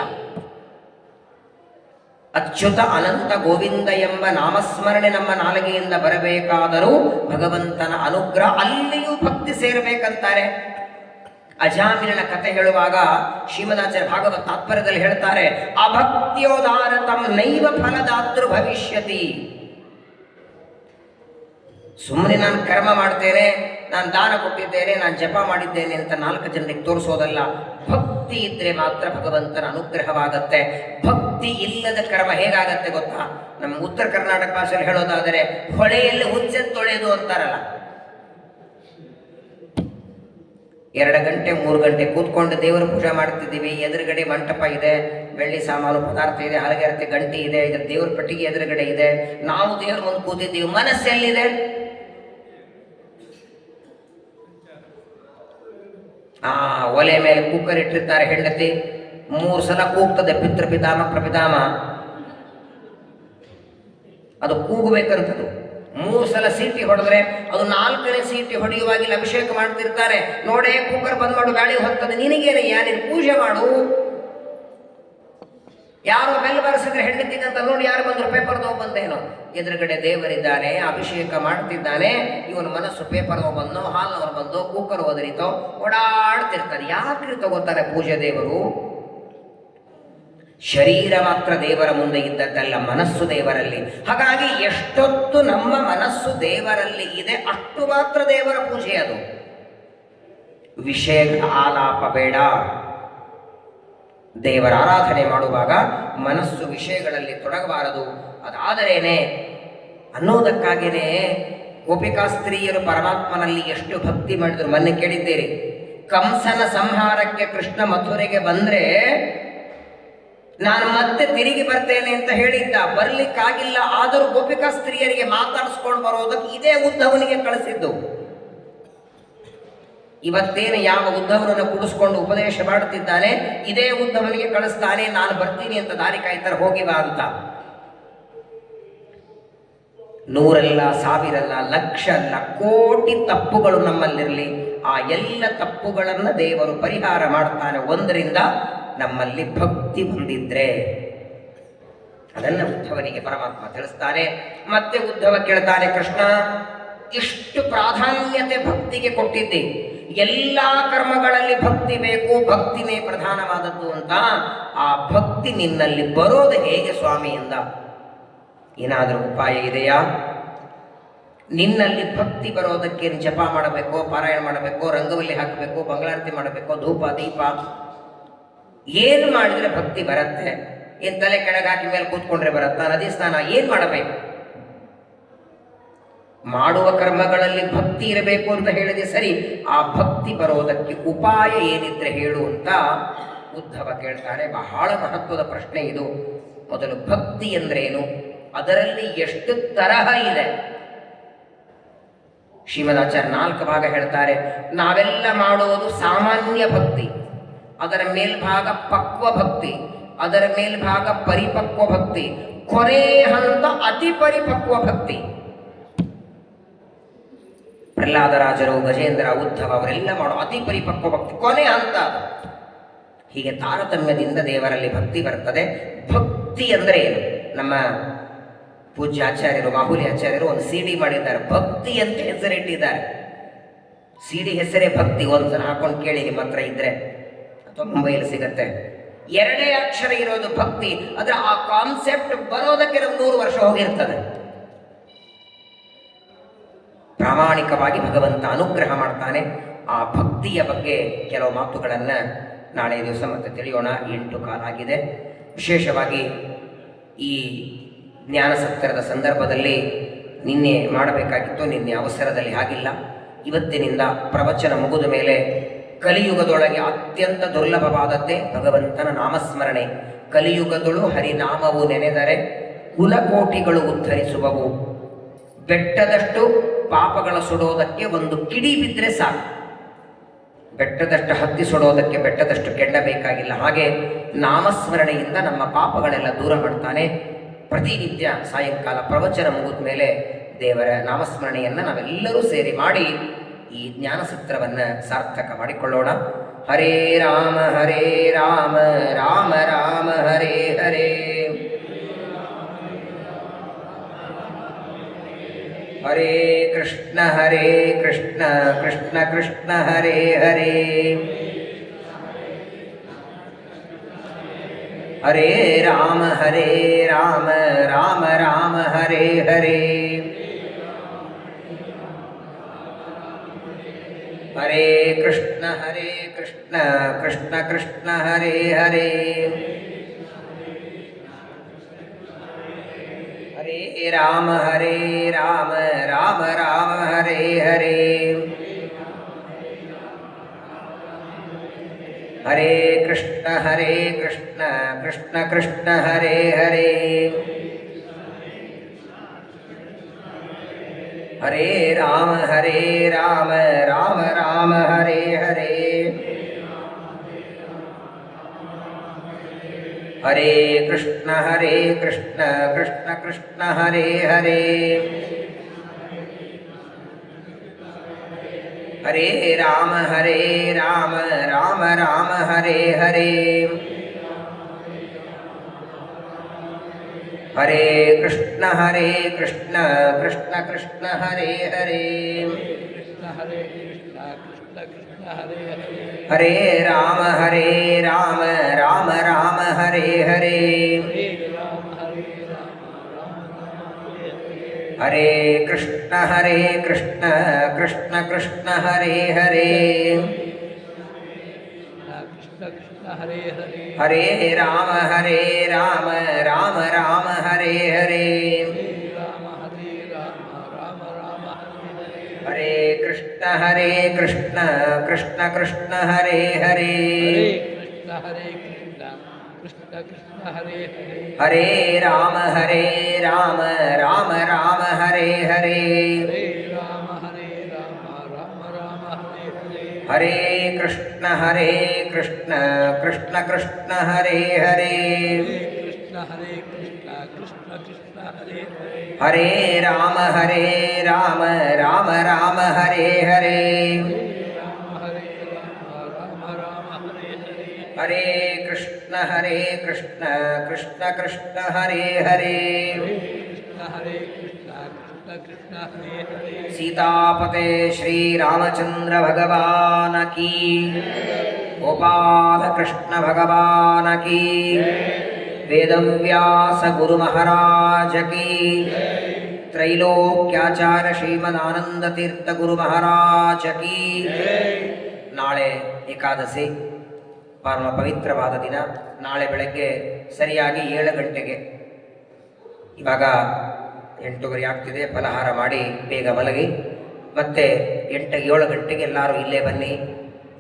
ಅಚ್ಯುತ ಅನಂತ ಗೋವಿಂದ ಎಂಬ ನಾಮಸ್ಮರಣೆ ನಮ್ಮ ನಾಲಿಗೆಯಿಂದ ಬರಬೇಕಾದರೂ ಭಗವಂತನ ಅನುಗ್ರಹ, ಅಲ್ಲಿಯೂ ಭಕ್ತಿ ಸೇರಬೇಕಂತಾರೆ. ಅಜಾಮಿಲನ ಕಥೆ ಹೇಳುವಾಗ ಶ್ರೀಮದಾಚಾರ್ಯ ಭಾಗವತ ತಾತ್ಪರ್ಯದಲ್ಲಿ ಹೇಳ್ತಾರೆ, ಅಭಕ್ತ್ಯೋದಾರತಂ ನೈವ ಫಲದಾತೃ ಭವಿಷ್ಯತಿ. ಸುಮ್ಮನೆ ನಾನು ಕರ್ಮ ಮಾಡ್ತೇನೆ, ನಾನು ದಾನ ಕೊಟ್ಟಿದ್ದೇನೆ, ನಾನು ಜಪ ಮಾಡಿದ್ದೇನೆ ಅಂತ 4 ಜನರಿಗೆ ತೋರಿಸೋದಲ್ಲ. ಭಕ್ತಿ ಇದ್ರೆ ಮಾತ್ರ ಭಗವಂತನ ಅನುಗ್ರಹವಾಗತ್ತೆ. ಭಕ್ತಿ ಇಲ್ಲದ ಕರ್ಮ ಹೇಗಾಗತ್ತೆ ಗೊತ್ತಾ? ನಮ್ಮ ಉತ್ತರ ಕರ್ನಾಟಕ ಭಾಷೆಯಲ್ಲಿ ಹೇಳೋದಾದರೆ ಹೊಳೆಯಲ್ಲಿ ಹುಚ್ಚೆ ತೊಳೆಯೋದು ಅಂತಾರಲ್ಲ. 2 ಗಂಟೆ 3 ಗಂಟೆ ಕೂತ್ಕೊಂಡು ದೇವರ ಪೂಜೆ ಮಾಡ್ತಿದ್ದೀವಿ, ಎದುರುಗಡೆ ಮಂಟಪ ಇದೆ, ಬೆಳ್ಳಿ ಸಾಮಾನು ಪದಾರ್ಥ ಇದೆ, ಹಲಗೆರತೆ ಗಂಟೆ ಇದೆ, ಇದರ ದೇವರ ಪೆಟ್ಟಿಗೆ ಎದುರುಗಡೆ ಇದೆ, ನಾವು ದೇವರ ಮುಂದೆ ಕೂತಿದ್ದೀವಿ, ಮನಸ್ಸೆಲ್ಲಿದೆ? ಒಲೆ ಮೇಲೆ ಕುಕ್ಕರ್ ಇಟ್ಟಿರ್ತಾರೆ, ಹೆಂಡತಿ 3 ಸಲ ಕೂಗ್ತದೆ, ಪಿತೃಪಿತಾಮ ಪ್ರಪಿತಾಮ, ಅದು ಕೂಗಬೇಕಂತದು. 3 ಸಲ ಸೀಟಿ ಹೊಡೆದ್ರೆ ಅದು 4ನೇ ಸೀಟಿ ಹೊಡೆಯುವಾಗ ಇಲ್ಲಿ ಅಭಿಷೇಕ ಮಾಡ್ತಿರ್ತಾರೆ, ನೋಡೇ ಕುಕ್ಕರ್ ಬಂದ್ ಮಾಡು, ಗಾಳಿ ಹೊರ್ತದೆ, ನಿನಗೇನಯ್ಯ, ನೀನು ಪೂಜೆ ಮಾಡು. ಯಾರೋ ಬೆಲ್ ಬರೆಸಿದ್ರೆ ಹೆಂಡತಿನಂತ ನೋಡಿ, ಯಾರು ಬಂದ್ರು ಪೇಪರ್ ಬಂದೇನೋ, ಎದುರುಗಡೆ ದೇವರಿದ್ದಾನೆ, ಅಭಿಷೇಕ ಮಾಡ್ತಿದ್ದಾನೆ, ಇವನ ಮನಸ್ಸು ಪೇಪರ್ ಬಂದೋ, ಹಾಲ್ನವ್ರು ಬಂದೋ, ಕುಕ್ಕರ್ ಒದರಿತೋ, ಓಡಾಡ್ತಿರ್ತಾರೆ. ಯಾಕ್ರಿ ತಗೋತಾರೆ ಪೂಜೆ ದೇವರು? ಶರೀರ ಮಾತ್ರ ದೇವರ ಮುಂದೆ ಇದ್ದದ್ದಲ್ಲ, ಮನಸ್ಸು ದೇವರಲ್ಲಿ. ಹಾಗಾಗಿ ಎಷ್ಟೊತ್ತು ನಮ್ಮ ಮನಸ್ಸು ದೇವರಲ್ಲಿ ಇದೆ ಅಷ್ಟು ಮಾತ್ರ ದೇವರ ಪೂಜೆ. ಅದು ವಿಷಯಗಳ ಆಲಾಪ ಬೇಡ. ದೇವರ ಆರಾಧನೆ ಮಾಡುವಾಗ ಮನಸ್ಸು ವಿಷಯಗಳಲ್ಲಿ ತೊಡಗಬಾರದು. ಅದಾದರೇನೆ ಅನ್ನೋದಕ್ಕಾಗಿಯೇ ಗೋಪಿಕಾ ಸ್ತ್ರೀಯರು ಪರಮಾತ್ಮನಲ್ಲಿ ಎಷ್ಟು ಭಕ್ತಿ ಮಾಡಿದ್ರು. ಮೊನ್ನೆ ಕೇಳಿದ್ದೀರಿ, ಕಂಸನ ಸಂಹಾರಕ್ಕೆ ಕೃಷ್ಣ ಮಥುರೆಗೆ ಬಂದ್ರೆ ನಾನು ಮತ್ತೆ ತಿರುಗಿ ಬರ್ತೇನೆ ಅಂತ ಹೇಳಿದ್ದ, ಬರ್ಲಿಕ್ಕಾಗಿಲ್ಲ. ಆದರೂ ಗೋಪಿಕಾ ಸ್ತ್ರೀಯರಿಗೆ ಮಾತಾಡಿಸ್ಕೊಂಡು ಬರೋದಕ್ಕೆ ಇದೇ ಉದ್ಧವನಿಗೆ ಕಳಿಸಿದ್ದು. ಇವತ್ತೇನು ಯಾವ ಉದ್ಧವನನ್ನು ಕೂಡಿಸ್ಕೊಂಡು ಉಪದೇಶ ಮಾಡುತ್ತಿದ್ದಾನೆ, ಇದೇ ಉದ್ಧವನಿಗೆ ಕಳಿಸ್ತಾನೆ, ನಾನು ಬರ್ತೀನಿ ಅಂತ ದಾರಿ ಕಾಯ್ತಾರೆ, ಹೋಗಿವ ಅಂತ. 100 ಅಲ್ಲ, 1000 ಅಲ್ಲ, 1,00,000 ಅಲ್ಲ, ಕೋಟಿ ತಪ್ಪುಗಳು ನಮ್ಮಲ್ಲಿರಲಿ, ಆ ಎಲ್ಲ ತಪ್ಪುಗಳನ್ನು ದೇವರು ಪರಿಹಾರ ಮಾಡ್ತಾನೆ. 1ರಿಂದ ನಮ್ಮಲ್ಲಿ ಭಕ್ತಿ ಹೊಂದಿದ್ರೆ. ಅದನ್ನು ಉದ್ಧವನಿಗೆ ಪರಮಾತ್ಮ ತಿಳಿಸ್ತಾನೆ. ಮತ್ತೆ ಉದ್ಧವ ಕೇಳ್ತಾನೆ, ಕೃಷ್ಣ ಇಷ್ಟು ಪ್ರಾಧಾನ್ಯತೆ ಭಕ್ತಿಗೆ ಕೊಟ್ಟಿದ್ದೆ, ಎಲ್ಲ ಕರ್ಮಗಳಲ್ಲಿ ಭಕ್ತಿ ಬೇಕು, ಭಕ್ತಿನೇ ಪ್ರಧಾನವಾದದ್ದು ಅಂತ. ಆ ಭಕ್ತಿ ನಿನ್ನಲ್ಲಿ ಬರೋದು ಹೇಗೆ ಸ್ವಾಮಿಯಿಂದ? ಏನಾದರೂ ಉಪಾಯ ಇದೆಯಾ? ನಿನ್ನಲ್ಲಿ ಭಕ್ತಿ ಬರೋದಕ್ಕೆ ಜಪ ಮಾಡಬೇಕು, ಪಾರಾಯಣ ಮಾಡಬೇಕು, ರಂಗವಲ್ಲಿ ಹಾಕಬೇಕು, ಮಂಗಳಾರತಿ ಮಾಡಬೇಕು, ಧೂಪ ದೀಪ ಏನು ಮಾಡಿದ್ರೆ ಭಕ್ತಿ ಬರುತ್ತೆ? ಏನು ತಲೆ ಕೆಳಗೆ ಹಾಕಿ ಮೇಲೆ ಕೂತ್ಕೊಂಡ್ರೆ ಬರುತ್ತಾ? ನದಿ ಸ್ನಾನ ಏನು ಮಾಡಬೇಕು? ಮಾಡುವ ಕರ್ಮಗಳಲ್ಲಿ ಭಕ್ತಿ ಇರಬೇಕು ಅಂತ ಹೇಳಿದೆ ಸರಿ, ಆ ಭಕ್ತಿ ಬರೋದಕ್ಕೆ ಉಪಾಯ ಏನಿದ್ರೆ ಹೇಳು ಅಂತ ಉದ್ಧವ ಕೇಳ್ತಾನೆ. ಬಹಳ ಮಹತ್ವದ ಪ್ರಶ್ನೆ ಇದು. ಮೊದಲು ಭಕ್ತಿ ಎಂದ್ರೇನು, ಅದರಲ್ಲಿ ಎಷ್ಟು ತರಹ ಇದೆ? ಶ್ರೀಮದಾಚಾರ್ಯ 4 ಭಾಗ ಹೇಳ್ತಾರೆ. ನಾವೆಲ್ಲ ಮಾಡೋದು ಸಾಮಾನ್ಯ ಭಕ್ತಿ, ಅದರ ಮೇಲ್ಭಾಗ ಪಕ್ವ ಭಕ್ತಿ, ಅದರ ಮೇಲ್ಭಾಗ ಪರಿಪಕ್ವ ಭಕ್ತಿ, ಕೊನೆ ಹಂತ ಅತಿ ಪರಿಪಕ್ವ ಭಕ್ತಿ. ಪ್ರಹ್ಲಾದರಾಜರು, ಗಜೇಂದ್ರ, ಉದ್ಧವ ಅವರೆಲ್ಲ ಮಾಡೋ ಅತಿ ಪರಿಪಕ್ವ ಭಕ್ತಿ ಕೊನೆ ಹಂತ. ಹೀಗೆ ತಾರತಮ್ಯದಿಂದ ದೇವರಲ್ಲಿ ಭಕ್ತಿ ಬರ್ತದೆ. ಭಕ್ತಿ ಅಂದರೆ ಏನು? ನಮ್ಮ ಪೂಜ್ಯ ಆಚಾರ್ಯರು, ಮಾಹುಲಿ ಆಚಾರ್ಯರು ಒಂದು CD ಮಾಡಿದ್ದಾರೆ, ಭಕ್ತಿ ಅಂತ ಹೆಸರಿಟ್ಟಿದ್ದಾರೆ. CD ಹೆಸರೇ ಭಕ್ತಿ. ಒಂದ್ಸಲ ಹಾಕೊಂಡು ಕೇಳಿ, ನಿಮ್ಮ ಹತ್ರ ಇದ್ರೆ, ಅಥವಾ ಮುಂಬೈಯಲ್ಲಿ ಸಿಗತ್ತೆ. 2 ಅಕ್ಷರ ಇರೋದು ಭಕ್ತಿ. ಆದ್ರೆ ಆ ಕಾನ್ಸೆಪ್ಟ್ ಬರೋದಕ್ಕೆ ನಮ್ಗೆ 100 ವರ್ಷ ಹೋಗಿರ್ತದೆ. ಪ್ರಾಮಾಣಿಕವಾಗಿ ಭಗವಂತ ಅನುಗ್ರಹ ಮಾಡ್ತಾನೆ. ಆ ಭಕ್ತಿಯ ಬಗ್ಗೆ ಕೆಲವು ಮಾತುಗಳನ್ನು ನಾಳೆ ದಿವಸ ಮತ್ತೆ ತಿಳಿಯೋಣ. 8 ಕಾಲ ಆಗಿದೆ. ವಿಶೇಷವಾಗಿ ಈ ಜ್ಞಾನಸತ್ರದ ಸಂದರ್ಭದಲ್ಲಿ ನಿನ್ನೆ ಮಾಡಬೇಕಾಗಿತ್ತು, ನಿನ್ನೆ ಅವಸರದಲ್ಲಿ ಆಗಿಲ್ಲ. ಇವತ್ತಿನಿಂದ ಪ್ರವಚನ ಮುಗಿದ ಮೇಲೆ ಕಲಿಯುಗದೊಳಗೆ ಅತ್ಯಂತ ದುರ್ಲಭವಾದದ್ದೇ ಭಗವಂತನ ನಾಮಸ್ಮರಣೆ. ಕಲಿಯುಗದೊಳು ಹರಿನಾಮವು ನೆನೆದರೆ ಕುಲಕೋಟಿಗಳು ಉದ್ಧರಿಸುವವು. ಬೆಟ್ಟದಷ್ಟು ಪಾಪಗಳ ಸುಡೋದಕ್ಕೆ ಒಂದು ಕಿಡಿ ಬಿದ್ದರೆ ಸಾಕು. ಬೆಟ್ಟದಷ್ಟು ಹತ್ತಿ ಸುಡೋದಕ್ಕೆ ಬೆಟ್ಟದಷ್ಟು ಕೆಂಡ ಬೇಕಾಗಿಲ್ಲ. ಹಾಗೆ ನಾಮಸ್ಮರಣೆಯಿಂದ ನಮ್ಮ ಪಾಪಗಳೆಲ್ಲ ದೂರ ಮಾಡ್ತಾನೆ. ಪ್ರತಿನಿತ್ಯ ಸಾಯಂಕಾಲ ಪ್ರವಚನ ಮುಗಿದ ಮೇಲೆ ದೇವರ ನಾಮಸ್ಮರಣೆಯನ್ನು ನಾವೆಲ್ಲರೂ ಸೇರಿ ಮಾಡಿ ಈ ಜ್ಞಾನಸೂತ್ರವನ್ನು ಸಾರ್ಥಕ ಮಾಡಿಕೊಳ್ಳೋಣ. ಹರೇ ರಾಮ ರಾಮ ರಾಮ ಹರೇ ಹರೇ, ಹರೇ ಕೃಷ್ಣ ಕೃಷ್ಣ ಕೃಷ್ಣ ಹರೇ ಹರೇ, ಹರೇ ರಾಮ ರಾಮ ರಾಮ ಹರೇ ಹರೇ, ಹರೇ ಕೃಷ್ಣ ಕೃಷ್ಣ ಹರೇ ಹರೇ, ಹರೇ ರಾಮ ರಾಮ ರಾಮ ಹರೇ ಹರೇ, ಹರೇ ಕೃಷ್ಣ ಕೃಷ್ಣ ಹರೇ ಹರೇ, ಹರೇ ರಾಮ ರಾಮ ರಾಮ ಹರೇ ಹರೇ, ಹರೇ ಕೃಷ್ಣ ಕೃಷ್ಣ ಹರೇ ಹರೇ, ಹರೇ ರಾಮ ರಾಮ ರಾಮ ಹರೇ ಹರೇ, ಹರೇ ಕೃಷ್ಣ ಕೃಷ್ಣ ಹರೇ ಹರೇ, ಹರೇ ರಾಮ ರಾಮ ರಾಮ ಹರೇ ಹರೇ, ಹರೇ ಕೃಷ್ಣ ಕೃಷ್ಣ ಹರೇ ಹರೇ, ಹರೇ ರಾಮ ರಾಮ ರಾಮ ಹರೇ ಹರೇ, ಹರೇ ಕೃಷ್ಣ ಕೃಷ್ಣ ಹರೇ ಹರೇ, ಹರೇ ರಾಮ ರಾಮ ರಾಮ ಹರೇ ಹರೇ, ಹರೇ ಕೃಷ್ಣ ಕೃಷ್ಣ ಹರೇ ಹರೇ, ಹರೇ ರಾಮ ರಾಮ ರಾಮ ಹರೇ ಹರೇ, ಹರೇ ಕೃಷ್ಣ ಕೃಷ್ಣ ಕೃಷ್ಣ ಹರೇ ಹರೇ ಹರೇ ಕೃಷ್ಣ ಕೃಷ್ಣ ಹರೇ ಹರೇ ಸೀತಾಪತೆ ಶ್ರೀರಾಮಚಂದ್ರ ಭಗವಾನ ಕೀ ಗೋಪಾಲ ಕೃಷ್ಣ ಭಗವಾನ ಕೀ ವೇದವ್ಯಾಸ ಗುರು ಮಹಾರಾಜ ಕೀ ತ್ರೈಲೋಕ್ಯಾಚಾರ್ಯ ಶ್ರೀಮದಾನಂದ ತೀರ್ಥ ಗುರು ಮಹಾರಾಜ ಕೀ. ನಾಳೆ ಏಕಾದಶಿ, ಪರಮ ಪವಿತ್ರವಾದ ದಿನ. ನಾಳೆ ಬೆಳಗ್ಗೆ ಸರಿಯಾಗಿ 7 ಗಂಟೆಗೆ, ಇವಾಗ 8:30 ಆಗ್ತಿದೆ, ಫಲಹಾರ ಮಾಡಿ ಬೇಗ ಮಲಗಿ, ಮತ್ತೆ 7 ಗಂಟೆಗೆ ಎಲ್ಲರೂ ಇಲ್ಲೇ ಬನ್ನಿ.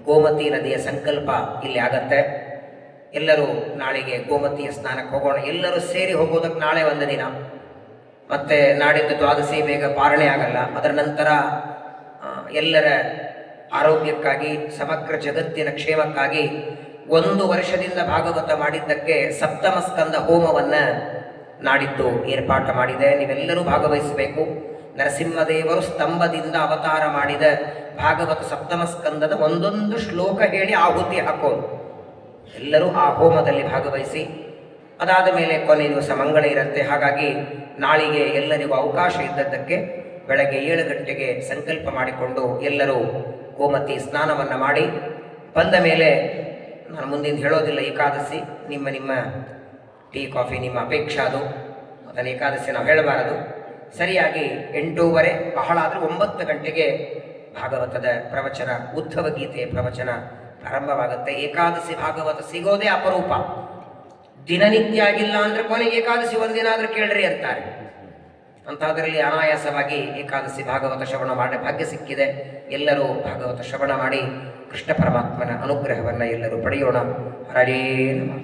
ಗೋಮತಿ ನದಿಯ ಸಂಕಲ್ಪ ಇಲ್ಲಿ ಆಗತ್ತೆ. ಎಲ್ಲರೂ ನಾಳೆಗೆ ಗೋಮತಿಯ ಸ್ನಾನಕ್ಕೆ ಹೋಗೋಣ. ಎಲ್ಲರೂ ಸೇರಿ ಹೋಗೋದಕ್ಕೆ ನಾಳೆ ಒಂದು ದಿನ. ಮತ್ತು ನಾಡಿದ್ದು ದ್ವಾದಶಿ ಬೇಗ ಪಾರಣೆ ಆಗಲ್ಲ. ಅದರ ನಂತರ ಎಲ್ಲರ ಆರೋಗ್ಯಕ್ಕಾಗಿ, ಸಮಗ್ರ ಜಗತ್ತಿನ ಕ್ಷೇಮಕ್ಕಾಗಿ 1 ವರ್ಷದಿಂದ ಭಾಗವತ ಮಾಡಿದ್ದಕ್ಕೆ ಸಪ್ತಮ ಸ್ಕಂದ ಹೋಮವನ್ನು ನಾಡಿದ್ದು ಏರ್ಪಾಟು ಮಾಡಿದೆ. ನೀವೆಲ್ಲರೂ ಭಾಗವಹಿಸಬೇಕು. ನರಸಿಂಹದೇವರು ಸ್ತಂಭದಿಂದ ಅವತಾರ ಮಾಡಿದ ಭಾಗವತ ಸಪ್ತಮ ಸ್ಕಂದದ ಒಂದೊಂದು ಶ್ಲೋಕ ಹೇಳಿ ಆಹುತಿ ಹಾಕೋದು. ಎಲ್ಲರೂ ಆ ಹೋಮದಲ್ಲಿ ಭಾಗವಹಿಸಿ. ಅದಾದ ಮೇಲೆ ಕೊನೆ ದಿವಸ ಮಂಗಳ ಇರುತ್ತೆ. ಹಾಗಾಗಿ ನಾಳಿಗೆ ಎಲ್ಲರಿಗೂ ಅವಕಾಶ ಇದ್ದದ್ದಕ್ಕೆ ಬೆಳಗ್ಗೆ 7 ಗಂಟೆಗೆ ಸಂಕಲ್ಪ ಮಾಡಿಕೊಂಡು ಎಲ್ಲರೂ ಗೋಮತಿ ಸ್ನಾನವನ್ನು ಮಾಡಿ ಬಂದ ಮೇಲೆ, ನಾನು ಮುಂದಿನ ಹೇಳೋದಿಲ್ಲ, ಏಕಾದಶಿ ನಿಮ್ಮ ಟೀ ಕಾಫಿ ನಿಮ್ಮ ಅಪೇಕ್ಷೆ, ಅದು ಅದನ್ನು ಏಕಾದಶಿ ನಾವು ಹೇಳಬಾರದು. ಸರಿಯಾಗಿ 8:30, ಬಹಳ ಆದರೆ 9 ಗಂಟೆಗೆ ಭಾಗವತದ ಪ್ರವಚನ, ಉದ್ಧವ ಗೀತೆಯ ಪ್ರವಚನ ಪ್ರಾರಂಭವಾಗುತ್ತೆ. ಏಕಾದಶಿ ಭಾಗವತ ಸಿಗೋದೇ ಅಪರೂಪ. ದಿನನಿತ್ಯ ಆಗಿಲ್ಲ ಅಂದರೆ ಕೊನೆಗೆ ಏಕಾದಶಿ ಒಂದಿನ ಆದರೂ ಕೇಳ್ರಿ ಅಂತಾರೆ. ಅಂಥದ್ರಲ್ಲಿ ಅನಾಯಾಸವಾಗಿ ಏಕಾದಶಿ ಭಾಗವತ ಶ್ರವಣ ಮಾಡಿ ಭಾಗ್ಯ ಸಿಕ್ಕಿದೆ. ಎಲ್ಲರೂ ಭಾಗವತ ಶ್ರವಣ ಮಾಡಿ ಕೃಷ್ಣ ಪರಮಾತ್ಮನ ಅನುಗ್ರಹವನ್ನು ಎಲ್ಲರೂ ಪಡೆಯೋಣ. ಹರೇ ನಮಃ.